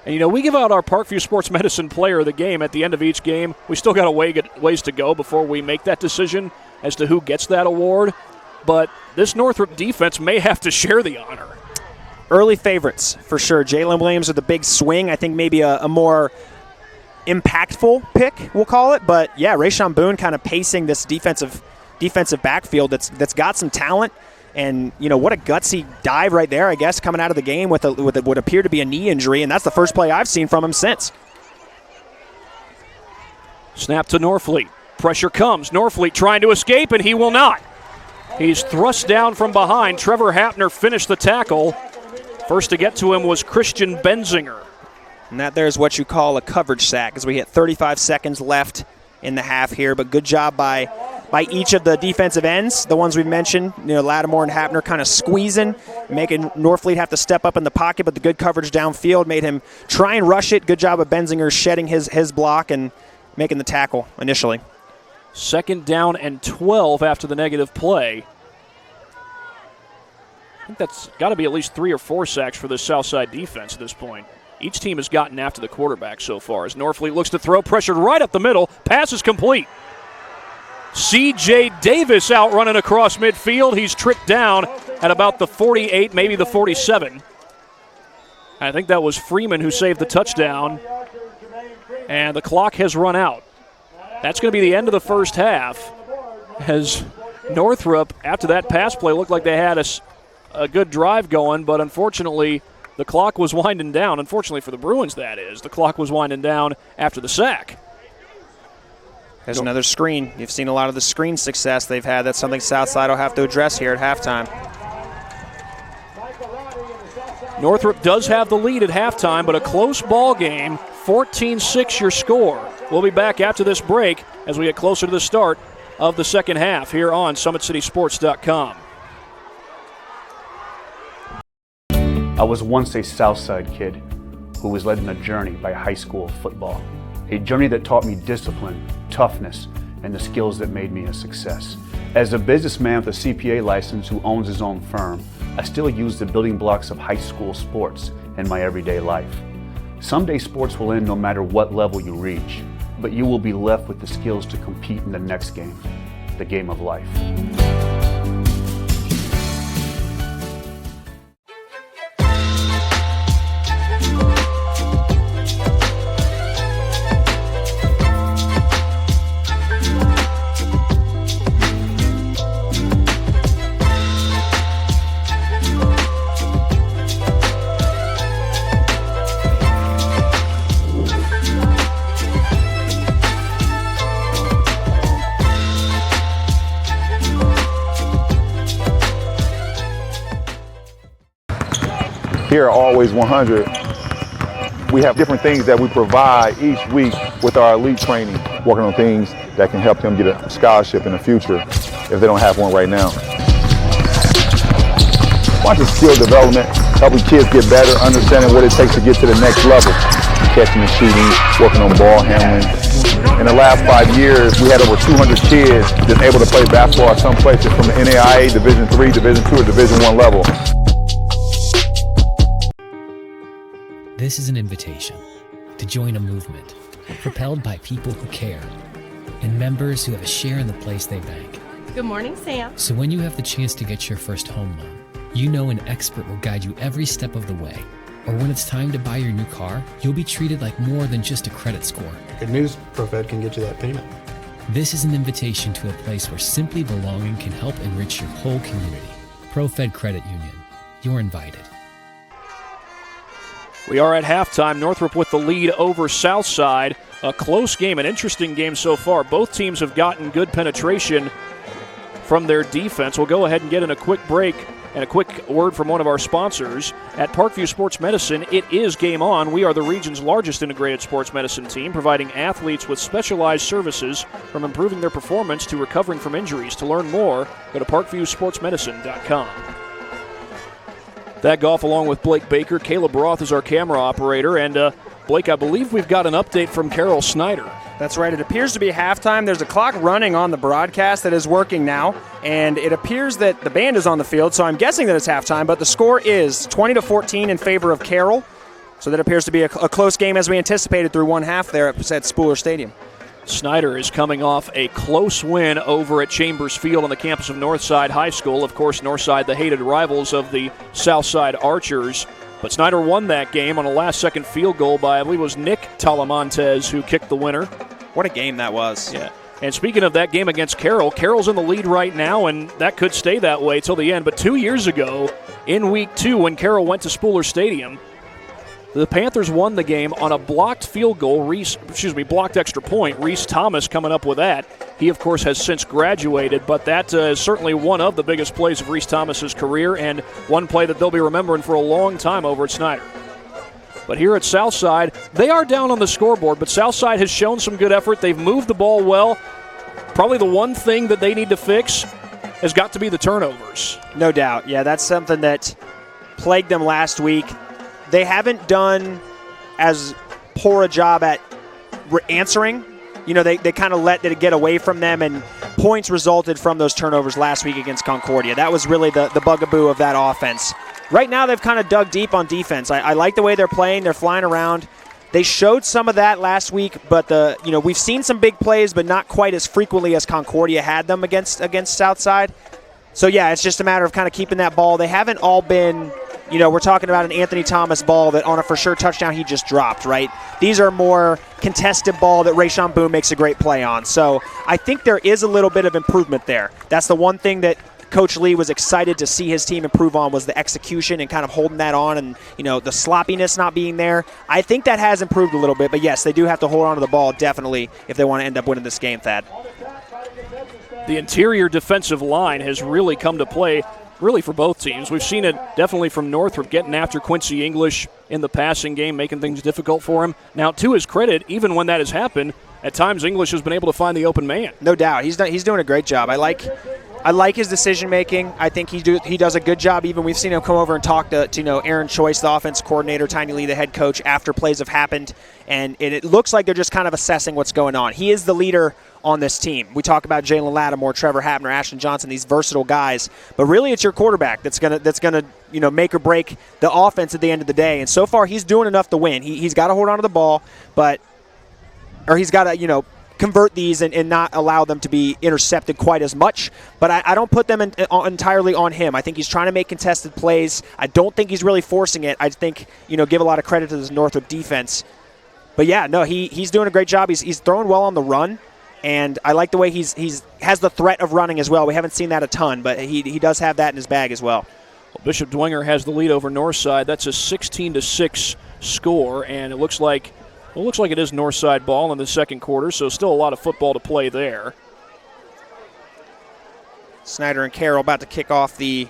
And, we give out our Parkview Sports Medicine player of the game at the end of each game. We still got a ways to go before we make that decision. as to who gets that award, but this Northrop defense may have to share the honor. Early favorites, for sure. Jalen Williams with the big swing. I think maybe a more impactful pick, we'll call it. But, yeah, Rayshon Boone kind of pacing this defensive backfield that's got some talent. And, you know, what a gutsy dive right there, I guess, coming out of the game with what appeared to be a knee injury. And that's the first play I've seen from him since. Snap to Norfleet. Pressure comes. Norfleet trying to escape, and he will not. He's thrust down from behind. Trevor Hapner finished the tackle. First to get to him was Christian Benzinger. And that there's what you call a coverage sack, as we hit 35 seconds left in the half here. But good job by each of the defensive ends, the ones we've mentioned. You know, Lattimore and Hapner kind of squeezing, making Norfleet have to step up in the pocket, but the good coverage downfield made him try and rush it. Good job of Benzinger shedding his block and making the tackle initially. 2nd down and 12 after the negative play. I think that's got to be at least 3 or 4 sacks for the Southside defense at this point. Each team has gotten after the quarterback so far as Norfleet looks to throw, pressured right up the middle. Pass is complete. C.J. Davis out running across midfield. He's tricked down at about the 48, maybe the 47. I think that was Freeman who saved the touchdown. And the clock has run out. That's going to be the end of the first half, as Northrop, after that pass play, looked like they had a good drive going, but unfortunately the clock was winding down. Unfortunately for the Bruins, that is. The clock was winding down after the sack. There's another screen. You've seen a lot of the screen success they've had. That's something Southside will have to address here at halftime. Northrop does have the lead at halftime, but a close ball game. 14-6 your score. We'll be back after this break as we get closer to the start of the second half here on SummitCitySports.com. I was once a Southside kid who was led on a journey by high school football. A journey that taught me discipline, toughness, and the skills that made me a success. As a businessman with a CPA license who owns his own firm, I still use the building blocks of high school sports in my everyday life. Someday sports will end no matter what level you reach, but you will be left with the skills to compete in the next game, the game of life. Here at Always 100, we have different things that we provide each week with our elite training, working on things that can help them get a scholarship in the future if they don't have one right now. Watching skill development, helping kids get better, understanding what it takes to get to the next level, catching and shooting, working on ball handling. In the last 5 years, we had over 200 kids that's able to play basketball at some places from the NAIA, Division III, Division II, or Division I level. This is an invitation to join a movement propelled by people who care and members who have a share in the place they bank. Good morning, Sam. So when you have the chance to get your first home loan, you know an expert will guide you every step of the way. Or when it's time to buy your new car, you'll be treated like more than just a credit score. Good news, ProFed can get you that payment. This is an invitation to a place where simply belonging can help enrich your whole community. ProFed Credit Union. You're invited. We are at halftime. Northrop with the lead over Southside. A close game, an interesting game so far. Both teams have gotten good penetration from their defense. We'll go ahead and get in a quick break and a quick word from one of our sponsors. At Parkview Sports Medicine, it is game on. We are the region's largest integrated sports medicine team, providing athletes with specialized services from improving their performance to recovering from injuries. To learn more, go to parkviewsportsmedicine.com. That golf along with Blake Baker. Caleb Roth is our camera operator. And Blake, I believe we've got an update from Carol Snyder. That's right. It appears to be halftime. There's a clock running on the broadcast that is working now, and it appears that the band is on the field, so I'm guessing that it's halftime, but the score is 20-14 in favor of Carroll. So that appears to be a close game as we anticipated through one half there at Spooler Stadium. Snyder is coming off a close win over at Chambers Field on the campus of Northside High School. Of course, Northside, the hated rivals of the Southside Archers. But Snyder won that game on a last-second field goal by, I believe it was Nick Talamontes who kicked the winner. What a game that was. Yeah. And speaking of that game against Carroll, Carroll's in the lead right now, and that could stay that way till the end. But 2 years ago, in Week 2, when Carroll went to Spooler Stadium, the Panthers won the game on a blocked field goal, blocked extra point. Reese Thomas coming up with that. He, of course, has since graduated, but that is certainly one of the biggest plays of Reese Thomas's career and one play that they'll be remembering for a long time over at Snyder. But here at Southside, they are down on the scoreboard, but Southside has shown some good effort. They've moved the ball well. Probably the one thing that they need to fix has got to be the turnovers. No doubt. Yeah, that's something that plagued them last week. They haven't done as poor a job at answering. You know, they kind of let it get away from them, and points resulted from those turnovers last week against Concordia. That was really the bugaboo of that offense. Right now, they've kind of dug deep on defense. I like the way they're playing. They're flying around. They showed some of that last week, but we've seen some big plays, but not quite as frequently as Concordia had them against Southside. So, yeah, it's just a matter of kind of keeping that ball. They haven't all been, we're talking about an Anthony Thomas ball that on a for-sure touchdown he just dropped, right? These are more contested ball that Rayshawn Boone makes a great play on. So I think there is a little bit of improvement there. That's the one thing that Coach Lee was excited to see his team improve on, was the execution and kind of holding that on, and the sloppiness not being there. I think that has improved a little bit, but yes, they do have to hold on to the ball definitely if they want to end up winning this game, Thad. The interior defensive line has really come to play really for both teams. We've seen it definitely from Northrop getting after Quincy English in the passing game, making things difficult for him. Now, to his credit, even when that has happened, at times English has been able to find the open man. No doubt. He's doing a great job. I like his decision-making. I think he does a good job. Even we've seen him come over and talk to Aaron Choice, the offense coordinator, Tiny Lee, the head coach, after plays have happened. And it looks like they're just kind of assessing what's going on. He is the leader on this team. We talk about Jalen Lattimore, Trevor Hapner, Ashton Johnson, these versatile guys. But really it's your quarterback that's gonna make or break the offense at the end of the day. And so far he's doing enough to win. He's got to hold on to the ball, or he's got to, convert these and not allow them to be intercepted quite as much. But I don't put them entirely on him. I think he's trying to make contested plays. I don't think he's really forcing it. I think, give a lot of credit to this Northrop defense. But, yeah, no, he's doing a great job. He's throwing well on the run, and I like the way he's has the threat of running as well. We haven't seen that a ton, but he does have that in his bag as well. Bishop Dwenger has the lead over Northside. That's a 16-6 score, and it looks like it is Northside ball in the second quarter, so still a lot of football to play there. Snyder and Carroll about to kick off the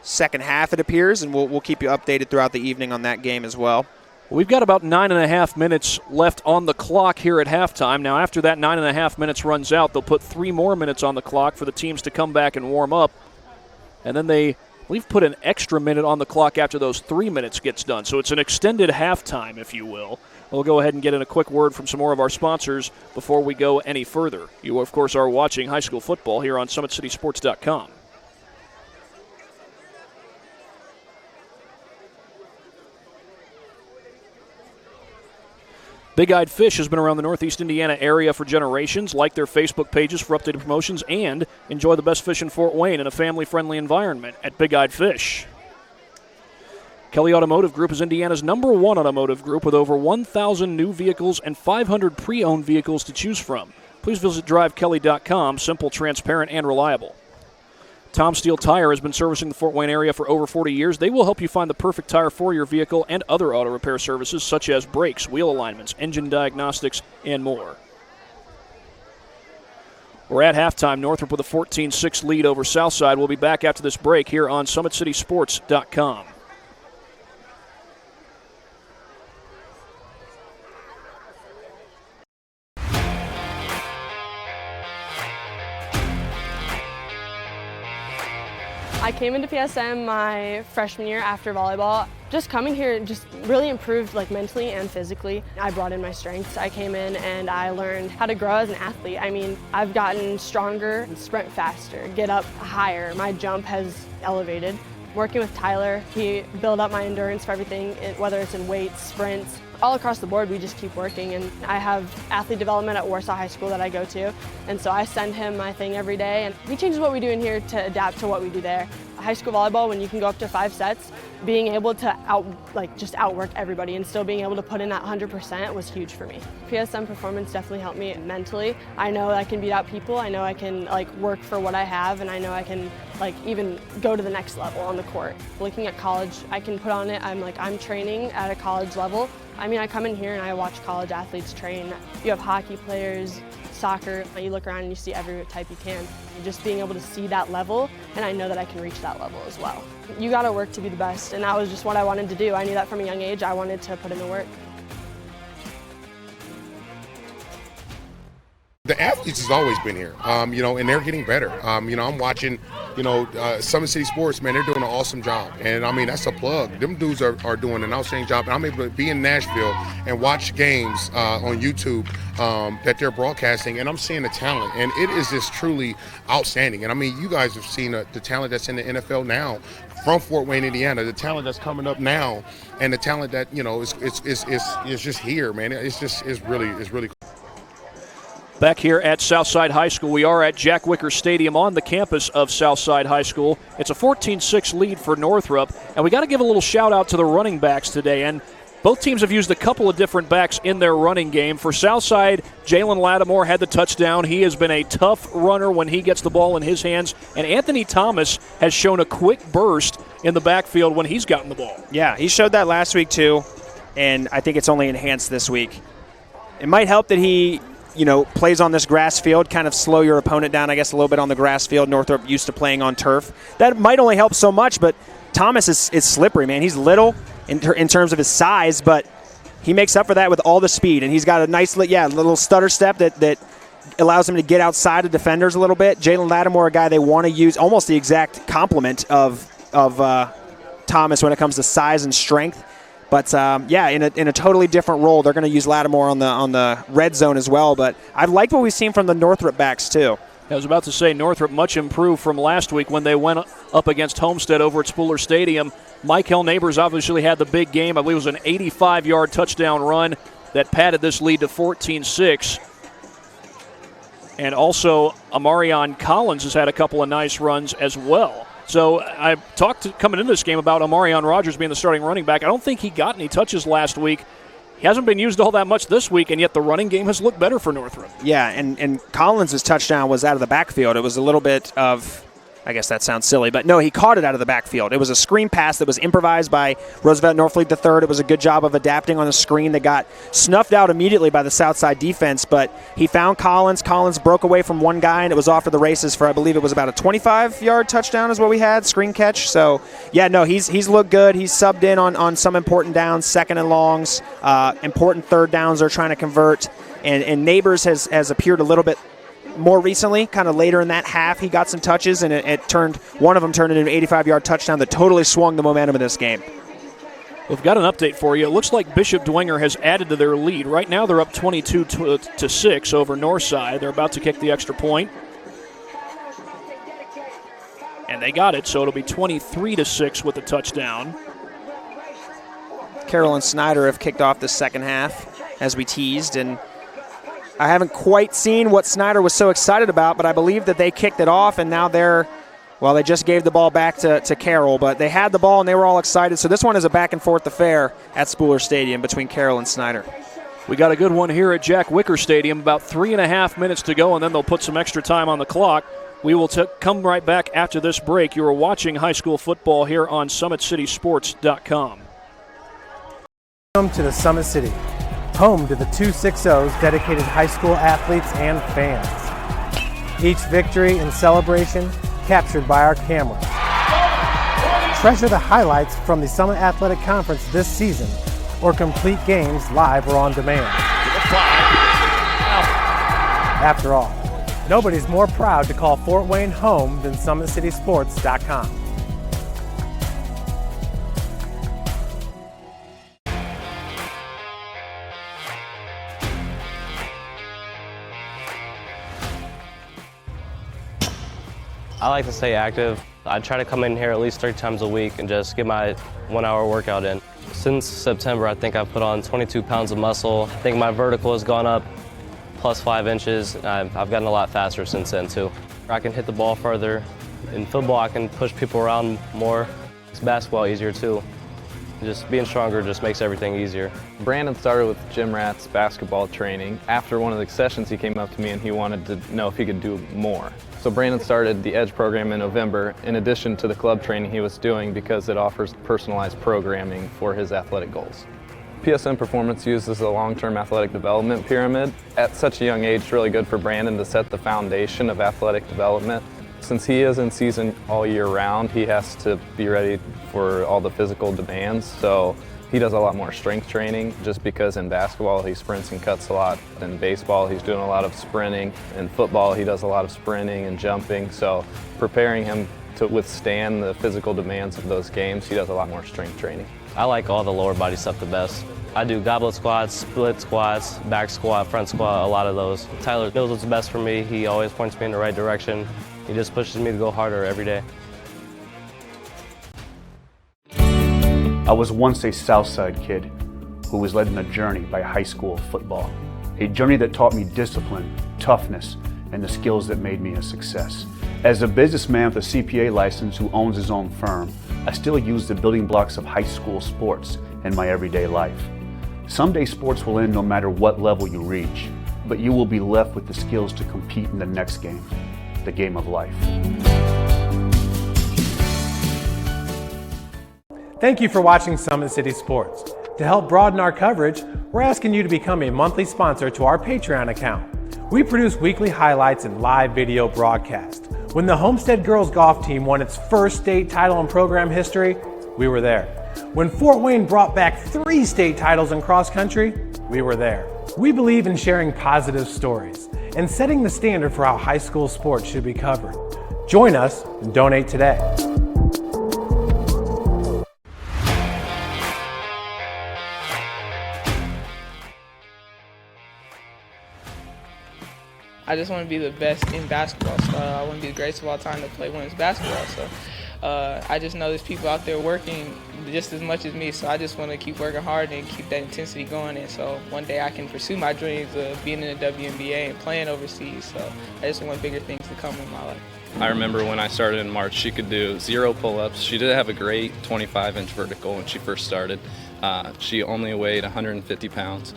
second half, it appears, and we'll keep you updated throughout the evening on that game as well. We've got about 9.5 minutes left on the clock here at halftime. Now, after that 9.5 minutes runs out, they'll put 3 more minutes on the clock for the teams to come back and warm up. And then we've put an extra minute on the clock after those 3 minutes gets done. So it's an extended halftime, if you will. We'll go ahead and get in a quick word from some more of our sponsors before we go any further. You, of course, are watching high school football here on SummitCitySports.com. Big Eyed Fish has been around the Northeast Indiana area for generations. Like their Facebook pages for updated promotions and enjoy the best fish in Fort Wayne in a family-friendly environment at Big Eyed Fish. Kelly Automotive Group is Indiana's #1 automotive group with over 1,000 new vehicles and 500 pre-owned vehicles to choose from. Please visit drivekelly.com. Simple, transparent, and reliable. Tom Steele Tire has been servicing the Fort Wayne area for over 40 years. They will help you find the perfect tire for your vehicle and other auto repair services such as brakes, wheel alignments, engine diagnostics, and more. We're at halftime. Northrop with a 14-6 lead over Southside. We'll be back after this break here on SummitCitySports.com. I came into PSM my freshman year after volleyball. Just coming here just really improved mentally and physically. I brought in my strengths. I came in and I learned how to grow as an athlete. I mean, I've gotten stronger, sprint faster, get up higher. My jump has elevated. Working with Tyler, he built up my endurance for everything, whether it's in weights, sprints, all across the board, we just keep working. And I have athlete development at Warsaw High School that I go to, and so I send him my thing every day, and he changes what we do in here to adapt to what we do there. High school volleyball, when you can go up to 5 sets, being able to just outwork everybody and still being able to put in that 100% was huge for me. PSM performance definitely helped me mentally. I know I can beat out people. I know I can work for what I have, and I know I can even go to the next level on the court. Looking at college, I can put on it. I'm training at a college level. I mean, I come in here and I watch college athletes train. You have hockey players, soccer, you look around and you see every type you can. Just being able to see that level, and I know that I can reach that level as well. You gotta work to be the best, and that was just what I wanted to do. I knew that from a young age. I wanted to put in the work. The athletes has always been here, and they're getting better. I'm watching, Summit City Sports, man, they're doing an awesome job. And I mean, that's a plug. Them dudes are doing an outstanding job. And I'm able to be in Nashville and watch games on YouTube that they're broadcasting, and I'm seeing the talent. And it is just truly outstanding. And I mean, you guys have seen the talent that's in the NFL now from Fort Wayne, Indiana, the talent that's coming up now, and the talent that, is just here, man. It's really cool. Back here at Southside High School, we are at Jack Wicker Stadium on the campus of Southside High School. It's a 14-6 lead for Northrop, and we got to give a little shout-out to the running backs today. And both teams have used a couple of different backs in their running game. For Southside, Jalen Lattimore had the touchdown. He has been a tough runner when he gets the ball in his hands. And Anthony Thomas has shown a quick burst in the backfield when he's gotten the ball. Yeah, he showed that last week too, and I think it's only enhanced this week. It might help that he plays on this grass field, kind of slow your opponent down, I guess, a little bit on the grass field. Northrop used to playing on turf. That might only help so much, but Thomas is slippery, man. He's little in terms of his size, but he makes up for that with all the speed, and he's got a nice little stutter step that allows him to get outside of defenders a little bit. Jalen Lattimore, a guy they want to use, almost the exact complement of Thomas when it comes to size and strength. But, in a totally different role. They're going to use Lattimore on the red zone as well. But I like what we've seen from the Northrop backs, too. I was about to say Northrop much improved from last week when they went up against Homestead over at Spooler Stadium. Michael Neighbors obviously had the big game. I believe it was an 85-yard touchdown run that padded this lead to 14-6. And also Amarion Collins has had a couple of nice runs as well. So I talked coming into this game about Amarion Rogers being the starting running back. I don't think he got any touches last week. He hasn't been used all that much this week, and yet the running game has looked better for Northrop. Yeah, and Collins' touchdown was out of the backfield. It was a little bit of, I guess that sounds silly, but no, he caught it out of the backfield. It was a screen pass that was improvised by Roosevelt Norfleet III. It was a good job of adapting on the screen that got snuffed out immediately by the Southside defense, but he found Collins. Collins broke away from one guy, and it was off to the races for, I believe it was about a 25-yard touchdown is what we had, screen catch. So, yeah, no, he's looked good. He's subbed in on some important downs, second and longs, important third downs they're trying to convert, and Neighbors has appeared a little bit more recently, kind of later in that half. He got some touches, and one of them turned into an 85-yard touchdown that totally swung the momentum of this game. We've got an update for you. It looks like Bishop Dwenger has added to their lead. Right now they're up 22-6 over Northside. They're about to kick the extra point. And they got it, so it'll be 23-6 with the touchdown. Carroll and Snyder have kicked off the second half, as we teased, and I haven't quite seen what Snyder was so excited about, but I believe that they kicked it off, and now they just gave the ball back to Carroll, but they had the ball and they were all excited. So this one is a back-and-forth affair at Spooler Stadium between Carroll and Snyder. We got a good one here at Jack Wicker Stadium, about 3.5 minutes to go, and then they'll put some extra time on the clock. We will come right back after this break. You are watching high school football here on SummitCitySports.com. Welcome to the Summit City, home to the 260s dedicated high school athletes and fans. Each victory and celebration captured by our cameras. Treasure the highlights from the Summit Athletic Conference this season, or complete games live or on demand. After all, nobody's more proud to call Fort Wayne home than SummitCitySports.com. I like to stay active. I try to come in here at least 3 times a week and just get my 1 hour workout in. Since September, I think I've put on 22 pounds of muscle. I think my vertical has gone up plus 5 inches. I've gotten a lot faster since then too. I can hit the ball further. In football, I can push people around more. It's basketball easier too. Just being stronger just makes everything easier. Brandon started with gym rats basketball training. After one of the sessions, he came up to me and he wanted to know if he could do more. So Brandon started the Edge program in November, in addition to the club training he was doing, because it offers personalized programming for his athletic goals. PSM Performance uses a long-term athletic development pyramid. At such a young age, it's really good for Brandon to set the foundation of athletic development. Since he is in season all year round, he has to be ready for all the physical demands. So he does a lot more strength training, just because in basketball he sprints and cuts a lot. In baseball he's doing a lot of sprinting. In football he does a lot of sprinting and jumping. So preparing him to withstand the physical demands of those games, he does a lot more strength training. I like all the lower body stuff the best. I do goblet squats, split squats, back squat, front squat, a lot of those. Tyler knows what's best for me. He always points me in the right direction. He just pushes me to go harder every day. I was once a Southside kid who was led on a journey by high school football. A journey that taught me discipline, toughness, and the skills that made me a success. As a businessman with a CPA license who owns his own firm, I still use the building blocks of high school sports in my everyday life. Someday sports will end no matter what level you reach, but you will be left with the skills to compete in the next game, the game of life. Thank you for watching Summit City Sports. To help broaden our coverage, we're asking you to become a monthly sponsor to our Patreon account. We produce weekly highlights and live video broadcasts. When the Homestead girls golf team won its first state title in program history, we were there. When Fort Wayne brought back 3 state titles in cross country, we were there. We believe in sharing positive stories and setting the standard for how high school sports should be covered. Join us and donate today. I just want to be the best in basketball. So I want to be the greatest of all time to play women's basketball. So I just know there's people out there working just as much as me. So I just want to keep working hard and keep that intensity going. And so one day I can pursue my dreams of being in the WNBA and playing overseas. So I just want bigger things to come in my life. I remember when I started in March, she could do 0 pull-ups. She did have a great 25-inch vertical when she first started. She only weighed 150 pounds.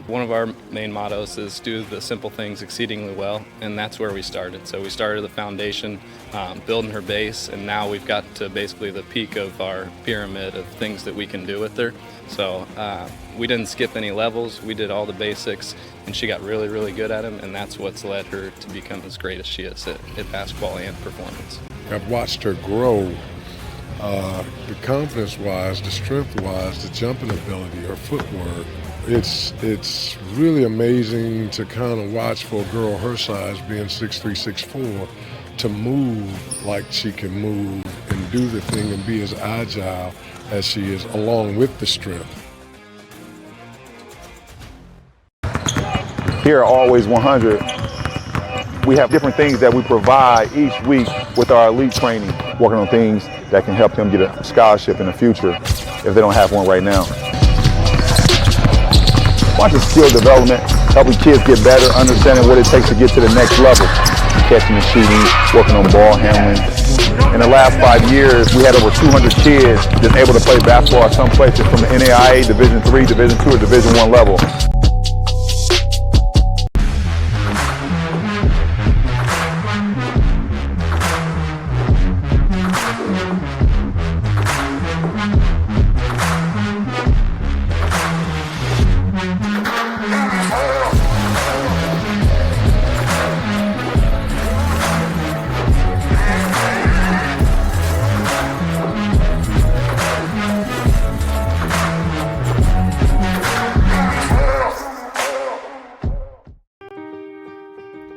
One of our main mottos is do the simple things exceedingly well, and that's where we started. So we started the foundation, building her base, and now we've got to basically the peak of our pyramid of things that we can do with her. So we didn't skip any levels. We did all the basics, and she got really, really good at them, and that's what's led her to become as great as she is at basketball and performance. I've watched her grow, the confidence-wise, the strength-wise, the jumping ability, her footwork. It's really amazing to kind of watch for a girl her size, being 6'3", 6'4", to move like she can move and do the thing and be as agile as she is, along with the strength. Here at Always 100, we have different things that we provide each week with our elite training, working on things that can help them get a scholarship in the future if they don't have one right now. Watching skill development, helping kids get better, understanding what it takes to get to the next level. Catching and shooting, working on ball handling. In the last 5 years, we had over 200 kids just able to play basketball at some places from the NAIA, Division III, Division II, or Division I level.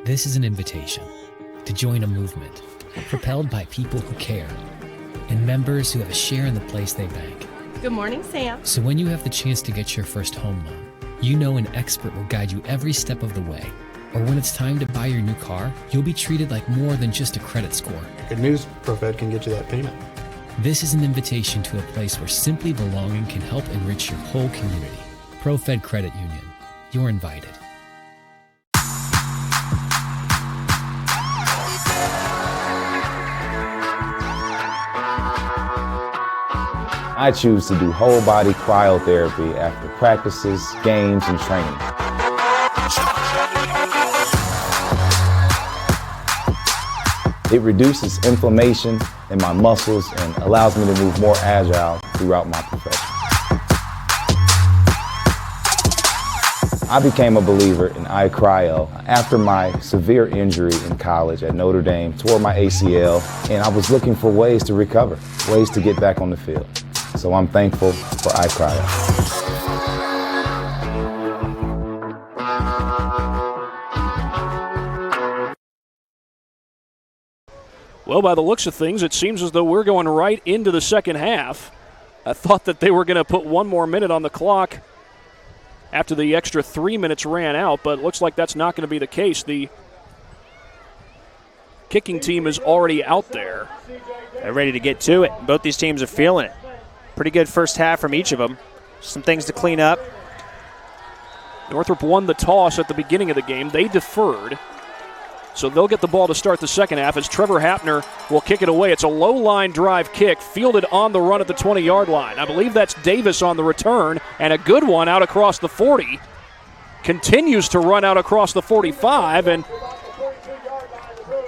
This is an invitation to join a movement propelled by people who care and members who have a share in the place they bank. Good morning, Sam. So when you have the chance to get your first home loan, you know an expert will guide you every step of the way. Or when it's time to buy your new car, you'll be treated like more than just a credit score. Good news, ProFed can get you that payment. This is an invitation to a place where simply belonging can help enrich your whole community. ProFed Credit Union. You're invited. I choose to do whole body cryotherapy after practices, games, and training. It reduces inflammation in my muscles and allows me to move more agile throughout my profession. I became a believer in iCryo after my severe injury in college at Notre Dame, tore my ACL, and I was looking for ways to recover, ways to get back on the field. So I'm thankful for iCryo. Well, by the looks of things, it seems as though we're going right into the second half. I thought that they were going to put one more minute on the clock after the extra 3 minutes ran out, but it looks like that's not going to be the case. The kicking team is already out there. They're ready to get to it. Both these teams are feeling it. Pretty good first half from each of them. Some things to clean up. Northrop won the toss at the beginning of the game. They deferred. So they'll get the ball to start the second half as Trevor Hapner will kick it away. It's a low-line drive kick, fielded on the run at the 20-yard line. I believe that's Davis on the return, and a good one out across the 40. Continues to run out across the 45, and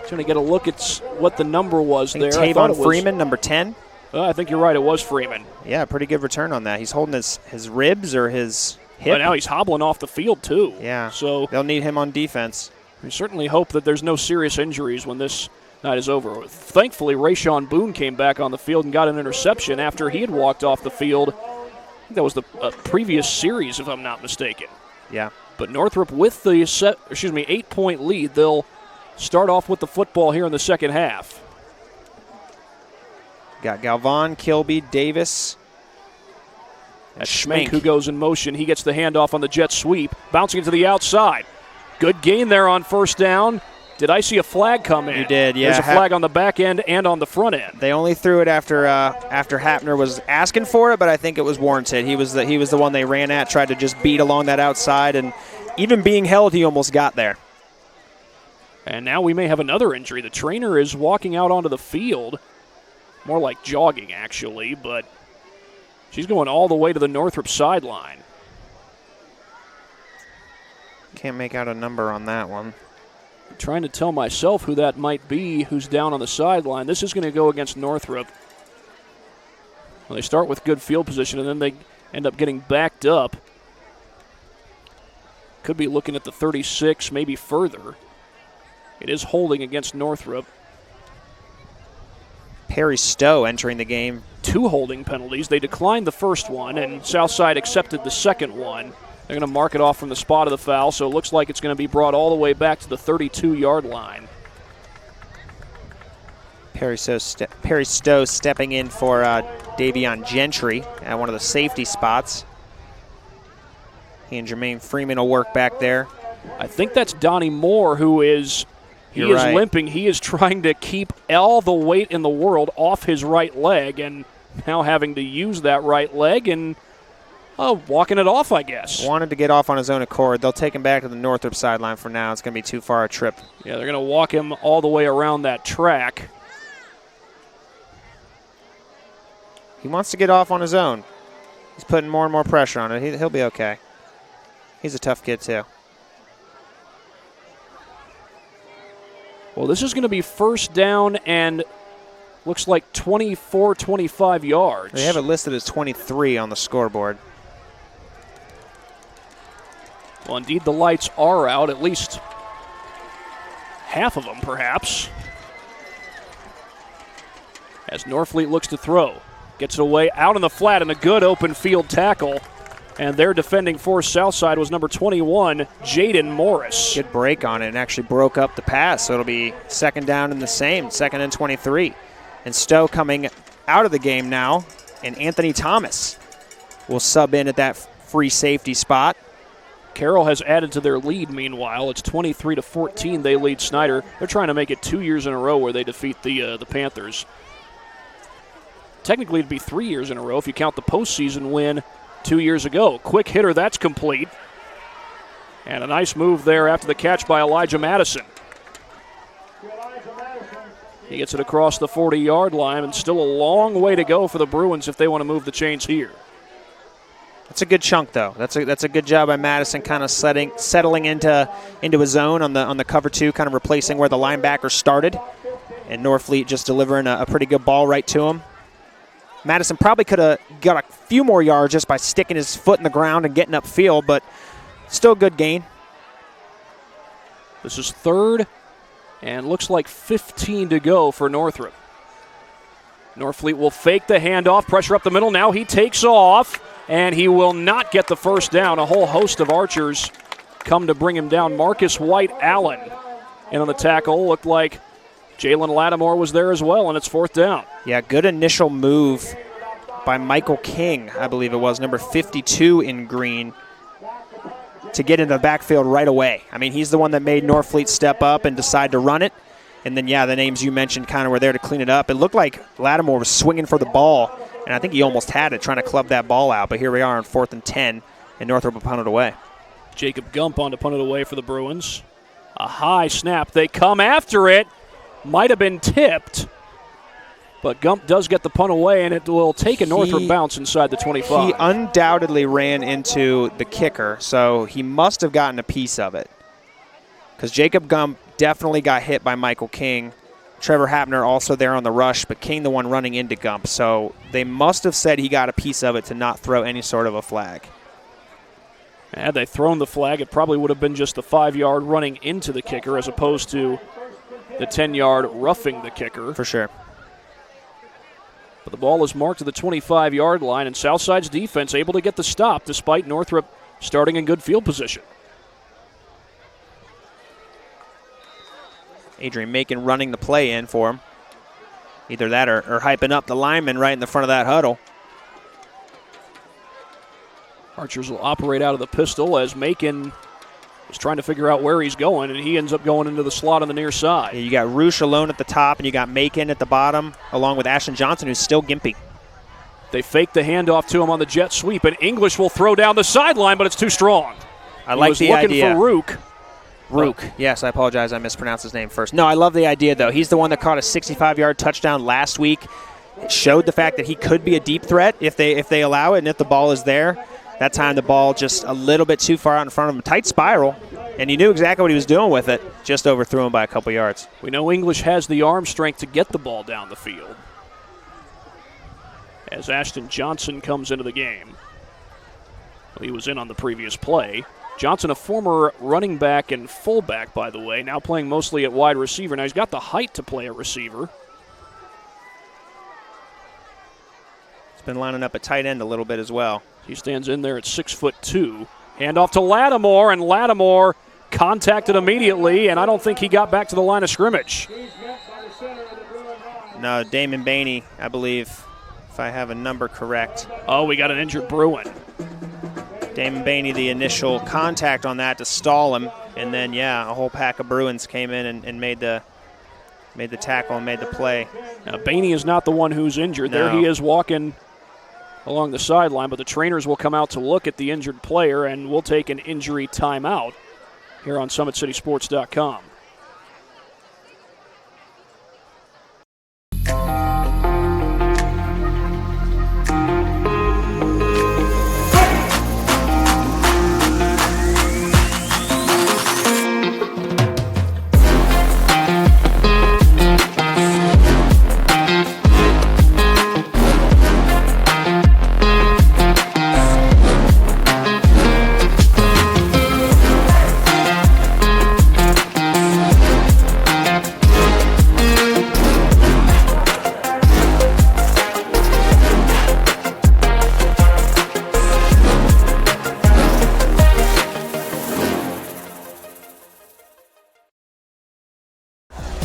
trying to get a look at what the number was there. Tavon Freeman, number 10. I think you're right, it was Freeman. Yeah, pretty good return on that. He's holding his ribs or his hip. But now he's hobbling off the field, too. Yeah, so they'll need him on defense. We certainly hope that there's no serious injuries when this night is over. Thankfully, Rayshon Boone came back on the field and got an interception after he had walked off the field. I think that was the previous series, if I'm not mistaken. Yeah. But Northrop with the 8-point lead, they'll start off with the football here in the second half. Got Galvan, Kilby, Davis. That's Schmenk who goes in motion. He gets the handoff on the jet sweep, bouncing it to the outside. Good gain there on first down. Did I see a flag come in? You did, yeah. There's a flag on the back end and on the front end. They only threw it after Hapner was asking for it, but I think it was warranted. He was the one they ran at, tried to just beat along that outside, and even being held, he almost got there. And now we may have another injury. The trainer is walking out onto the field, more like jogging actually, but she's going all the way to the Northrop sideline. Can't make out a number on that one. I'm trying to tell myself who that might be, who's down on the sideline. This is going to go against Northrop. Well, they start with good field position, and then they end up getting backed up. Could be looking at the 36, maybe further. It is holding against Northrop. Perry Stowe entering the game. 2 holding penalties. They declined the first one, and Southside accepted the second one. They're going to mark it off from the spot of the foul, so it looks like it's going to be brought all the way back to the 32-yard line. Perry Stowe stepping in for Davion Gentry at one of the safety spots. He and Jermaine Freeman will work back there. I think that's Donnie Moore who is limping. He is trying to keep all the weight in the world off his right leg and now having to use that right leg and walking it off, I guess. Wanted to get off on his own accord. They'll take him back to the Northrop sideline for now. It's going to be too far a trip. Yeah, they're going to walk him all the way around that track. He wants to get off on his own. He's putting more and more pressure on it. He'll be okay. He's a tough kid, too. Well, this is going to be first down and looks like 24, 25 yards. They have it listed as 23 on the scoreboard. Well, indeed, the lights are out, at least half of them, perhaps. As Norfleet looks to throw. Gets it away out in the flat and a good open field tackle. And their defending force Southside was number 21, Jaden Morris. Good break on it and actually broke up the pass, so it'll be second down and the same, 2nd and 23. And Stowe coming out of the game now, and Anthony Thomas will sub in at that free safety spot. Carroll has added to their lead, meanwhile. It's 23-14. They lead Snyder. They're trying to make it 2 years in a row where they defeat the Panthers. technically it'd be 3 years in a row if you count the postseason win 2 years ago. Quick hitter, that's complete. And a nice move there after the catch by Elijah Madison. He gets it across the 40-yard line, and still a long way to go for the Bruins if they want to move the chains here. That's a good chunk, though. That's a good job by Madison, kind of settling into a zone on the cover two, kind of replacing where the linebacker started, and Norfleet just delivering a pretty good ball right to him. Madison probably could have got a few more yards just by sticking his foot in the ground and getting upfield, but still a good gain. This is third, and looks like 15 to go for Northrop. Norfleet will fake the handoff, pressure up the middle. Now he takes off, and he will not get the first down. A whole host of Archers come to bring him down. Marcus White Allen in on the tackle. Looked like Jalen Lattimore was there as well, and it's fourth down. Yeah, good initial move by Michael King, I believe it was, number 52 in green, to get into the backfield right away. I mean, he's the one that made Norfleet step up and decide to run it. And then, yeah, the names you mentioned kind of were there to clean it up. It looked like Lattimore was swinging for the ball, and I think he almost had it trying to club that ball out. But here we are on 4th and 10, and Northrop will punt it away. Jacob Gump on to punt it away for the Bruins. A high snap. They come after it. Might have been tipped, but Gump does get the punt away, and it will take a Northrop bounce inside the 25. He undoubtedly ran into the kicker, so he must have gotten a piece of it, because Jacob Gump definitely got hit by Michael King. Trevor Hapner also there on the rush, but King the one running into Gump, so they must have said he got a piece of it to not throw any sort of a flag. Had they thrown the flag, it probably would have been just the 5-yard running into the kicker as opposed to the 10-yard roughing the kicker. For sure. But the ball is marked to the 25-yard line, and Southside's defense able to get the stop despite Northrop starting in good field position. Adrian Macon running the play in for him. Either that or hyping up the lineman right in the front of that huddle. Archers will operate out of the pistol as Macon is trying to figure out where he's going, and he ends up going into the slot on the near side. Yeah, you got Roosh alone at the top, and you got Macon at the bottom, along with Ashton Johnson, who's still gimping. They fake the handoff to him on the jet sweep, and English will throw down the sideline, but it's too strong. I like the idea. He was looking for Rook. Yes, I apologize. I mispronounced his name first. No, I love the idea, though. He's the one that caught a 65-yard touchdown last week. It showed the fact that he could be a deep threat if they allow it, and if the ball is there. That time the ball just a little bit too far out in front of him. Tight spiral, and he knew exactly what he was doing with it. Just overthrew him by a couple yards. We know English has the arm strength to get the ball down the field. As Ashton Johnson comes into the game. He was in on the previous play. Johnson, a former running back and fullback, by the way, now playing mostly at wide receiver. Now he's got the height to play at receiver. He's been lining up at tight end a little bit as well. He stands in there at 6'2". Handoff to Lattimore, and Lattimore contacted immediately, and I don't think he got back to the line of scrimmage. No, Damon Bainey, I believe, if I have a number correct. Oh, we got an injured Bruin. Damon Bainey, the initial contact on that to stall him, and then, yeah, a whole pack of Bruins came in and made the tackle and made the play. Now, Bainey is not the one who's injured. No. There he is walking along the sideline, but the trainers will come out to look at the injured player, and we'll take an injury timeout here on SummitCitySports.com.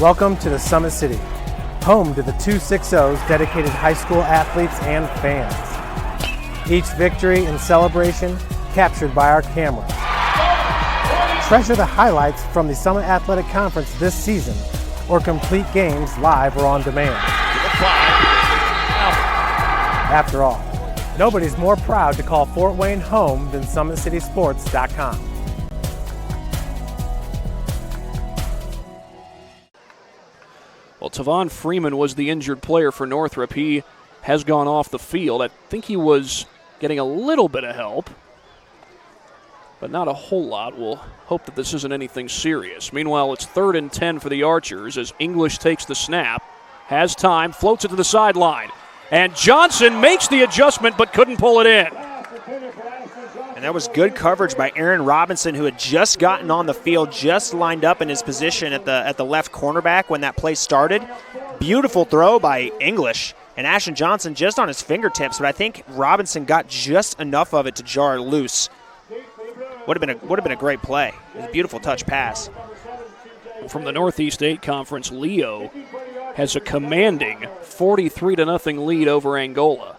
Welcome to the Summit City, home to the 260's dedicated high school athletes and fans. Each victory and celebration captured by our camera. Treasure the highlights from the Summit Athletic Conference this season, or complete games live or on demand. After all, nobody's more proud to call Fort Wayne home than SummitCitySports.com. Well, Tavon Freeman was the injured player for Northrop. He has gone off the field. I think he was getting a little bit of help, but not a whole lot. We'll hope that this isn't anything serious. Meanwhile, it's 3rd and 10 for the Archers as English takes the snap, has time, floats it to the sideline. And Johnson makes the adjustment but couldn't pull it in. And that was good coverage by Aaron Robinson, who had just gotten on the field, just lined up in his position at the left cornerback when that play started. Beautiful throw by English. And Ashton Johnson just on his fingertips, but I think Robinson got just enough of it to jar it loose. Would have been a great play. It was a beautiful touch pass. From the Northeast 8 Conference, Leo has a commanding 43-0 lead over Angola.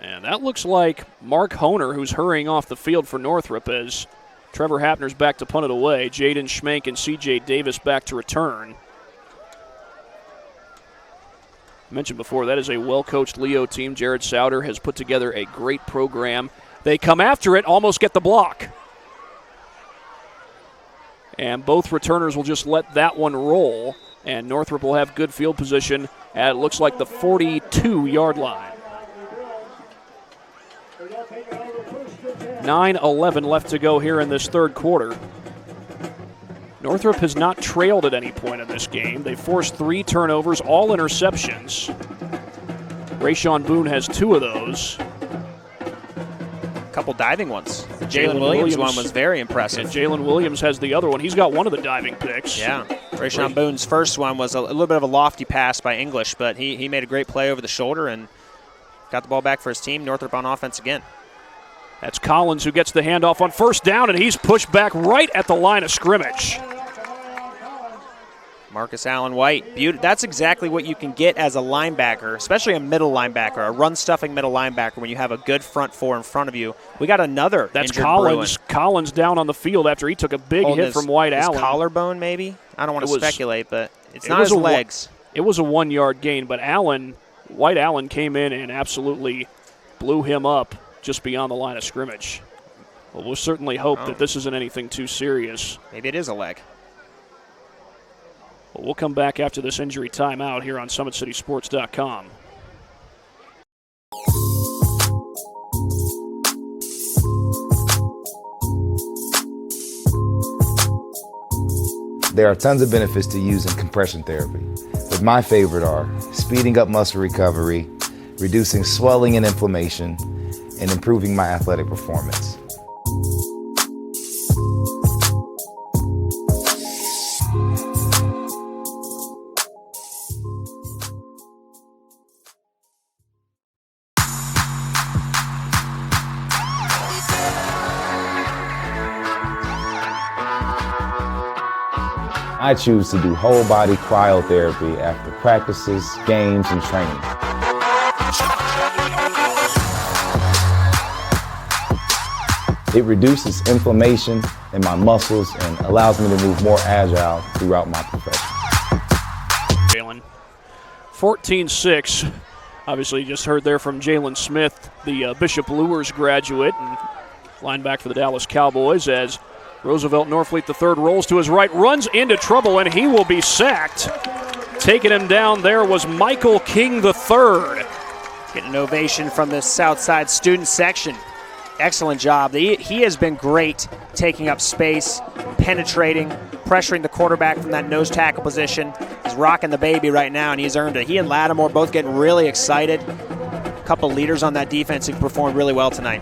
And that looks like Mark Honer, who's hurrying off the field for Northrop, as Trevor Hapner's back to punt it away. Jaden Schmank and C.J. Davis back to return. I mentioned before, that is a well-coached Leo team. Jared Souter has put together a great program. They come after it, almost get the block. And both returners will just let that one roll, and Northrop will have good field position at, it looks like, the 42-yard line. 9:11 left to go here in this third quarter. Northrop has not trailed at any point in this game. They forced 3 turnovers, all interceptions. Rayshawn Boone has 2 of those. Couple diving ones. Jalen Williams one was very impressive. And Jalen Williams has the other one. He's got one of the diving picks. Yeah. Rayshawn Boone's first one was a little bit of a lofty pass by English, but he made a great play over the shoulder and got the ball back for his team. Northrop on offense again. That's Collins who gets the handoff on first down, and he's pushed back right at the line of scrimmage. Marcus Allen White. That's exactly what you can get as a linebacker, especially a middle linebacker, a run-stuffing middle linebacker when you have a good front four in front of you. We got another That's injured Collins. Bruin. Collins down on the field after he took a big hit from White Allen. Collarbone, maybe? I don't want to speculate, but it's not his legs. It was a 1-yard gain, but White Allen came in and absolutely blew him up just beyond the line of scrimmage. Well, we'll certainly hope that this isn't anything too serious. Maybe it is a leg. Well, we'll come back after this injury timeout here on SummitCitySports.com. There are tons of benefits to using compression therapy, but my favorite are speeding up muscle recovery, reducing swelling and inflammation, and improving my athletic performance. I choose to do whole body cryotherapy after practices, games, and training. It reduces inflammation in my muscles and allows me to move more agile throughout my profession. Jalen, 14-6. Obviously, you just heard there from Jalen Smith, the Bishop Luers graduate and linebacker for the Dallas Cowboys, as Roosevelt Norfleet III rolls to his right, runs into trouble, and he will be sacked. Taking him down there was Michael King III. Getting an ovation from the Southside student section. Excellent job. He has been great taking up space, penetrating, pressuring the quarterback from that nose tackle position. He's rocking the baby right now, and he's earned it. He and Lattimore both getting really excited. A couple leaders on that defense who performed really well tonight.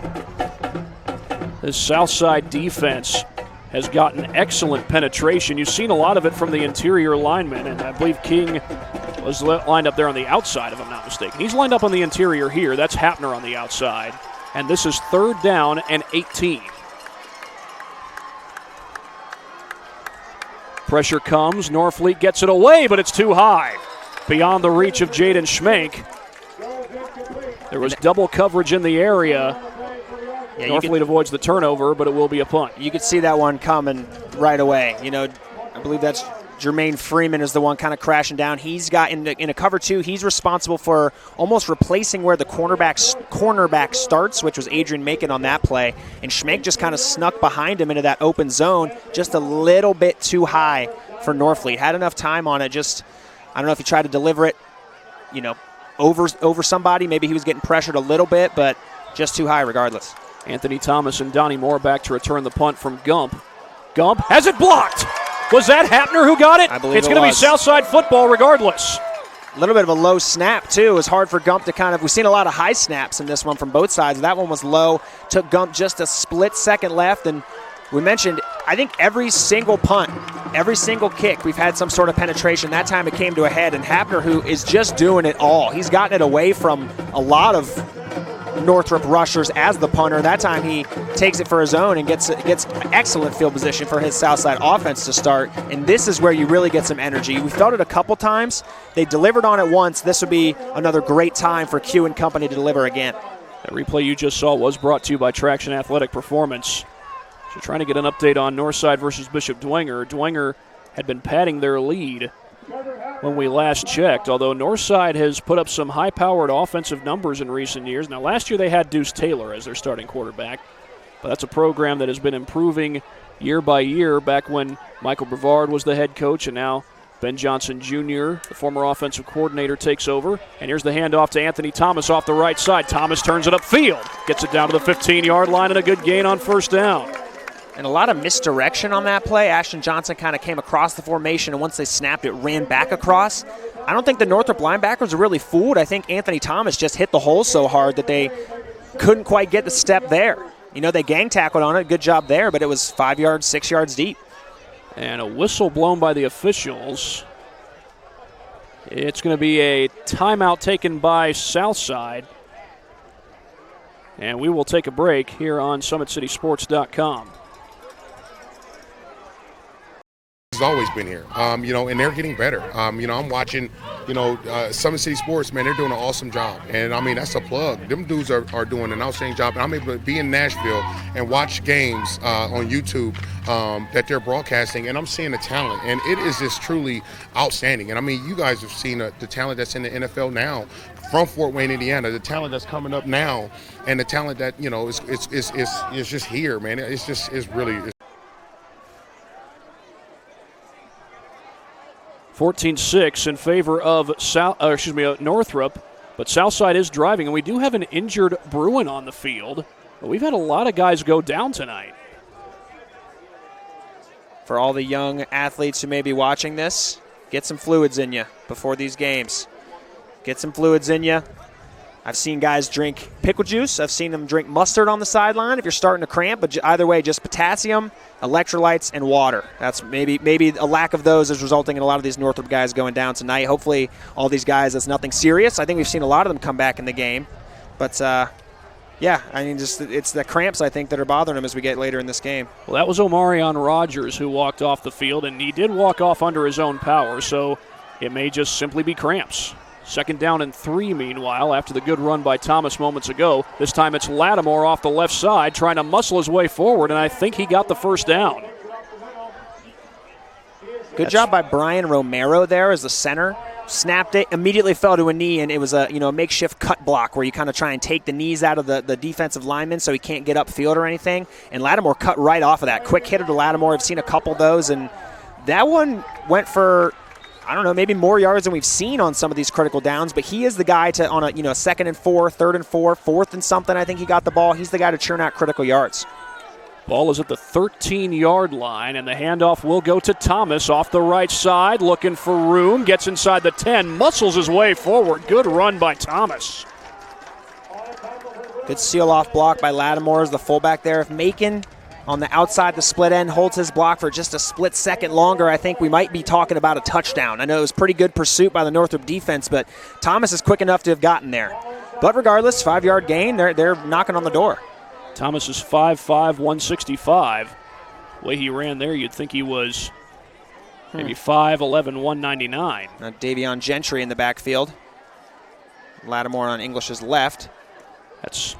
This Southside defense has gotten excellent penetration. You've seen a lot of it from the interior linemen, and I believe King was lined up there on the outside, if I'm not mistaken. He's lined up on the interior here. That's Hapner on the outside. And this is 3rd down and 18. Pressure comes. Norfleet gets it away, but it's too high. Beyond the reach of Jaden Schmank. There was double coverage in the area. Yeah, Norfleet avoids the turnover, but it will be a punt. You could see that one coming right away. You know, I believe that's Jermaine Freeman is the one kind of crashing down. He's got in a cover 2. He's responsible for almost replacing where the cornerback starts, which was Adrian Macon on that play. And Schmeck just kind of snuck behind him into that open zone, just a little bit too high for Norfleet. Had enough time on it. Just, I don't know if he tried to deliver it, over somebody. Maybe he was getting pressured a little bit, but just too high regardless. Anthony Thomas and Donnie Moore back to return the punt from Gump. Gump has it blocked. Was that Hapner who got it? I believe it's going to be Southside football regardless. A little bit of a low snap, too. It was hard for Gump to we've seen a lot of high snaps in this one from both sides. That one was low. Took Gump just a split second left. And we mentioned, I think every single punt, every single kick, we've had some sort of penetration. That time it came to a head. And Hapner, who is just doing it all. He's gotten it away from a lot of Northrop rushers as the punter. That time he takes it for his own and gets excellent field position for his Southside offense to start. And this is where you really get some energy. We felt it a couple times. They delivered on it once. This would be another great time for Q and company to deliver again. That replay you just saw was brought to you by Traction Athletic Performance. So trying to get an update on Northside versus Bishop Dwenger. Dwenger had been padding their lead when we last checked, although Northside has put up some high-powered offensive numbers in recent years. Now, last year they had Deuce Taylor as their starting quarterback, but that's a program that has been improving year by year, back when Michael Brevard was the head coach, and now Ben Johnson Jr., the former offensive coordinator, takes over. And here's the handoff to Anthony Thomas off the right side. Thomas turns it upfield, gets it down to the 15-yard line, and a good gain on first down. And a lot of misdirection on that play. Ashton Johnson kind of came across the formation, and once they snapped it, ran back across. I don't think the Northrop linebackers are really fooled. I think Anthony Thomas just hit the hole so hard that they couldn't quite get the step there. They gang tackled on it. Good job there, but it was 5 yards, 6 yards deep. And a whistle blown by the officials. It's going to be a timeout taken by Southside. And we will take a break here on SummitCitySports.com. Always been here, and they're getting better. I'm watching, Summit City Sports, man, they're doing an awesome job. And, that's a plug. Them dudes are doing an outstanding job. And I'm able to be in Nashville and watch games on YouTube that they're broadcasting, and I'm seeing the talent. And it is just truly outstanding. And, you guys have seen the talent that's in the NFL now from Fort Wayne, Indiana, the talent that's coming up now, and the talent that, is just here, man. It's really... 14-6 in favor of Northrop, but Southside is driving, and we do have an injured Bruin on the field. But we've had a lot of guys go down tonight. For all the young athletes who may be watching this, get some fluids in you before these games. Get some fluids in you. I've seen guys drink pickle juice. I've seen them drink mustard on the sideline if you're starting to cramp. But either way, just potassium, electrolytes, and water. That's maybe a lack of those is resulting in a lot of these Northrop guys going down tonight. Hopefully all these guys, it's nothing serious. I think we've seen a lot of them come back in the game. But, it's the cramps, I think, that are bothering them as we get later in this game. Well, that was Omarion Rogers who walked off the field, and he did walk off under his own power, so it may just simply be cramps. 2nd down and 3, meanwhile, after the good run by Thomas moments ago. This time it's Lattimore off the left side trying to muscle his way forward, and I think he got the first down. Good job by Brian Romero there as the center. Snapped it, immediately fell to a knee, and it was a makeshift cut block where you kind of try and take the knees out of the defensive lineman so he can't get upfield or anything. And Lattimore cut right off of that. Quick hitter to Lattimore. I've seen a couple of those, and that one went for, maybe more yards than we've seen on some of these critical downs, but he is the guy to, on a 2nd and 4, 3rd and 4, 4th and something, I think he got the ball. He's the guy to churn out critical yards. Ball is at the 13-yard line, and the handoff will go to Thomas off the right side, looking for room, gets inside the 10, muscles his way forward. Good run by Thomas. Good seal-off block by Lattimore as the fullback there. If Macon on the outside, the split end, holds his block for just a split second longer, I think we might be talking about a touchdown. I know it was pretty good pursuit by the Northrop defense, but Thomas is quick enough to have gotten there. But regardless, 5-yard gain, they're knocking on the door. Thomas is 5'5", 165. The way he ran there, you'd think he was maybe 5'11", 199. Now Davion Gentry in the backfield. Lattimore on English's left. That's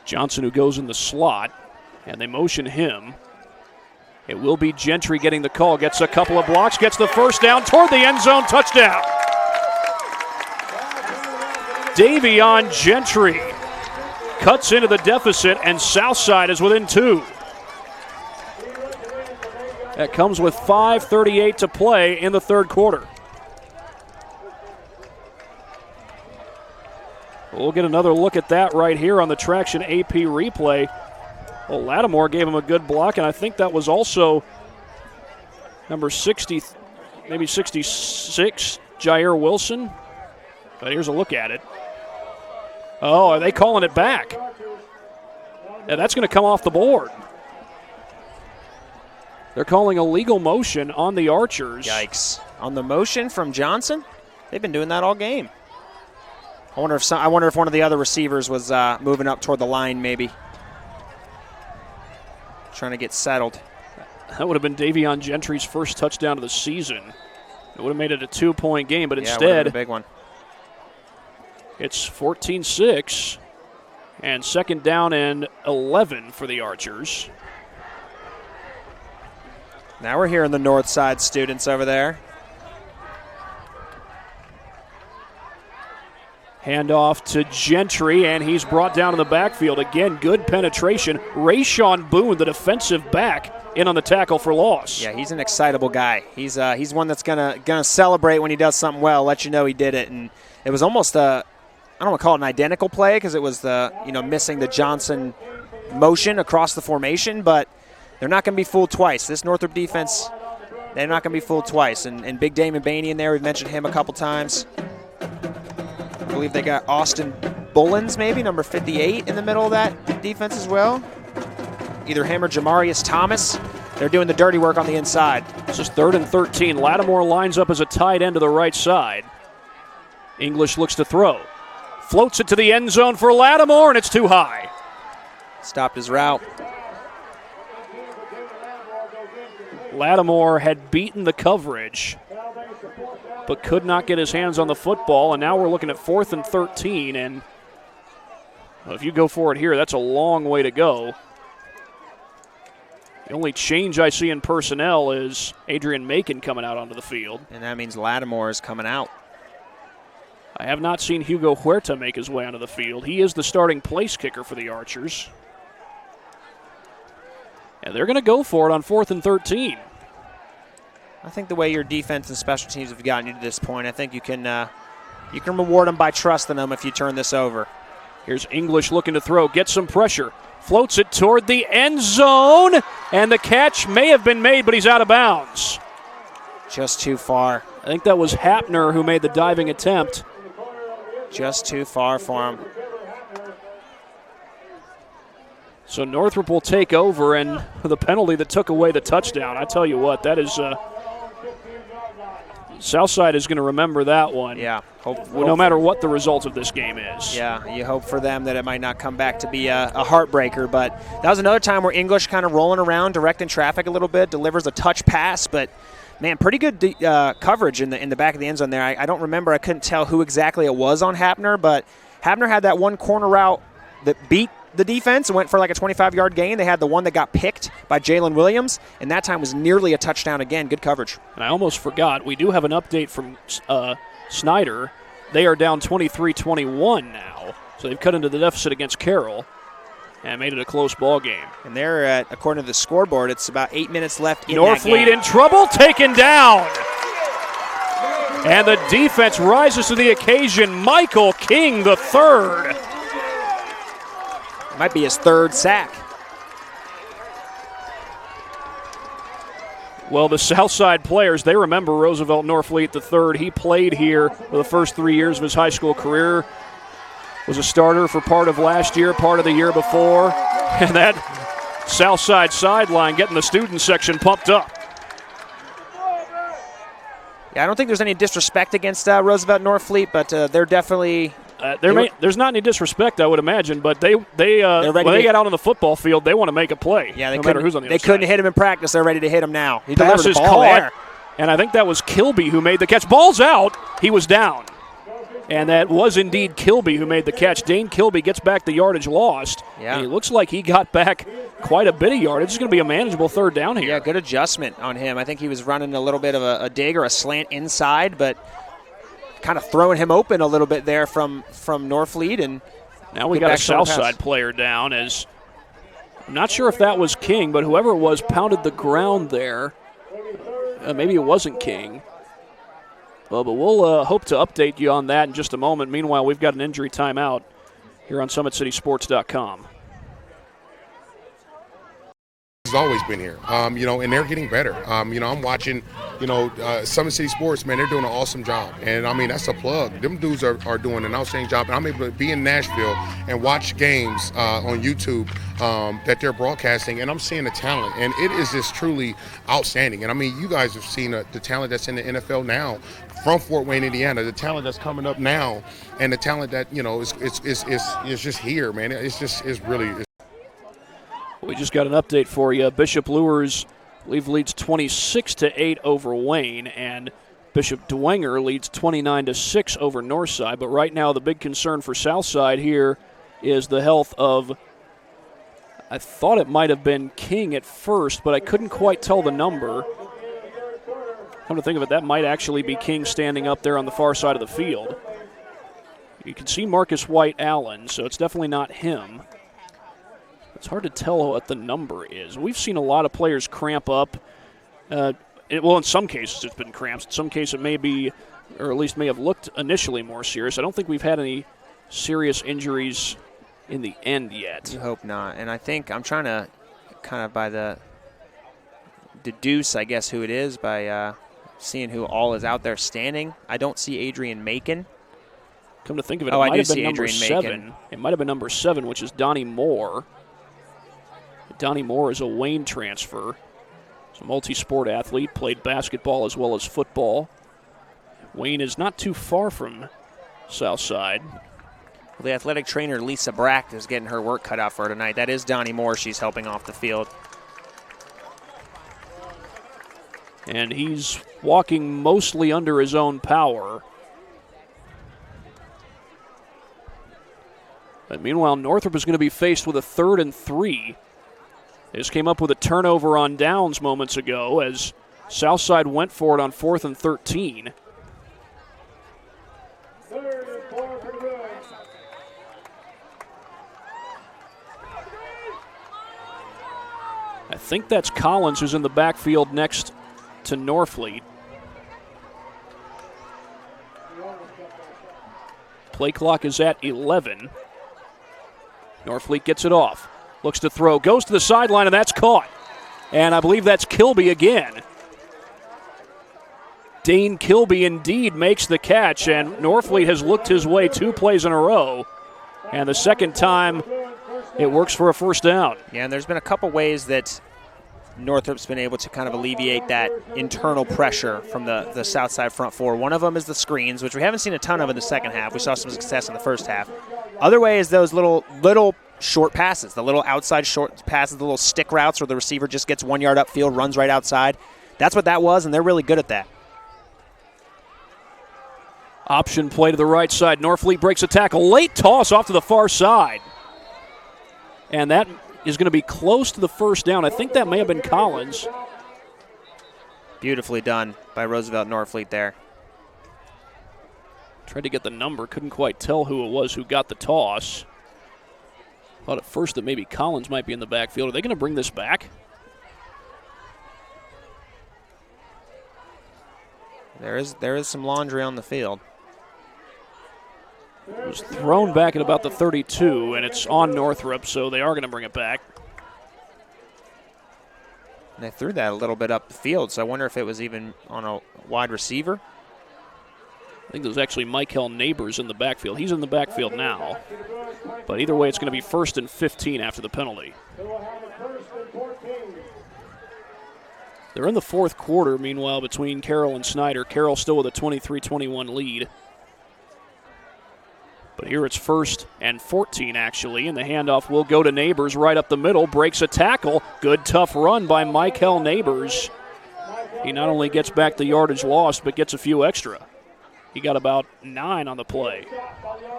Johnson who goes in the slot, and they motion him. It will be Gentry getting the call. Gets a couple of blocks, gets the first down toward the end zone. Touchdown. Davion Gentry cuts into the deficit, and Southside is within 2. That comes with 5:38 to play in the third quarter. We'll get another look at that right here on the Traction AP replay. Well, Lattimore gave him a good block, and I think that was also number 60, maybe 66, Jair Wilson. But here's a look at it. Oh, are they calling it back? Yeah, that's going to come off the board. They're calling a legal motion on the Archers. Yikes. On the motion from Johnson? They've been doing that all game. I wonder if one of the other receivers was moving up toward the line maybe. Trying to get settled. That would have been Davion Gentry's first touchdown of the season. It would have made it a 2-point game, but instead, it would have been a big one. It's 14-6 and second down and 11 for the Archers. Now we're hearing the north side students over there. Handoff to Gentry, and he's brought down in the backfield. Again, good penetration. Rayshon Boone, the defensive back, in on the tackle for loss. Yeah, he's an excitable guy. He's one that's gonna celebrate when he does something well, let you know he did it. And it was almost I don't want to call it an identical play because it was missing the Johnson motion across the formation, but they're not going to be fooled twice. This Northrop defense, they're not going to be fooled twice. And Big Damon Baney in there, we've mentioned him a couple times. I believe they got Austin Bullens, maybe, number 58 in the middle of that defense as well. Either him or Jamarius Thomas. They're doing the dirty work on the inside. This is 3rd and 13. Lattimore lines up as a tight end to the right side. English looks to throw. Floats it to the end zone for Lattimore, and it's too high. Stopped his route. Lattimore had beaten the coverage, but could not get his hands on the football, and now we're looking at 4th and 13, and if you go for it here, that's a long way to go. The only change I see in personnel is Adrian Macon coming out onto the field. And that means Lattimore is coming out. I have not seen Hugo Huerta make his way onto the field. He is the starting place kicker for the Archers. And they're going to go for it on 4th and 13. I think the way your defense and special teams have gotten you to this point, I think you can reward them by trusting them if you turn this over. Here's English looking to throw, get some pressure, floats it toward the end zone, and the catch may have been made, but he's out of bounds. Just too far. I think that was Hapner who made the diving attempt. Just too far for him. So Northrop will take over, and the penalty that took away the touchdown, I tell you what, that is Southside is going to remember that one. Yeah. No matter what the result of this game is. Yeah, you hope for them that it might not come back to be a heartbreaker, but that was another time where English kind of rolling around, directing traffic a little bit, delivers a touch pass, but man, pretty good coverage in the back of the end zone there. I don't remember, I couldn't tell who exactly it was on Hapner, but Hapner had that one corner route that beat the defense and went for like a 25-yard gain. They had the one that got picked by Jalen Williams, and that time was nearly a touchdown again. Good coverage. And I almost forgot, we do have an update from Snyder. They are down 23-21 now, so they've cut into the deficit against Carroll and made it a close ball game. And they're at, according to the scoreboard, it's about 8 minutes left in Norfleet that game. in trouble, taken down. And the defense rises to the occasion. Michael King, the third. Might be his third sack. Well, the Southside players, they remember Roosevelt Norfleet III. He played here for the first 3 years of his high school career. Was a starter for part of last year, part of the year before. And that Southside sideline getting the student section pumped up. Yeah, I don't think there's any disrespect against Roosevelt Norfleet, but they're definitely... there's not any disrespect, I would imagine, but when they get out on the football field, they want to make a play. Yeah, no matter who's on the they couldn't hit him in practice. They're ready to hit him now. He Pass delivered is the ball caught, there. and I think that was Kilby who made the catch. Ball's out. He was down. And that was indeed Kilby who made the catch. Dane Kilby gets back the yardage lost. Yeah. And it looks like he got back quite a bit of yardage. It's going to be a manageable third down here. Yeah, good adjustment on him. I think he was running a little bit of a dig or a slant inside, but kind of throwing him open a little bit there from Norfleet. And now we got a Southside player down. As I'm not sure if that was King, but whoever it was pounded the ground there. Maybe it wasn't King. Well, but we'll hope to update you on that in just a moment. Meanwhile, we've got an injury timeout here on SummitCitySports.com. Has always been here, and they're getting better. I'm watching, Summit City Sports, man, they're doing an awesome job. And, that's a plug. Them dudes are doing an outstanding job. And I'm able to be in Nashville and watch games on YouTube that they're broadcasting, and I'm seeing the talent. And it is just truly outstanding. And, you guys have seen the talent that's in the NFL now from Fort Wayne, Indiana, the talent that's coming up now, and the talent that, is just here, man. It's really – we just got an update for you. Bishop Luers, I believe, leads 26-8 over Wayne, and Bishop Dwenger leads 29-6 over Northside. But right now, the big concern for Southside here is the health of, I thought it might have been King at first, but I couldn't quite tell the number. Come to think of it, that might actually be King standing up there on the far side of the field. You can see Marcus White Allen, so it's definitely not him. It's hard to tell what the number is. We've seen a lot of players cramp up. In some cases it's been cramps. In some cases it may be, or at least may have looked initially more serious. I don't think we've had any serious injuries in the end yet. You hope not. And I think I'm trying to kind of by the deduce, I guess, who it is by seeing who all is out there standing. I don't see Adrian Macon. Come to think of it, I might do have been see number Adrian 7. Macon. It might have been number 7, which is Donnie Moore. Donnie Moore is a Wayne transfer. He's a multi-sport athlete, played basketball as well as football. Wayne is not too far from Southside. Well, the athletic trainer, Lisa Brack, is getting her work cut out for her tonight. That is Donnie Moore she's helping off the field. And he's walking mostly under his own power. But meanwhile, Northrop is going to be faced with a 3rd and 3. This came up with a turnover on downs moments ago as Southside went for it on 4th and 13. I think that's Collins who's in the backfield next to Norfleet. Play clock is at 11. Norfleet gets it off. Looks to throw, goes to the sideline, and that's caught. And I believe that's Kilby again. Dane Kilby indeed makes the catch, and Norfleet has looked his way 2 plays in a row. And the second time, it works for a first down. Yeah, and there's been a couple ways that Northrop's been able to kind of alleviate that internal pressure from the Southside front four. One of them is the screens, which we haven't seen a ton of in the second half. We saw some success in the first half. Other way is those little short passes, the little outside short passes, the little stick routes where the receiver just gets 1 yard upfield, runs right outside. That's what that was, and they're really good at that. Option play to the right side. Norfleet breaks a tackle. Late toss off to the far side. And that is going to be close to the first down. I think that may have been Collins. Beautifully done by Roosevelt Norfleet there. Tried to get the number. Couldn't quite tell who it was who got the toss. Thought at first that maybe Collins might be in the backfield. Are they going to bring this back? There is some laundry on the field. It was thrown back at about the 32, and it's on Northrop, so they are going to bring it back. And they threw that a little bit up the field, so I wonder if it was even on a wide receiver. I think there's actually Michael Neighbors in the backfield. He's in the backfield now. But either way, it's going to be 1st and 15 after the penalty. They're in the fourth quarter, meanwhile, between Carroll and Snyder. Carroll still with a 23-21 lead. But here it's 1st and 14, actually, and the handoff will go to Neighbors right up the middle. Breaks a tackle. Good, tough run by Michael Neighbors. He not only gets back the yardage lost, but gets a few extra. He got about 9 on the play.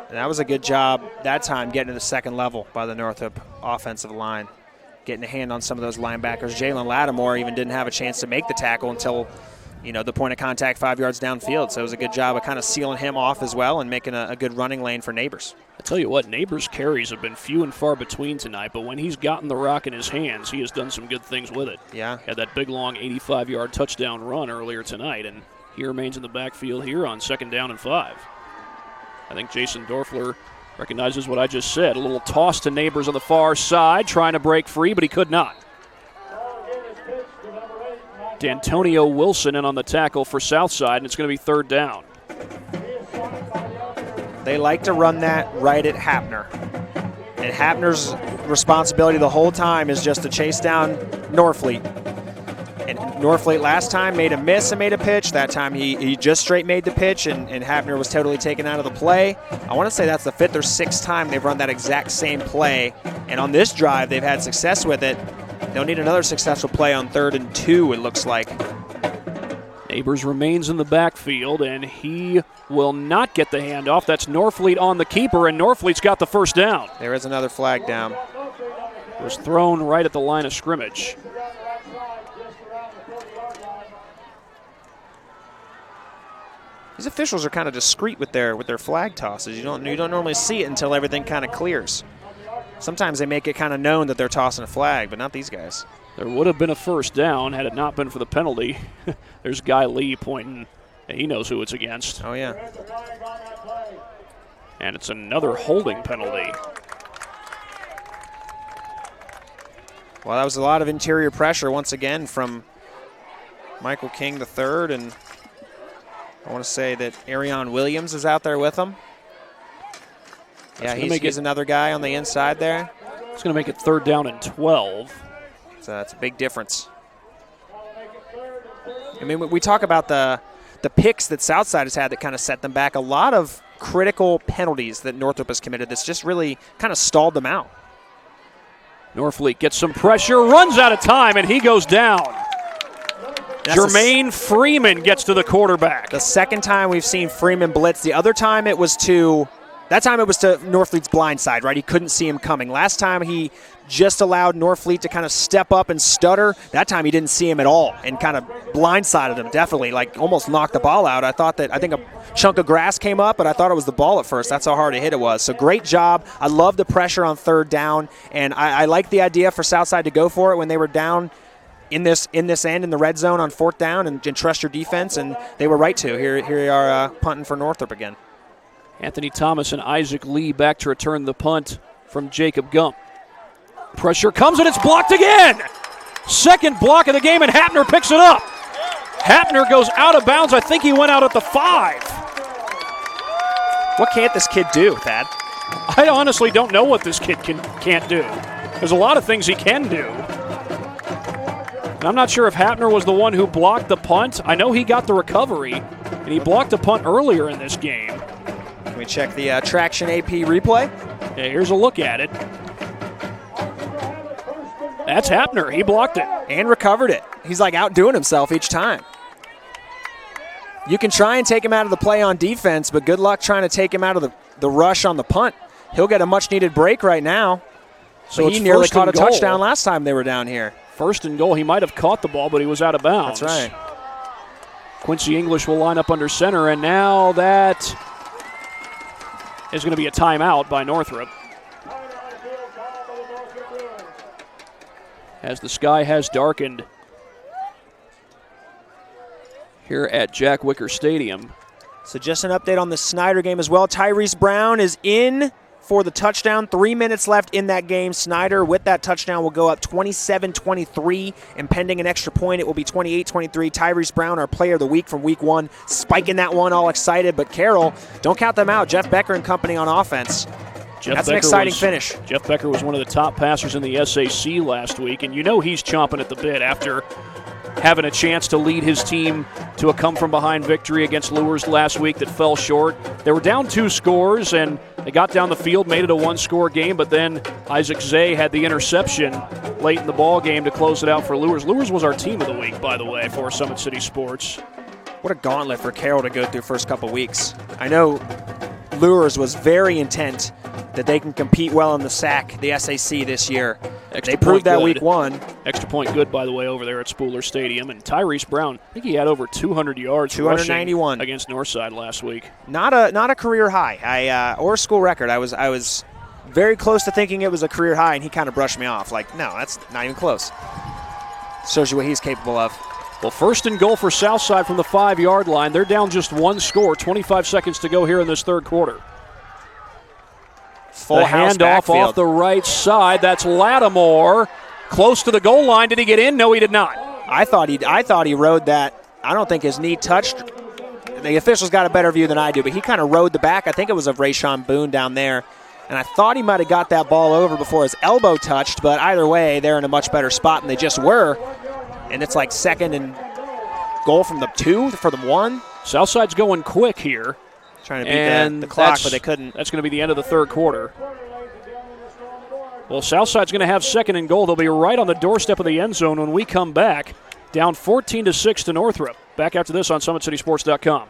And that was a good job that time getting to the second level by the Northrop offensive line. getting a hand on some of those linebackers. Jalen Lattimore even didn't have a chance to make the tackle until, the point of contact 5 yards downfield. So it was a good job of kind of sealing him off as well and making a good running lane for Neighbors. I tell you what, Neighbors' carries have been few and far between tonight, but when he's gotten the rock in his hands, he has done some good things with it. Yeah. Had that big, long 85-yard touchdown run earlier tonight, and he remains in the backfield here on 2nd down and 5. I think Jason Dorfler recognizes what I just said. A little toss to Neighbors on the far side, trying to break free, but he could not. D'Antonio Wilson in on the tackle for Southside, and it's going to be 3rd down. They like to run that right at Hapner. And Hapner's responsibility the whole time is just to chase down Norfleet. And Norfleet last time made a miss and made a pitch. That time he just straight made the pitch, and Hapner was totally taken out of the play. I want to say that's the 5th or 6th time they've run that exact same play. And on this drive, they've had success with it. They'll need another successful play on 3rd and 2, it looks like. Neighbors remains in the backfield, and he will not get the handoff. That's Norfleet on the keeper, and Norfleet's got the 1st down. There is another flag down. It was thrown right at the line of scrimmage. These officials are kind of discreet with their flag tosses. You don't normally see it until everything kind of clears. Sometimes they make it kind of known that they're tossing a flag, but not these guys. There would have been a 1st down had it not been for the penalty. There's Guy Lee pointing. He knows who it's against. Oh, yeah. And it's another holding penalty. Well, that was a lot of interior pressure once again from Michael King III, and I want to say that Arion Williams is out there with him. Yeah, he's another guy on the inside there. It's going to make it 3rd down and 12. So that's a big difference. I mean, we talk about the picks that Southside has had that kind of set them back. A lot of critical penalties that Northrop has committed that's just really kind of stalled them out. Norfleet gets some pressure, runs out of time, and he goes down. Jermaine Freeman gets to the quarterback. The 2nd time we've seen Freeman blitz. The other time it was to Norfleet's blind side, right? He couldn't see him coming. Last time he just allowed Norfleet to kind of step up and stutter. That time he didn't see him at all and kind of blindsided him, definitely, like almost knocked the ball out. I think a chunk of grass came up, but I thought it was the ball at first. That's how hard a hit it was. So great job. I love the pressure on 3rd down, and I like the idea for Southside to go for it when they were down in this end in the red zone on 4th down and trust your defense, and they were right to. Here they are punting for Northrop again. Anthony Thomas and Isaac Lee back to return the punt from Jacob Gump. Pressure comes and it's blocked again. 2nd block of the game, and Hapner picks it up. Hapner goes out of bounds. I think he went out at the 5. What can't this kid do, Thad? I honestly don't know what this kid can't do. There's a lot of things he can do. And I'm not sure if Hapner was the one who blocked the punt. I know he got the recovery, and he blocked the punt earlier in this game. Can we check the Traction AP replay? Yeah, here's a look at it. That's Hapner. He blocked it. And recovered it. He's like outdoing himself each time. You can try and take him out of the play on defense, but good luck trying to take him out of the rush on the punt. He'll get a much-needed break right now. So he nearly caught a touchdown last time they were down here. 1st and goal. He might have caught the ball, but he was out of bounds. That's right. Quincy English will line up under center, and now that is going to be a timeout by Northrop. As the sky has darkened here at Jack Wicker Stadium. So just an update on the Snyder game as well. Tyrese Brown is in for the touchdown. 3 minutes left in that game. Snyder, with that touchdown, will go up 27-23, and pending an extra point, it will be 28-23. Tyrese Brown, our player of the week from week 1, spiking that one, all excited. But Carroll, don't count them out. Jeff Becker and company on offense. That's an exciting finish. Jeff Becker was one of the top passers in the SAC last week, and you know he's chomping at the bit after having a chance to lead his team to a come-from-behind victory against Lures last week that fell short. They were down 2 scores, and they got down the field, made it a 1-score game, but then Isaac Zay had the interception late in the ball game to close it out for Lures. Lures was our team of the week, by the way, for Summit City Sports. What a gauntlet for Carroll to go through first couple weeks. I know Lures was very intent that they can compete well in the SAC, the SAC this year. Extra they proved that good. week one. Extra point good, by the way, over there at Spooler Stadium. And Tyrese Brown, I think he had over 200 yards 291 against Northside last week. Not a career high, or a school record. I was very close to thinking it was a career high, and he kind of brushed me off. Like, no, that's not even close. Shows you what he's capable of. Well, first and goal for Southside from the 5-yard line. They're down just one score, 25 seconds to go here in this third quarter. Full house handoff backfield. off the right side. That's Lattimore. Close to the goal line. Did he get in? No, he did not. I thought he rode that. I don't think his knee touched. The officials got a better view than I do, but he kind of rode the back. I think it was of Rayshawn Boone down there. And I thought he might have got that ball over before his elbow touched, but either way, they're in a much better spot than they just were. And it's like second and goal from the 2 for the 1. Southside's going quick here. Trying to beat the clock, but they couldn't. That's going to be the end of the third quarter. Well, Southside's going to have second and goal. They'll be right on the doorstep of the end zone when we come back. Down 14-6 to Northrop. Back after this on SummitCitySports.com.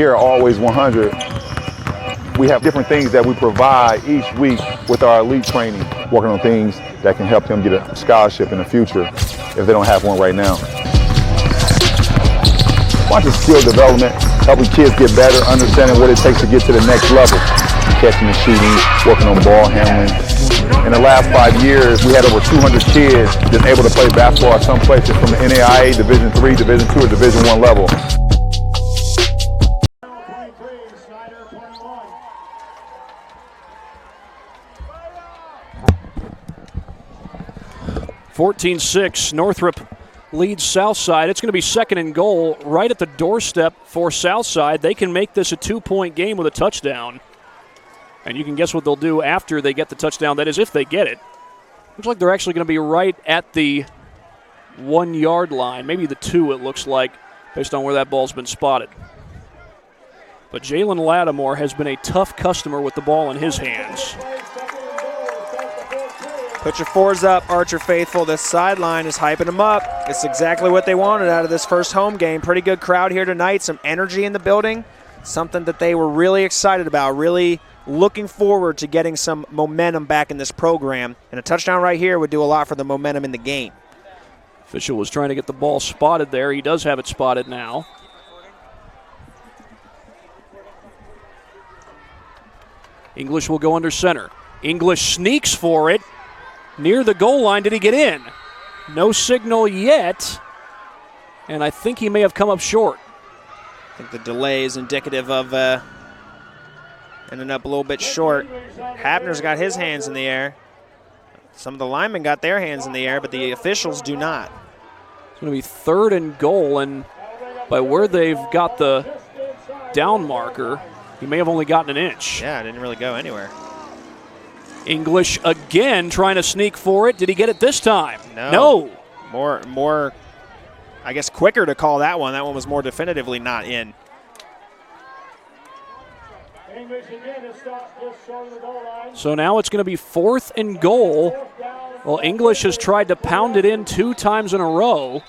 Here at Always 100, we have different things that we provide each week with our elite training, working on things that can help them get a scholarship in the future if they don't have one right now. Watching skill development, helping kids get better, understanding what it takes to get to the next level, catching and shooting, working on ball handling. In the last 5 years, we had over 200 kids that's able to play basketball at some places from the NAIA, Division III, Division II, or Division I level. 14-6, Northrop leads Southside. It's going to be second and goal right at the doorstep for Southside. They can make this a 2-point game with a touchdown. And you can guess what they'll do after they get the touchdown. That is, if they get it. Looks like they're actually going to be right at the 1-yard line. Maybe the 2, it looks like, based on where that ball's been spotted. But Jalen Lattimore has been a tough customer with the ball in his hands. Put your 4s up, Archer faithful. This sideline is hyping them up. It's exactly what they wanted out of this first home game. Pretty good crowd here tonight. Some energy in the building. Something that they were really excited about, really looking forward to getting some momentum back in this program. And a touchdown right here would do a lot for the momentum in the game. Official was trying to get the ball spotted there. He does have it spotted now. English will go under center. English sneaks for it. Near the goal line, did he get in? No signal yet. And I think he may have come up short. I think the delay is indicative of ending up a little bit short. Hapner's got his hands in the air. Some of the linemen got their hands in the air, but the officials do not. It's going to be third and goal, and by where they've got the down marker, he may have only gotten an inch. Yeah, it didn't really go anywhere. English again trying to sneak for it. Did he get it this time? No. More, I guess, quicker to call that one. That one was more definitively not in. So now it's going to be 4th and goal. Well, English has tried to pound it in 2 times in a row.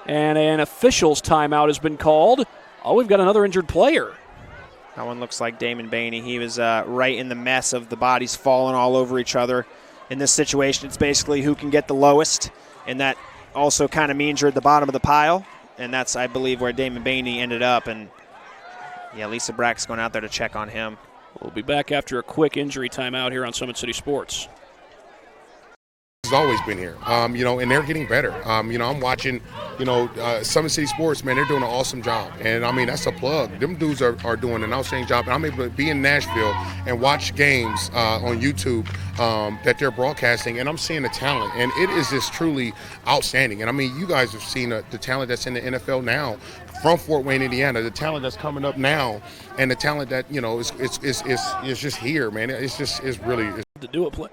And an official's timeout has been called. Oh, we've got another injured player. That one looks like Damon Bainey. He was right in the mess of the bodies falling all over each other. In this situation, it's basically who can get the lowest, and that also kind of means you're at the bottom of the pile, and that's, I believe, where Damon Bainey ended up. And, yeah, Lisa Brack's going out there to check on him. We'll be back after a quick injury timeout here on Summit City Sports. He's always been here, and they're getting better. I'm watching, Summit City Sports, man, they're doing an awesome job. And, that's a plug. Them dudes are doing an outstanding job. And I'm able to be in Nashville and watch games on YouTube that they're broadcasting, and I'm seeing the talent. And it is just truly outstanding. And, you guys have seen the talent that's in the NFL now from Fort Wayne, Indiana, the talent that's coming up now, and the talent that is just here, man. It's really to do a play.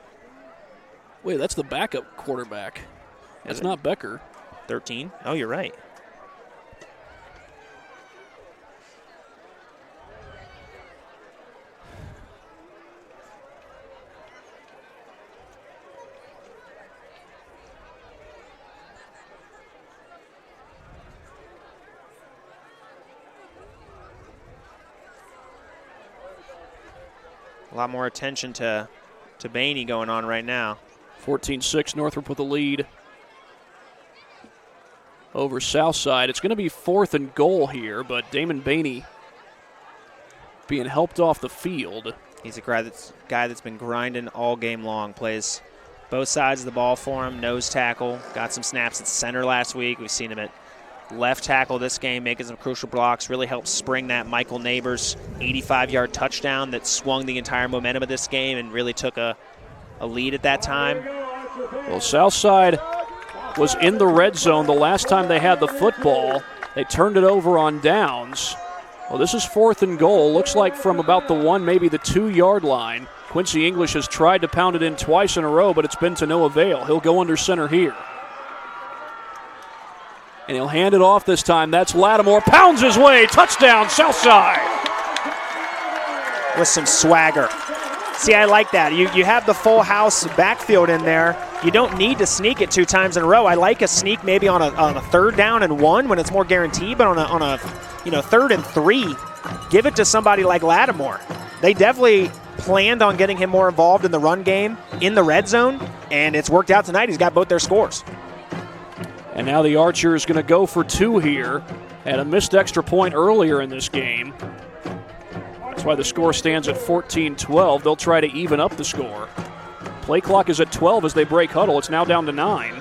Wait, that's the backup quarterback. That's not Becker. 13. Oh, you're right. A lot more attention to Mahoney going on right now. 14-6, Northrop with the lead over Southside. It's going to be 4th and goal here, but Damon Mahoney being helped off the field. He's a guy that's been grinding all game long. Plays both sides of the ball for him. Nose tackle. Got some snaps at center last week. We've seen him at left tackle this game, making some crucial blocks. Really helped spring that Michael Neighbors 85-yard touchdown that swung the entire momentum of this game and really took a lead at that time. Well, Southside was in the red zone the last time they had the football. They turned it over on downs. Well, this is 4th and goal. Looks like from about the 1, maybe the 2-yard line. Quincy English has tried to pound it in twice in a row, but it's been to no avail. He'll go under center here. And he'll hand it off this time. That's Lattimore. Pounds his way. Touchdown, Southside. With some swagger. See, I like that. You have the full house backfield in there. You don't need to sneak it 2 times in a row. I like a sneak maybe on a 3rd down and 1 when it's more guaranteed, but on a 3rd and 3, give it to somebody like Lattimore. They definitely planned on getting him more involved in the run game in the red zone, and it's worked out tonight. He's got both their scores. And now the Archer is going to go for 2 here. Had a missed extra point earlier in this game. That's why the score stands at 14-12. They'll try to even up the score. Play clock is at 12 as they break huddle. It's now down to 9.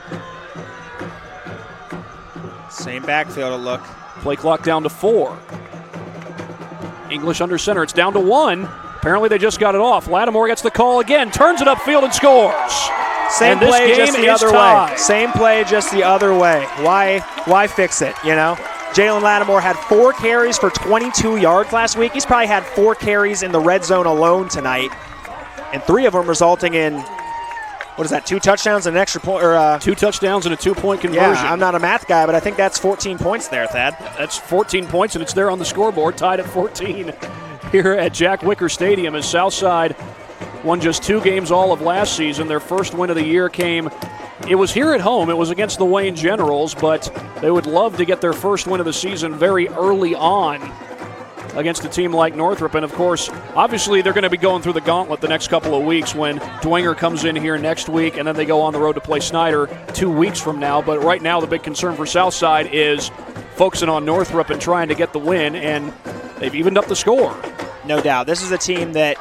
Same backfield look. Play clock down to 4. English under center. It's down to 1. Apparently they just got it off. Lattimore gets the call again, turns it upfield and scores. Same play, just the other way. Same play, just the other way. Why fix it, you know? Jalen Lattimore had 4 carries for 22 yards last week. He's probably had 4 carries in the red zone alone tonight, and 3 of them resulting in, what is that, 2 touchdowns and an extra point? Or 2 touchdowns and a 2-point conversion. Yeah, I'm not a math guy, but I think that's 14 points there, Thad. That's 14 points, and it's there on the scoreboard, tied at 14 here at Jack Wicker Stadium as Southside won just 2 games all of last season. Their first win of the year came, it was here at home. It was against the Wayne Generals, but they would love to get their first win of the season very early on against a team like Northrop. And, of course, obviously they're going to be going through the gauntlet the next couple of weeks when Dwenger comes in here next week, and then they go on the road to play Snyder 2 weeks from now. But right now the big concern for Southside is focusing on Northrop and trying to get the win, and they've evened up the score. No doubt. This is a team that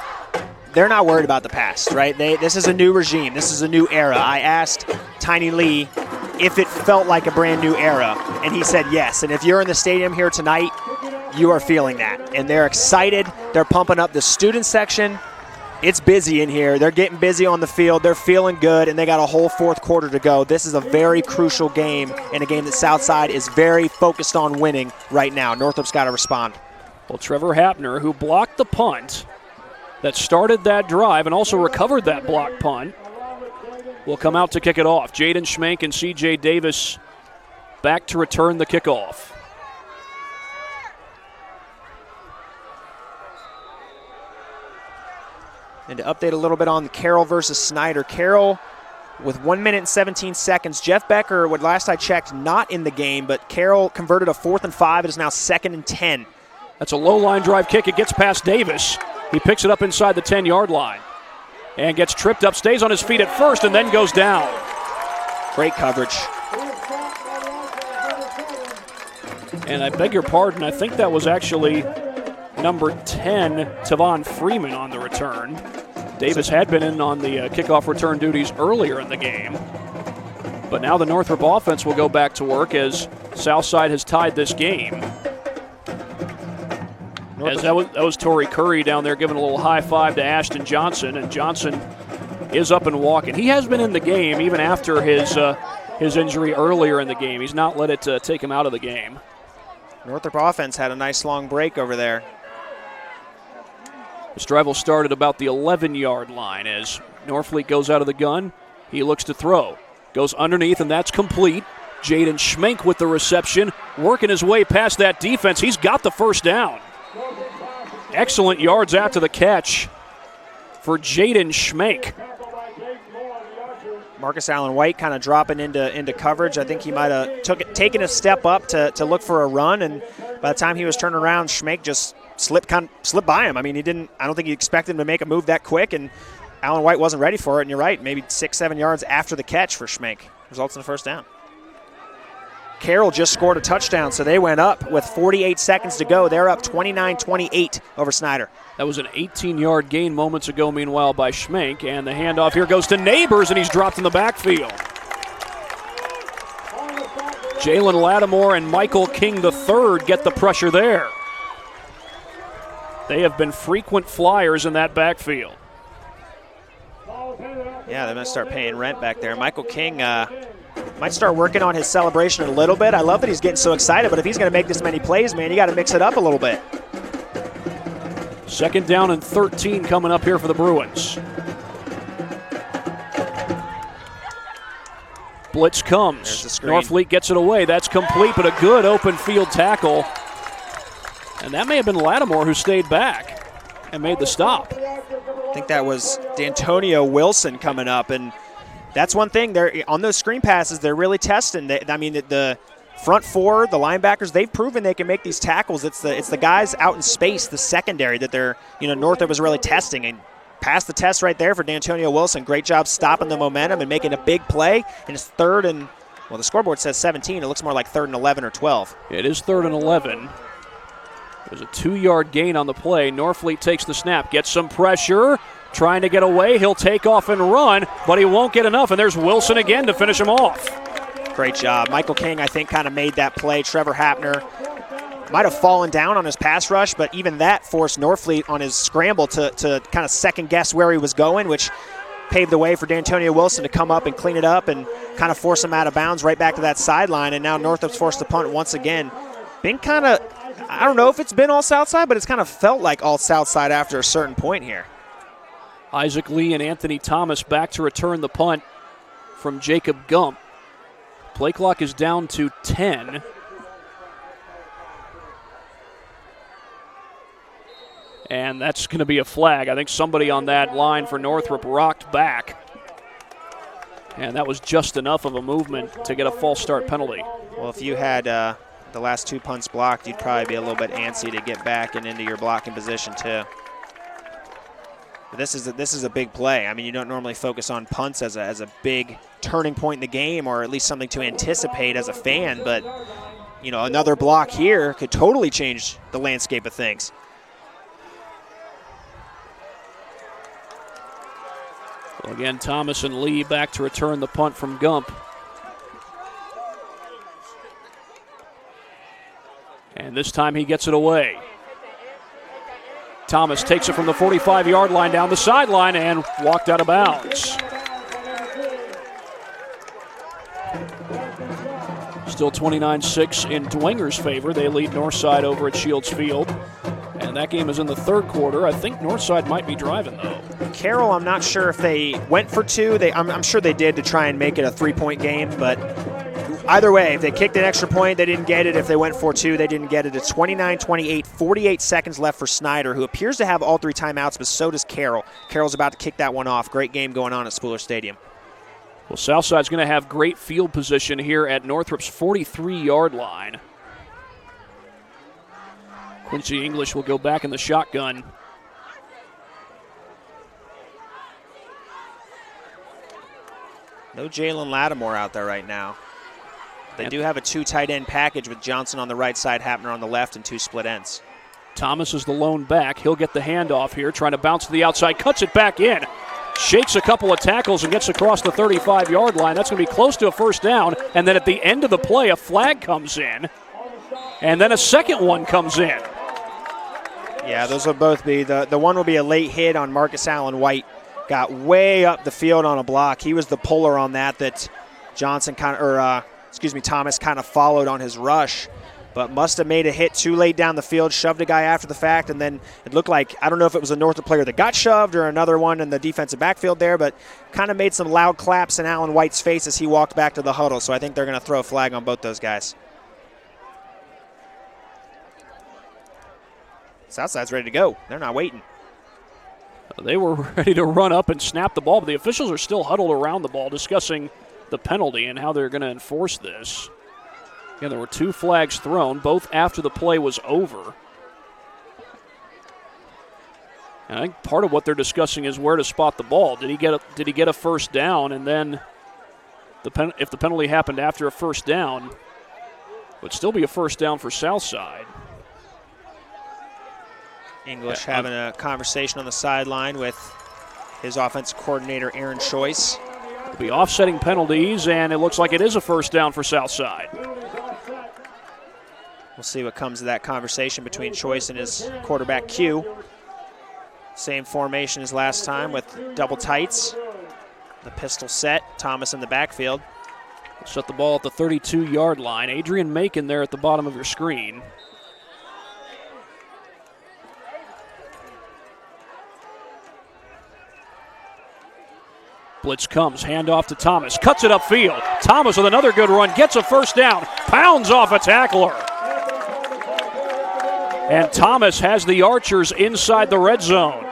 they're not worried about the past, right? This is a new regime. This is a new era. I asked Tiny Lee if it felt like a brand new era, and he said yes. And if you're in the stadium here tonight, you are feeling that. And they're excited. They're pumping up the student section. It's busy in here. They're getting busy on the field. They're feeling good, and they got a whole 4th quarter to go. This is a very crucial game, and a game that Southside is very focused on winning right now. Northrop's got to respond. Well, Trevor Hapner, who blocked the punt that started that drive and also recovered that block punt, will come out to kick it off. Jaden Schmank and C.J. Davis back to return the kickoff. And to update a little bit on Carroll versus Snyder. Carroll with 1 minute and 17 seconds. Jeff Becker, what last I checked, not in the game, but Carroll converted a 4th and 5. It is now 2nd and 10. That's a low line drive kick. It gets past Davis. He picks it up inside the 10-yard line and gets tripped up, stays on his feet at first, and then goes down. Great coverage. And I beg your pardon, I think that was actually number 10, Tavon Freeman, on the return. Davis had been in on the kickoff return duties earlier in the game. But now the Northrop offense will go back to work as Southside has tied this game. As that was Torrey Curry down there giving a little high five to Ashton Johnson, and Johnson is up and walking. He has been in the game even after his injury earlier in the game. He's not let it take him out of the game. Northrop offense had a nice long break over there. This drive will start at about the 11-yard line as Norfleet goes out of the gun. He looks to throw. Goes underneath, and that's complete. Jaden Schmenk with the reception, working his way past that defense. He's got the first down. Excellent yards after the catch for Jaden Schmenk. Marcus Allen White kind of dropping into coverage. I think he might have taken a step up to look for a run, and by the time he was turning around, Schmenk just slipped by him. I mean, I don't think he expected him to make a move that quick, and Allen White wasn't ready for it, and you're right, maybe 6-7 yards after the catch for Schmenk. Results in a first down. Carroll just scored a touchdown, so they went up with 48 seconds to go. They're up 29-28 over Snyder. That was an 18-yard gain moments ago, meanwhile, by Schmenk, and the handoff here goes to Neighbors, and he's dropped in the backfield. Jalen Lattimore and Michael King III get the pressure there. They have been frequent flyers in that backfield. Yeah, they're going to start paying rent back there. Michael King might start working on his celebration a little bit. I love that he's getting so excited, but if he's going to make this many plays, man, you got to mix it up a little bit. 2nd down and 13 coming up here for the Bruins. Blitz comes. Norfleet gets it away. That's complete, but a good open field tackle. And that may have been Lattimore who stayed back and made the stop. I think that was D'Antonio Wilson coming up, and that's one thing. They're on those screen passes, they're really testing. The front four, the linebackers, they've proven they can make these tackles. It's the guys out in space, the secondary, that they're, Northrop was really testing, and passed the test right there for D'Antonio Wilson. Great job stopping the momentum and making a big play. And it's 3rd and, well, the scoreboard says 17. It looks more like 3rd and 11 or 12. It is 3rd and 11. There's a 2-yard gain on the play. Norfleet takes the snap, gets some pressure, trying to get away. He'll take off and run, but he won't get enough, and there's Wilson again to finish him off. Great job. Michael King, I think, kind of made that play. Trevor Hapner might have fallen down on his pass rush, but even that forced Norfleet on his scramble to kind of second-guess where he was going, which paved the way for D'Antonio Wilson to come up and clean it up and kind of force him out of bounds right back to that sideline, and now Northrop's forced to punt once again. Been kind of, I don't know if it's been all Southside, but it's kind of felt like all Southside after a certain point here. Isaac Lee and Anthony Thomas back to return the punt from Jacob Gump. Play clock is down to 10. And that's going to be a flag. I think somebody on that line for Northrop rocked back. And that was just enough of a movement to get a false start penalty. Well, if you had the last 2 punts blocked, you'd probably be a little bit antsy to get back and into your blocking position too. But this is a big play. I mean, you don't normally focus on punts as a big turning point in the game, or at least something to anticipate as a fan. But another block here could totally change the landscape of things. Well, again, Thomas and Lee back to return the punt from Gump. And this time he gets it away. Thomas takes it from the 45-yard line down the sideline and walked out of bounds. Still 29-6 in Dwenger's favor. They lead Northside over at Shields Field. And that game is in the 3rd quarter. I think Northside might be driving, though. Carroll, I'm not sure if they went for 2. I'm sure they did to try and make it a 3-point game, but either way, if they kicked an extra point, they didn't get it. If they went for 2, they didn't get it. It's 29-28, 48 seconds left for Snyder, who appears to have all 3 timeouts, but so does Carroll. Carroll's about to kick that one off. Great game going on at Spooler Stadium. Well, Southside's going to have great field position here at Northrop's 43-yard line. Quincy English will go back in the shotgun. No Jalen Lattimore out there right now. They do have a 2 tight end package with Johnson on the right side, Hapner on the left, and 2 split ends. Thomas is the lone back. He'll get the handoff here, trying to bounce to the outside, cuts it back in. Shakes a couple of tackles and gets across the 35-yard line. That's going to be close to a first down. And then at the end of the play, a flag comes in. And then a second one comes in. Yeah, those will both be. The one will be a late hit on Marcus Allen White. Got way up the field on a block. He was the puller on that Thomas kind of followed on his rush. but must have made a hit too late down the field, shoved a guy after the fact, and then it looked like, I don't know if it was a Northrop player that got shoved or another one in the defensive backfield there, but kind of made some loud claps in Allen White's face as he walked back to the huddle. So I think they're going to throw a flag on both those guys. Southside's ready to go. They're not waiting. They were ready to run up and snap the ball, but the officials are still huddled around the ball discussing the penalty and how they're going to enforce this. Again, there were 2 flags thrown, both after the play was over. And I think part of what they're discussing is where to spot the ball. Did he get a first down, and then if the penalty happened after a first down, it would still be a first down for Southside. English having a conversation on the sideline with his offensive coordinator, Aaron Choice. It'll be offsetting penalties, and it looks like it is a first down for Southside. We'll see what comes of that conversation between Choice and his quarterback, Q. Same formation as last time with double tights. The pistol set, Thomas in the backfield. Set the ball at the 32-yard line. Adrian Macon there at the bottom of your screen. Blitz comes, handoff to Thomas, cuts it upfield. Thomas with another good run, gets a first down, pounds off a tackler. And Thomas has the Archers inside the red zone.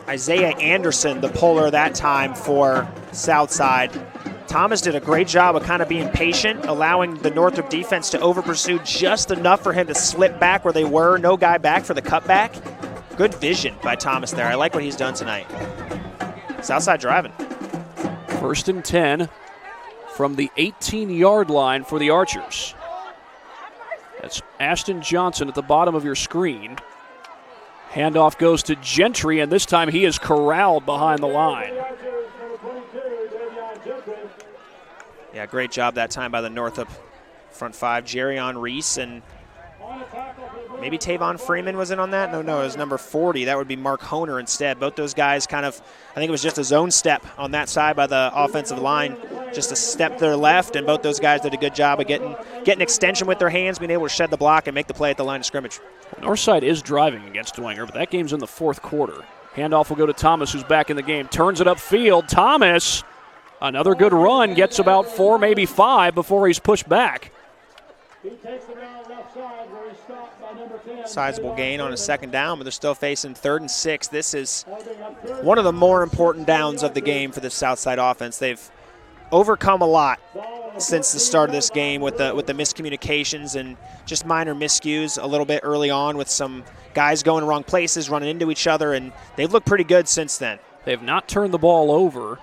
Isaiah Anderson, the puller that time for Southside. Thomas did a great job of kind of being patient, allowing the Northrop defense to over-pursue just enough for him to slip back where they were. No guy back for the cutback. Good vision by Thomas there. I like what he's done tonight. Southside driving. 1st and 10 from the 18-yard line for the Archers. That's Ashton Johnson at the bottom of your screen. Handoff goes to Gentry, and this time he is corralled behind the line. Yeah, great job that time by the Northrop front 5. Jerrion Reese and maybe Tavon Freeman was in on that? No, it was number 40. That would be Mark Honer instead. Both those guys kind of, I think it was just a zone step on that side by the offensive line. Just a step to their left, and both those guys did a good job of getting extension with their hands, being able to shed the block and make the play at the line of scrimmage. Northside is driving against Dwenger, but that game's in the 4th quarter. Handoff will go to Thomas, who's back in the game. Turns it upfield. Thomas, another good run, gets about 4, maybe 5 before he's pushed back. Sizable gain on a 2nd down, but they're still facing 3rd and 6. This is one of the more important downs of the game for the Southside offense. They've overcome a lot since the start of this game with the miscommunications and just minor miscues a little bit early on with some guys going wrong places, running into each other, and they've looked pretty good since then. They have not turned the ball over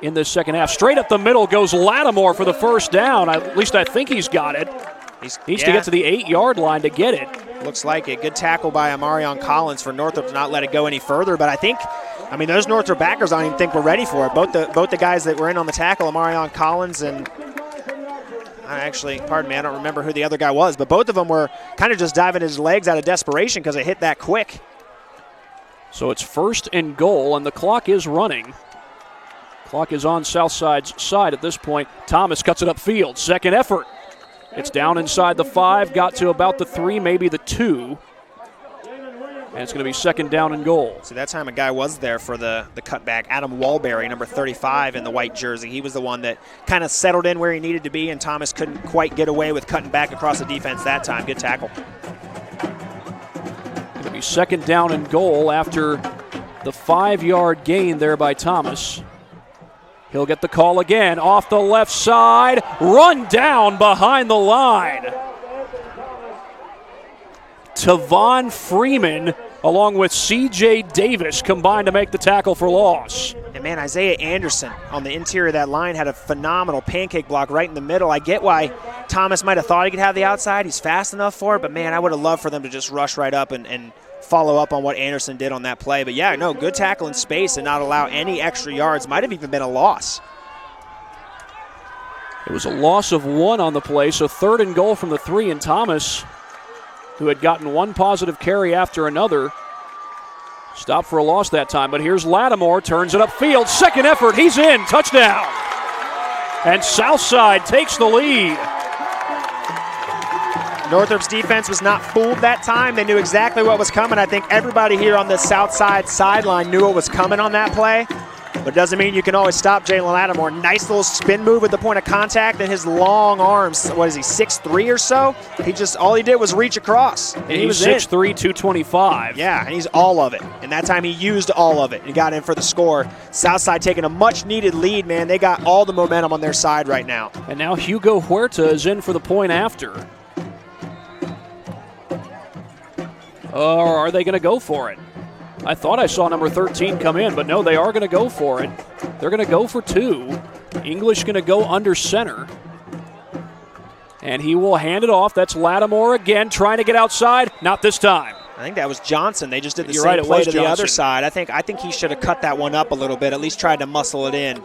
in this second half. Straight up the middle goes Lattimore for the first down. At least I think he's got it. Needs to get to the 8-yard line to get it. Looks like a good tackle by Amarion Collins for Northrop to not let it go any further. But I think, those Northrop backers I don't even think were ready for it. Both the guys that were in on the tackle, Amarion Collins and I don't remember who the other guy was, but both of them were kind of just diving his legs out of desperation because it hit that quick. So it's 1st and goal, and the clock is running. Clock is on Southside's side at this point. Thomas cuts it upfield. Second effort. It's down inside the 5, got to about the 3, maybe the 2. And it's going to be 2nd down and goal. So that time a guy was there for the cutback. Adam Walberry, number 35 in the white jersey. He was the one that kind of settled in where he needed to be, and Thomas couldn't quite get away with cutting back across the defense that time. Good tackle. Going to be 2nd down and goal after the 5-yard gain there by Thomas. He'll get the call again off the left side. Run down behind the line. Tavon Freeman along with C.J. Davis combined to make the tackle for loss. And man, Isaiah Anderson on the interior of that line had a phenomenal pancake block right in the middle. I get why Thomas might have thought he could have the outside. He's fast enough for it, but man, I would have loved for them to just rush right up and follow up on what Anderson did on that play. But yeah, no, good tackle in space and not allow any extra yards. Might have even been a loss. It was a loss of 1 on the play, so 3rd and goal from the 3, and Thomas, who had gotten 1 positive carry after another, stopped for a loss that time. But here's Lattimore, turns it upfield. 2nd effort, he's in, touchdown. And Southside takes the lead. Northrop's defense was not fooled that time. They knew exactly what was coming. I think everybody here on the south side sideline knew what was coming on that play. But it doesn't mean you can always stop Jalen Lattimore. Nice little spin move at the point of contact, and his long arms, what is he, 6'3" or so? All he did was reach across. And he was 6'3", 225. Yeah, and he's all of it. And that time he used all of it and got in for the score. Southside taking a much-needed lead, man. They got all the momentum on their side right now. And now Hugo Huerta is in for the point after. Or are they going to go for it? I thought I saw number 13 come in, but no, they are going to go for it. They're going to go for 2. English going to go under center. And he will hand it off. That's Lattimore again, trying to get outside. Not this time. I think that was Johnson. They just did the You're same right, play to Johnson. the other side. I think he should have cut that one up a little bit, at least tried to muscle it in.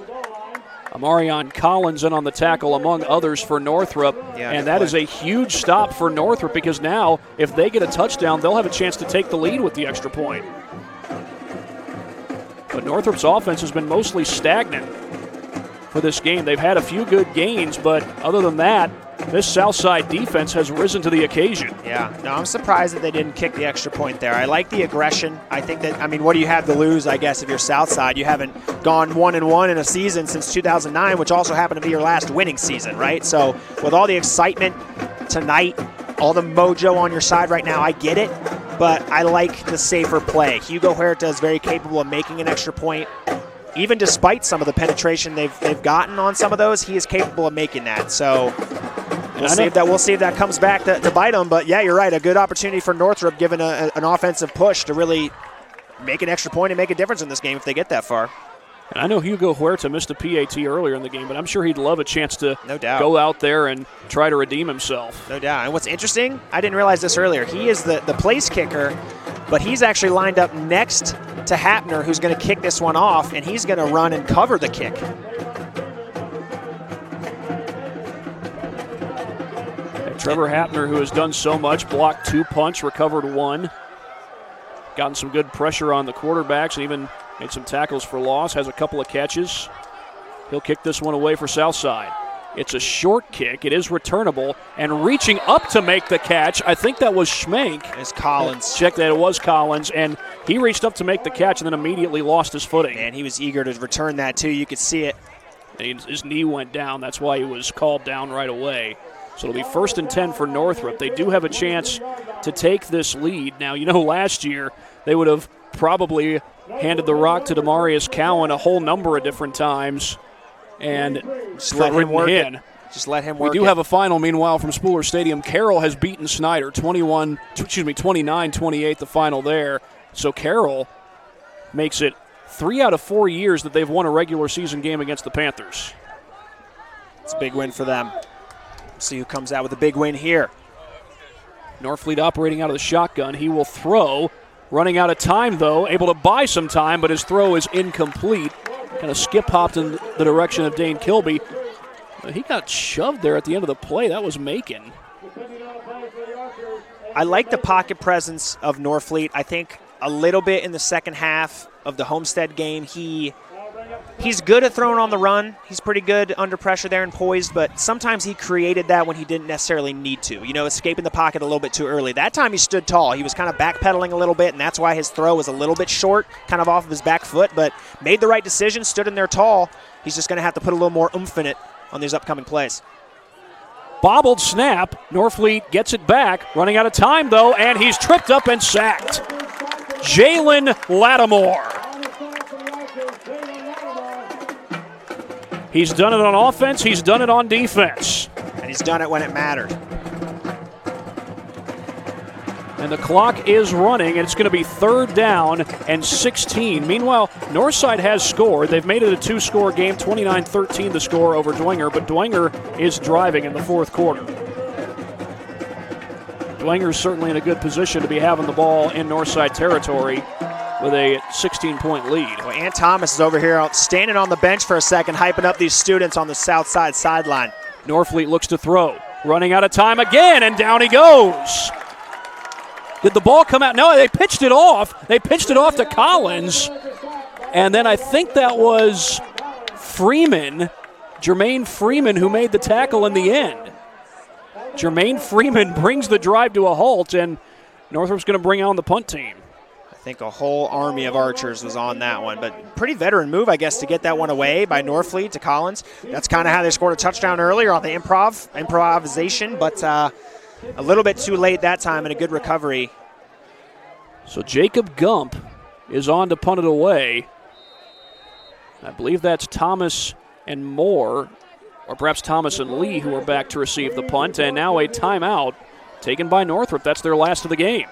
Amarion Collins in on the tackle, among others, for Northrop. Yeah, and that is a huge stop for Northrop, because now if they get a touchdown, they'll have a chance to take the lead with the extra point. But Northrop's offense has been mostly stagnant for this game. They've had a few good gains, but other than that, this Southside defense has risen to the occasion. Yeah, no, I'm surprised that they didn't kick the extra point there. I like the aggression. I think that, what do you have to lose, I guess, if you're Southside? You haven't gone 1-1 in a season since 2009, which also happened to be your last winning season, right? So with all the excitement tonight, all the mojo on your side right now, I get it, but I like the safer play. Hugo Huerta is very capable of making an extra point. Even despite some of the penetration they've gotten on some of those, he is capable of making that. So we'll see if that comes back to bite them. But yeah, you're right. A good opportunity for Northrop, given an offensive push, to really make an extra point and make a difference in this game if they get that far. And I know Hugo Huerta missed a PAT earlier in the game, but I'm sure he'd love a chance to no doubt go out there and try to redeem himself. No doubt. And what's interesting, I didn't realize this earlier, he is the place kicker, but he's actually lined up next to Hapner, who's going to kick this one off, and he's going to run and cover the kick. And Trevor Hapner, who has done so much, blocked 2 punts, recovered 1, gotten some good pressure on the quarterbacks, and even made some tackles for loss, has a couple of catches. He'll kick this one away for Southside. It's a short kick. It is returnable. And reaching up to make the catch, I think that was Schmenk. It's Collins. Check that, it was Collins. And he reached up to make the catch and then immediately lost his footing. And he was eager to return that, too. You could see it. His knee went down. That's why he was called down right away. So it'll be 1st and 10 for Northrop. They do have a chance to take this lead. Now, last year they would have probably handed the rock to Demarius Cowan a whole number of different times and just let him work it. Just let him work We do have a final, meanwhile, from Spooler Stadium. Carroll has beaten Snyder 29-28, the final there. So Carroll makes it 3 out of 4 years that they've won a regular season game against the Panthers. It's a big win for them. See who comes out with a big win here. Norfleet operating out of the shotgun. He will throw. Running out of time, though. Able to buy some time, but his throw is incomplete. Kind of skip-hopped in the direction of Dane Kilby. He got shoved there at the end of the play. That was Macon. I like the pocket presence of Norfleet. I think a little bit in the second half of the Homestead game, he's good at throwing on the run. He's pretty good under pressure there and poised, but sometimes he created that when he didn't necessarily need to. Escaping the pocket a little bit too early. That time he stood tall. He was kind of backpedaling a little bit, and that's why his throw was a little bit short, kind of off of his back foot, but made the right decision, stood in there tall. He's just going to have to put a little more oomph in it on these upcoming plays. Bobbled snap. Norfleet gets it back. Running out of time, though, and he's tripped up and sacked. Jalen Lattimore. He's done it on offense. He's done it on defense. And he's done it when it mattered. And the clock is running, and it's going to be 3rd down and 16. Meanwhile, Northside has scored. They've made it a 2-score game, 29-13 the score over Dwenger, but Dwenger is driving in the 4th quarter. Dwenger's certainly in a good position to be having the ball in Northside territory with a 16-point lead. Well, Ant Thomas is over here standing on the bench for a second, hyping up these students on the south side sideline. Norfleet looks to throw. Running out of time again, and down he goes. Did the ball come out? No, they pitched it off. They pitched it off to Collins. And then I think that was Freeman, Jermaine Freeman, who made the tackle in the end. Jermaine Freeman brings the drive to a halt, and Northrop's going to bring on the punt team. I think a whole army of archers was on that one, but pretty veteran move, I guess, to get that one away by Norfleet to Collins. That's kind of how they scored a touchdown earlier on the improvisation, but a little bit too late that time and a good recovery. So Jacob Gump is on to punt it away. I believe that's Thomas and Moore, or perhaps Thomas and Lee, who are back to receive the punt, and now a timeout taken by Northrop. That's their last of the game.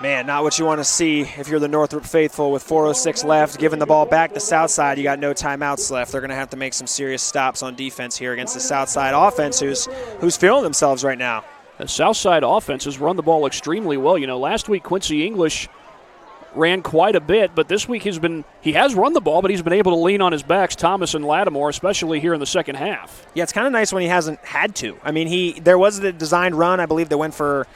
Man, not what you want to see if you're the Northrop faithful with 4:06 left. Giving the ball back to Southside, you got no timeouts left. They're going to have to make some serious stops on defense here against the Southside offense who's feeling themselves right now. The Southside offense has run the ball extremely well. You know, last week Quincy English ran quite a bit, but this week he has run the ball, but he's been able to lean on his backs, Thomas and Lattimore, especially here in the second half. Yeah, it's kind of nice when he hasn't had to. I mean, there was the designed run, I believe, that went for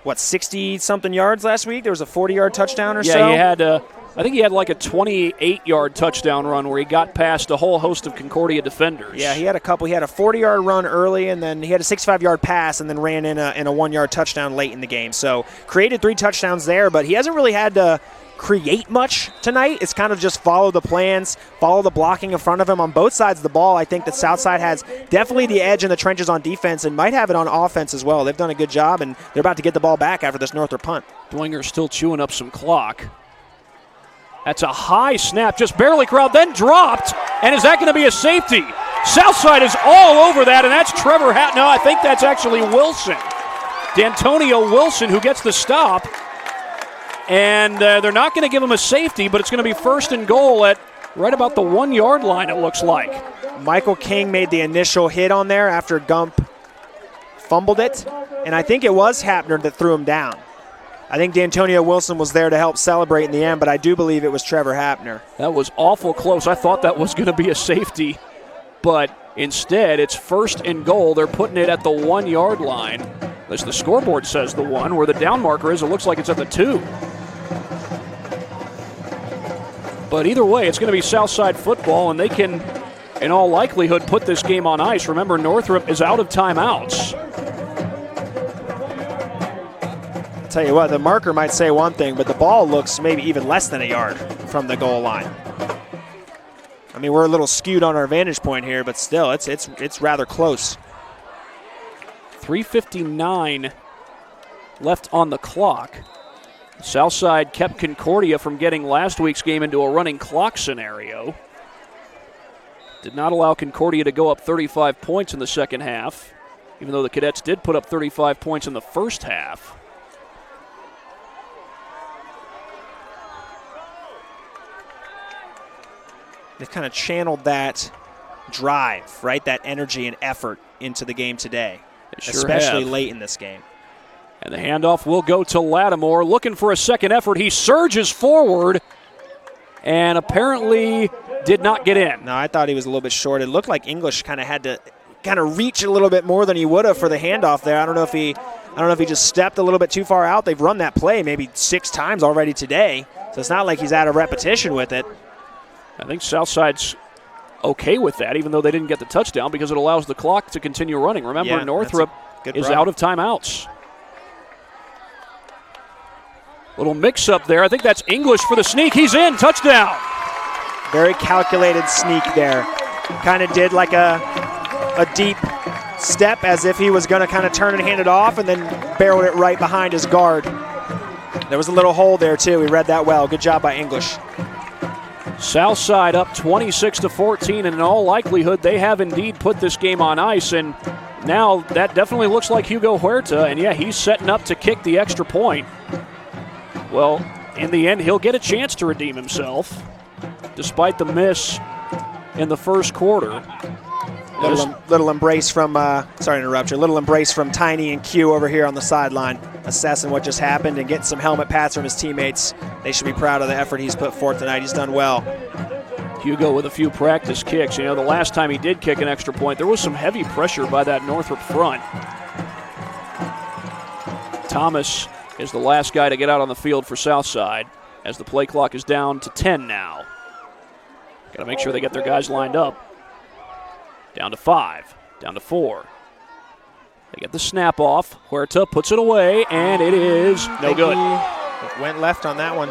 60-something yards last week? There was a 40-yard touchdown or so? Yeah, he had, I think he had like a 28-yard touchdown run where he got past a whole host of Concordia defenders. Yeah, he had a couple. He had a 40-yard run early, and then he had a 65-yard pass, and then ran in a 1-yard touchdown late in the game. So created 3 touchdowns there, but he hasn't really had to create much tonight. It's kind of just follow the plans, follow the blocking in front of him on both sides of the ball. I think that Southside has definitely the edge in the trenches on defense and might have it on offense as well. They've done a good job, and they're about to get the ball back after this Northrop punt. Dwinger still chewing up some clock. That's a high snap, just barely corralled, then dropped. And is that going to be a safety? Southside is all over that, and that's Trevor No, I think that's actually Wilson. D'Antonio Wilson who gets the stop. And they're not going to give him a safety, but it's going to be 1st and goal at right about the 1-yard line, it looks like. Michael King made the initial hit on there after Gump fumbled it, and I think it was Hapner that threw him down. I think D'Antonio Wilson was there to help celebrate in the end, but I do believe it was Trevor Hapner. That was awful close. I thought that was going to be a safety, but instead it's 1st and goal. They're putting it at the 1-yard line. As the scoreboard says the 1, where the down marker is, it looks like it's at the 2. But either way, it's going to be Southside football, and they can, in all likelihood, put this game on ice. Remember, Northrop is out of timeouts. I'll tell you what, the marker might say one thing, but the ball looks maybe even less than a yard from the goal line. I mean, we're a little skewed on our vantage point here, but still, it's rather close. 3:59 left on the clock. Southside kept Concordia from getting last week's game into a running clock scenario. Did not allow Concordia to go up 35 points in the second half, even though the Cadets did put up 35 points in the first half. They've kind of channeled that drive, right, that energy and effort into the game today, Sure especially have. late in this game. And the handoff will go to Lattimore, looking for a second effort. He surges forward and apparently did not get in. No, I thought he was a little bit short. It looked like English kind of had to reach a little bit more than he would have for the handoff there. I don't know if he just stepped a little bit too far out. They've run that play maybe 6 times already today, so it's not like he's out of repetition with it. I think Southside's okay with that, even though they didn't get the touchdown, because it allows the clock to continue running. Remember, Northrop is out of timeouts. Little mix-up there. I think that's English for the sneak. He's in. Touchdown. Very calculated sneak there. Kind of did like a deep step as if he was going to kind of turn and hand it off, and then barreled it right behind his guard. There was a little hole there, too. He read that well. Good job by English. Southside up 26-14, and in all likelihood, they have indeed put this game on ice, and now that definitely looks like Hugo Huerta, and yeah, he's setting up to kick the extra point. Well, in the end, he'll get a chance to redeem himself, despite the miss in the first quarter. Little embrace from, sorry to interrupt you, little embrace from Tiny and Q over here on the sideline, assessing what just happened and getting some helmet pats from his teammates. They should be proud of the effort he's put forth tonight. He's done well. Hugo with a few practice kicks. You know, the last time he did kick an extra point, there was some heavy pressure by that Northrop front. Thomas is the last guy to get out on the field for Southside as the play clock is down to 10 now. Got to make sure they get their guys lined up. Down to 5, down to 4. They get the snap off. Huerta puts it away, and it is no good. He went left on that one.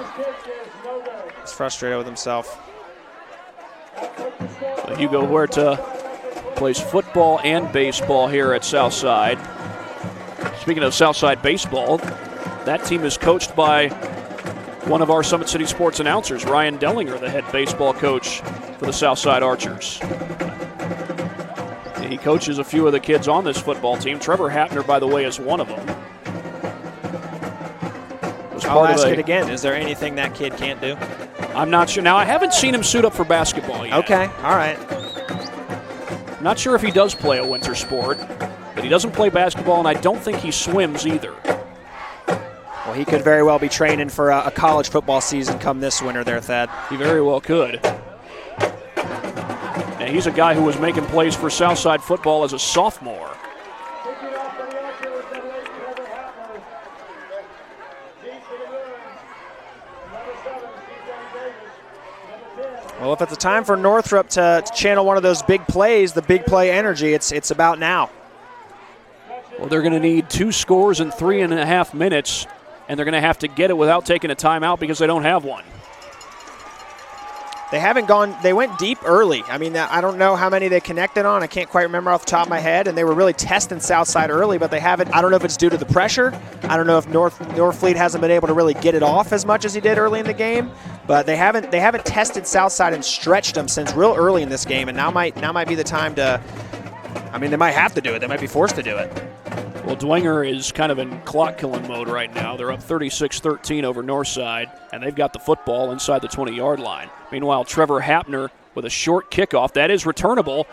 He's frustrated with himself. So Hugo Huerta plays football and baseball here at Southside. Speaking of Southside baseball, that team is coached by one of our Summit City Sports announcers, Ryan Dellinger, the head baseball coach for the Southside Archers. He coaches a few of the kids on this football team. Trevor Hapner, by the way, is one of them. I'll ask it again. Is there anything that kid can't do? I'm not sure. Now, I haven't seen him suit up for basketball yet. Okay, all right. I'm not sure if he does play a winter sport, but he doesn't play basketball, and I don't think he swims either. Well, he could very well be training for a college football season come this winter there, Thad. He very well could. And he's a guy who was making plays for Southside football as a sophomore. Well, if it's a time for Northrop to channel one of those big plays, the big play energy, it's about now. Well, they're going to need 2 scores in 3.5 minutes, and they're going to have to get it without taking a timeout because they don't have one. They went deep early. I mean, I don't know how many they connected on. I can't quite remember off the top of my head, and they were really testing Southside early, but they haven't. I don't know if it's due to the pressure. I don't know if Northfleet hasn't been able to really get it off as much as he did early in the game, but they haven't tested Southside and stretched them since real early in this game, and now might be the time to. I mean, they might have to do it. They might be forced to do it. Well, Dwenger is kind of in clock-killing mode right now. They're up 36-13 over Northside, and they've got the football inside the 20-yard line. Meanwhile, Trevor Hapner with a short kickoff. That is returnable,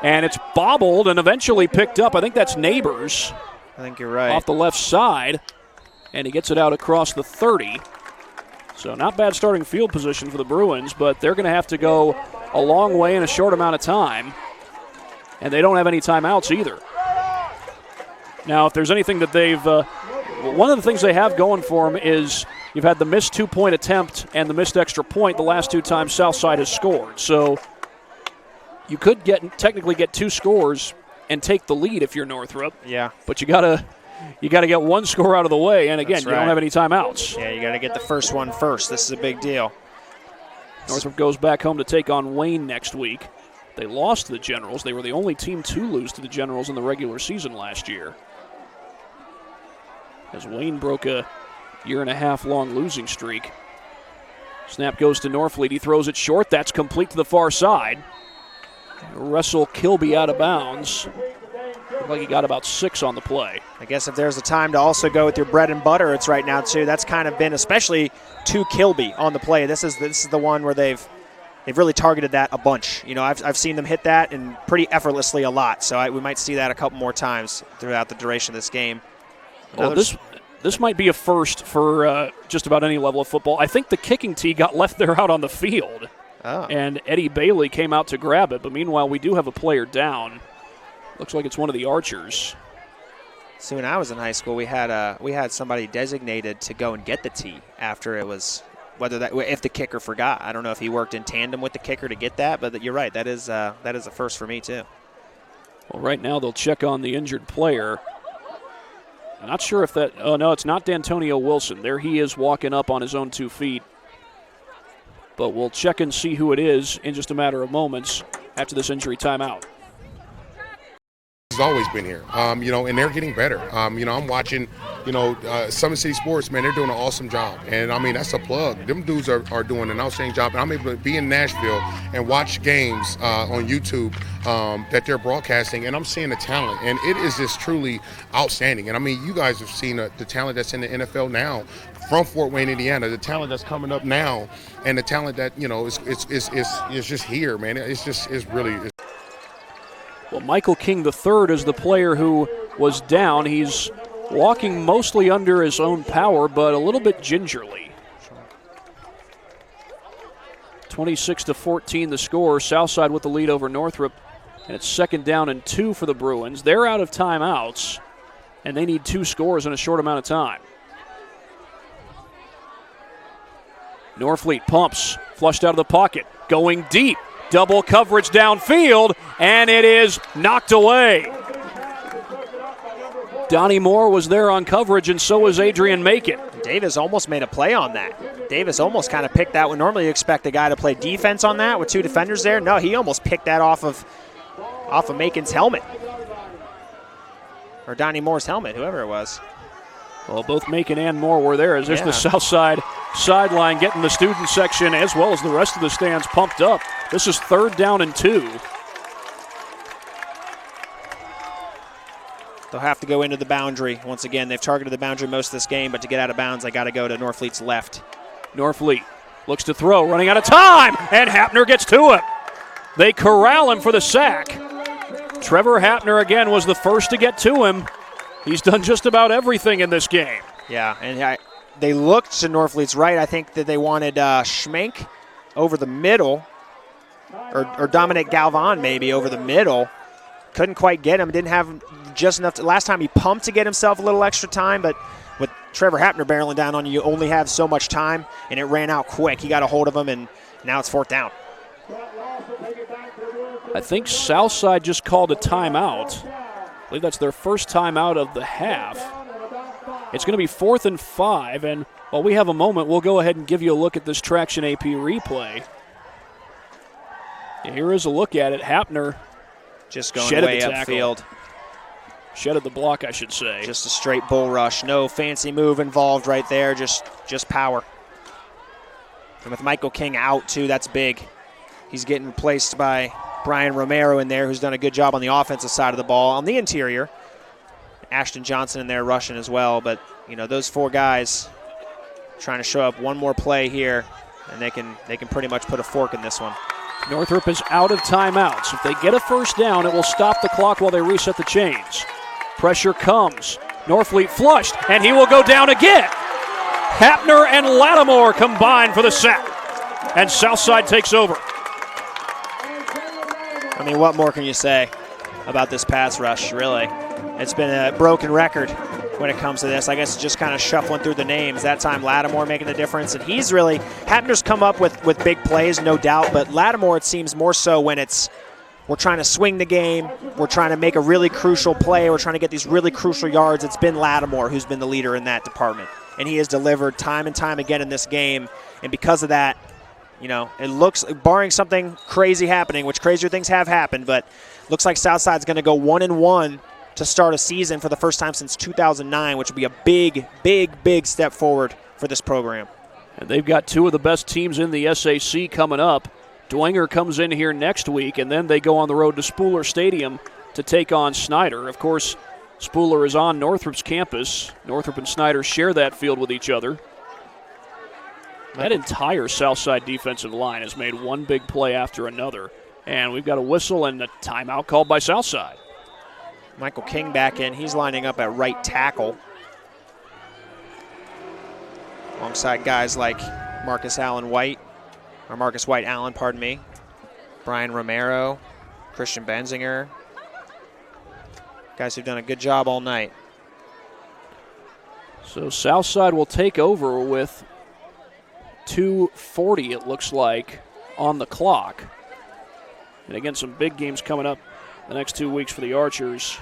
and it's bobbled and eventually picked up. I think that's Neighbors. I think you're right. Off the left side, and he gets it out across the 30. So not bad starting field position for the Bruins, but they're going to have to go a long way in a short amount of time, and they don't have any timeouts either. Now, if there's anything that they've one of the things they have going for them is you've had the missed 2-point attempt and the missed extra point the last 2 times Southside has scored. So you could technically get 2 scores and take the lead if you're Northrop. Yeah. But you gotta get 1 score out of the way, and again, That's right. You don't have any timeouts. Yeah, you got to get the first one first. This is a big deal. Northrop goes back home to take on Wayne next week. They lost to the Generals. They were the only team to lose to the Generals in the regular season last year, as Wayne broke a 1.5 long losing streak. Snap goes to Northfleet. He throws it short. That's complete to the far side. Russell Kilby out of bounds. Looked like he got about 6 on the play. I guess if there's a time to also go with your bread and butter, it's right now too. That's kind of been, especially to Kilby on the play. This is the one where they've really targeted that a bunch. You know, I've seen them hit that and pretty effortlessly a lot. So we might see that a couple more times throughout the duration of this game. Well, this might be a first for just about any level of football. I think the kicking tee got left there out on the field, and Eddie Bailey came out to grab it. But meanwhile, we do have a player down. Looks like it's one of the Archers. See, when I was in high school, we had somebody designated to go and get the tee after it was, if the kicker forgot. I don't know if he worked in tandem with the kicker to get that, but you're right. That is a first for me too. Well, right now they'll check on the injured player. Not sure if that. Oh no, it's not D'Antonio Wilson. There he is walking up on his own 2 feet. But we'll check and see who it is in just a matter of moments after this injury timeout. He's always been here, and they're getting better. I'm watching, Summit City Sports, man, they're doing an awesome job. And, I mean, that's a plug. Them dudes are doing an outstanding job. And I'm able to be in Nashville and watch games on YouTube that they're broadcasting, and I'm seeing the talent. And it is just truly outstanding. And, I mean, you guys have seen the talent that's in the NFL now from Fort Wayne, Indiana, the talent that's coming up now, and the talent that, is just here, man. It's really – Well, Michael King III is the player who was down. He's walking mostly under his own power, but a little bit gingerly. 26-14 the score. Southside with the lead over Northrop, and it's 2nd down and 2 for the Bruins. They're out of timeouts, and they need 2 scores in a short amount of time. Northfleet pumps, flushed out of the pocket, going deep. Double coverage downfield, and it is knocked away. Donnie Moore was there on coverage, and so was Adrian Macon. Davis almost made a play on that. Davis almost kind of picked that one. Normally you expect a guy to play defense on that with 2 defenders there. No, he almost picked that off of Macon's helmet. Or Donnie Moore's helmet, whoever it was. Well, both Macon and Moore were there as there's the south side sideline getting the student section as well as the rest of the stands pumped up. This is 3rd down and 2. They'll have to go into the boundary. Once again, they've targeted the boundary most of this game, but to get out of bounds, they got to go to Norfleet's left. Norfleet looks to throw, running out of time, and Hapner gets to it. They corral him for the sack. Trevor Hapner again was the first to get to him. He's done just about everything in this game. Yeah, and they looked to Norfleet's right. I think that they wanted Schmenk over the middle, or Dominic Galvan maybe over the middle. Couldn't quite get him. Didn't have just enough. Last time he pumped to get himself a little extra time, but with Trevor Hapner barreling down on you, you only have so much time, and it ran out quick. He got a hold of him, and now it's 4th down. I think Southside just called a timeout. I believe that's their first timeout of the half. It's going to be 4th and 5, and while we have a moment, we'll go ahead and give you a look at this Traction AP replay. And here is a look at it. Hapner just going way upfield. Shedded the block, I should say. Just a straight bull rush. No fancy move involved right there, just power. And with Michael King out, too, that's big. He's getting replaced by Brian Romero in there, who's done a good job on the offensive side of the ball. On the interior, Ashton Johnson in there rushing as well. But, you know, those 4 guys trying to show up one more play here, and they can pretty much put a fork in this one. Northrop is out of timeouts. If they get a first down, it will stop the clock while they reset the chains. Pressure comes. Norfleet flushed, and he will go down again. Hapner and Lattimore combine for the sack, and Southside takes over. I mean, what more can you say about this pass rush, really? It's been a broken record when it comes to this. I guess just kind of shuffling through the names. That time Lattimore making the difference, and he's really, Hapner's come up with big plays, no doubt, but Lattimore, it seems more so when we're trying to swing the game, we're trying to make a really crucial play, we're trying to get these really crucial yards. It's been Lattimore who's been the leader in that department, and he has delivered time and time again in this game, and because of that, you know, it looks, barring something crazy happening, which crazier things have happened, but looks like Southside's going to go 1-1 to start a season for the first time since 2009, which would be a big, big, big step forward for this program. And they've got 2 of the best teams in the SAC coming up. Dwenger comes in here next week, and then they go on the road to Spooler Stadium to take on Snyder. Of course, Spooler is on Northrop's campus. Northrop and Snyder share that field with each other. That entire Southside defensive line has made one big play after another. And we've got a whistle and a timeout called by Southside. Michael King back in. He's lining up at right tackle. Alongside guys like Marcus White Allen, pardon me. Brian Romero, Christian Benzinger. Guys who've done a good job all night. So Southside will take over with 2:40, it looks like, on the clock. And again, some big games coming up the next 2 weeks for the Archers.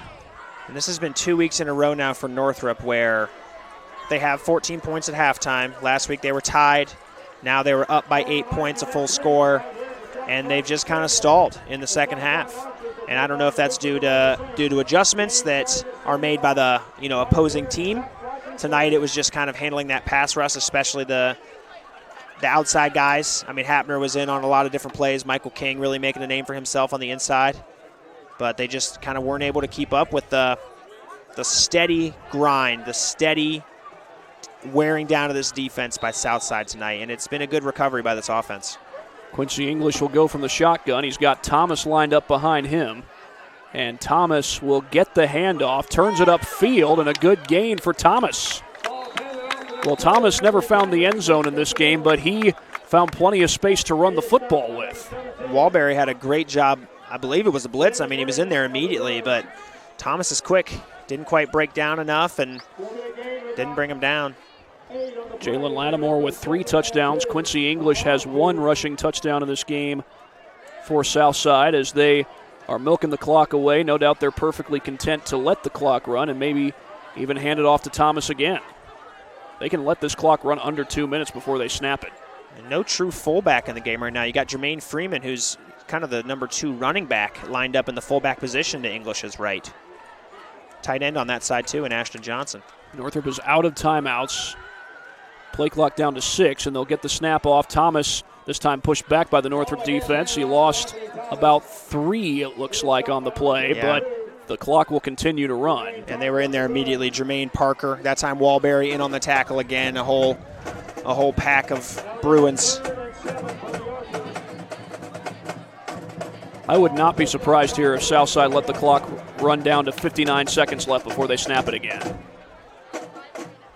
And this has been 2 weeks in a row now for Northrop where they have 14 points at halftime. Last week they were tied. Now they were up by 8 points, a full score. And they've just kind of stalled in the second half. And I don't know if that's due to adjustments that are made by the opposing team. Tonight it was just kind of handling that pass rush, especially the outside guys. I mean, Hapner was in on a lot of different plays. Michael King really making a name for himself on the inside. But they just kind of weren't able to keep up with the steady grind, the steady wearing down of this defense by Southside tonight. And it's been a good recovery by this offense. Quincy English will go from the shotgun. He's got Thomas lined up behind him. And Thomas will get the handoff, turns it upfield, and a good gain for Thomas. Well, Thomas never found the end zone in this game, but he found plenty of space to run the football with. Walberry had a great job. I believe it was a blitz. I mean, he was in there immediately, but Thomas is quick. Didn't quite break down enough and didn't bring him down. Jalen Lattimore with 3 touchdowns. Quincy English has 1 rushing touchdown in this game for Southside as they are milking the clock away. No doubt they're perfectly content to let the clock run and maybe even hand it off to Thomas again. They can let this clock run under 2 minutes before they snap it. And no true fullback in the game right now. You got Jermaine Freeman, who's kind of the number 2 running back, lined up in the fullback position to English's right. Tight end on that side, too, and Ashton Johnson. Northrop is out of timeouts. Play clock down to 6, and they'll get the snap off. Thomas, this time pushed back by the Northrop defense. He lost about 3, it looks like, on the play, but the clock will continue to run. And they were in there immediately. Jermaine Parker, that time Walberry in on the tackle again. A whole pack of Bruins. I would not be surprised here if Southside let the clock run down to 59 seconds left before they snap it again.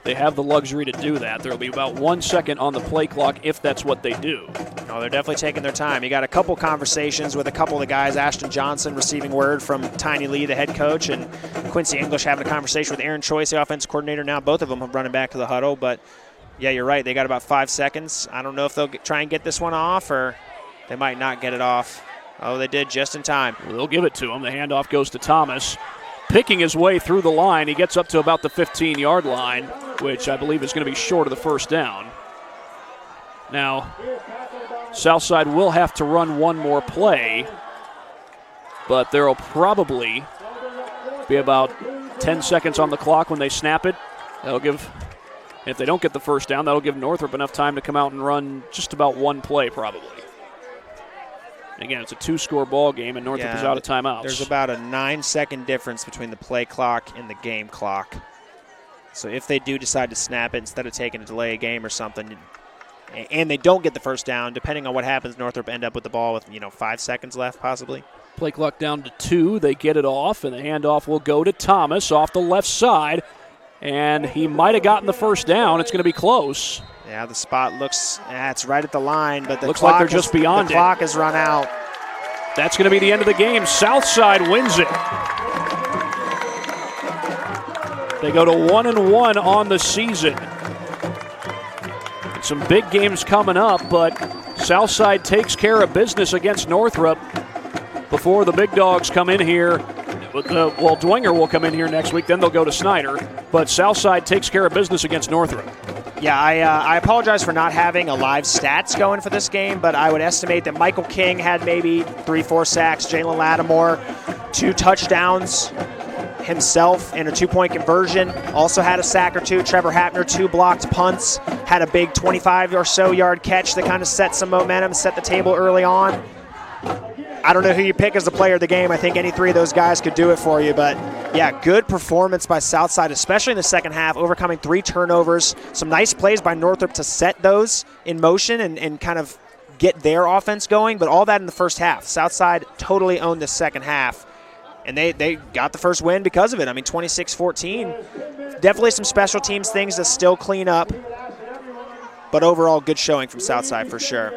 They have the luxury to do that. There will be about 1 second on the play clock if that's what they do. No, they're definitely taking their time. You got a couple conversations with a couple of the guys. Ashton Johnson receiving word from Tiny Lee, the head coach, and Quincy English having a conversation with Aaron Choice, the offensive coordinator. Now both of them are running back to the huddle. But, yeah, you're right. They got about 5 seconds. I don't know if they'll try and get this one off or they might not get it off. Oh, they did just in time. Well, they'll give it to him. The handoff goes to Thomas. Picking his way through the line, he gets up to about the 15-yard line, which I believe is going to be short of the first down. Now, Southside will have to run one more play, but there will probably be about 10 seconds on the clock when they snap it. That'll give, if they don't get the first down, that'll give Northrop enough time to come out and run just about one play probably. Again, it's a 2-score ball game, and Northrop is out of timeouts. There's about a 9-second difference between the play clock and the game clock. So if they do decide to snap it instead of taking a delay a game or something, and they don't get the first down, depending on what happens, Northrop end up with the ball with 5 seconds left possibly. Play clock down to 2. They get it off, and the handoff will go to Thomas off the left side. And he might have gotten the first down. It's going to be close. Yeah, the spot looks, it's right at the line, but the looks clock like they're just beyond it. The clock has run out. That's going to be the end of the game. Southside wins it. They go to 1-1 on the season. And some big games coming up, but Southside takes care of business against Northrop before the big dogs come in here. Well, Dwenger will come in here next week, then they'll go to Snyder. But Southside takes care of business against Northrop. Yeah, I apologize for not having a live stats going for this game, but I would estimate that Michael King had maybe 3-4 sacks, Jalen Lattimore 2 touchdowns himself and a 2-point conversion. Also had a sack or 2. Trevor Hapner 2 blocked punts, had a big 25 or so yard catch that kind of set some momentum, set the table early on. I don't know who you pick as the player of the game. I think any 3 of those guys could do it for you. But, yeah, good performance by Southside, especially in the second half, overcoming 3 turnovers. Some nice plays by Northrop to set those in motion and kind of get their offense going. But all that in the first half. Southside totally owned the second half. And they got the first win because of it. I mean, 26-14. Definitely some special teams things to still clean up. But overall, good showing from Southside for sure.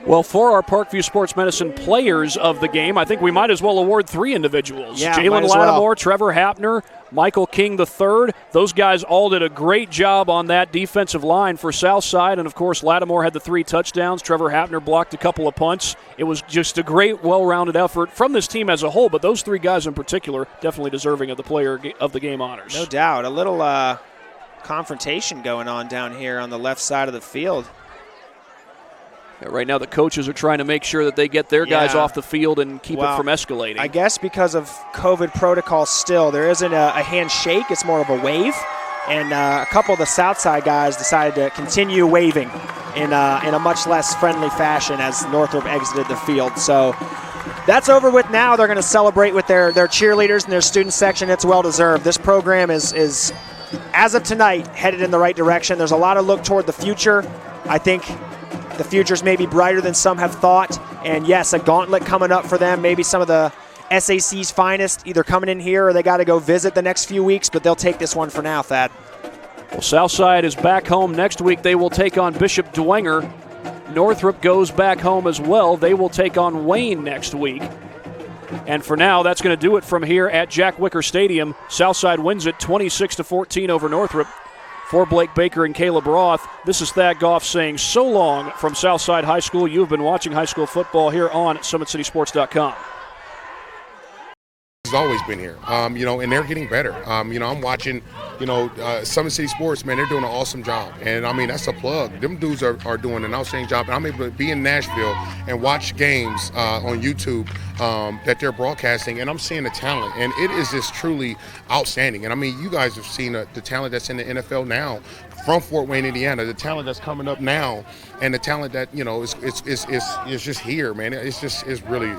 Well, for our Parkview Sports Medicine players of the game, I think we might as well award 3 individuals. Yeah, Jalen Lattimore, Trevor Hapner, Michael King III. Those guys all did a great job on that defensive line for Southside. And, of course, Lattimore had the 3 touchdowns. Trevor Hapner blocked a couple of punts. It was just a great, well-rounded effort from this team as a whole. But those 3 guys in particular definitely deserving of the player of the game honors. No doubt. A little confrontation going on down here on the left side of the field. Right now the coaches are trying to make sure that they get their guys off the field and keep it from escalating. I guess because of COVID protocol still, there isn't a handshake. It's more of a wave. And a couple of the Southside guys decided to continue waving in a much less friendly fashion as Northrop exited the field. So that's over with now. They're going to celebrate with their cheerleaders and their student section. It's well-deserved. This program is, as of tonight, headed in the right direction. There's a lot of look toward the future. I think the future's maybe brighter than some have thought. And, yes, a gauntlet coming up for them. Maybe some of the SAC's finest either coming in here or they got to go visit the next few weeks, but they'll take this one for now, Thad. Well, Southside is back home next week. They will take on Bishop Dwenger. Northrop goes back home as well. They will take on Wayne next week. And for now, that's going to do it from here at Jack Wicker Stadium. Southside wins it 26-14 over Northrop. For Blake Baker and Caleb Roth, this is Thad Goff saying so long from Southside High School. You've been watching high school football here on SummitCitySports.com. has always been here, and they're getting better. I'm watching, Summit City Sports, man, they're doing an awesome job. And, that's a plug. Them dudes are doing an outstanding job. And I'm able to be in Nashville and watch games on YouTube that they're broadcasting, and I'm seeing the talent. And it is just truly outstanding. And, you guys have seen the talent that's in the NFL now from Fort Wayne, Indiana, the talent that's coming up now, and the talent that, is just here, man. It's really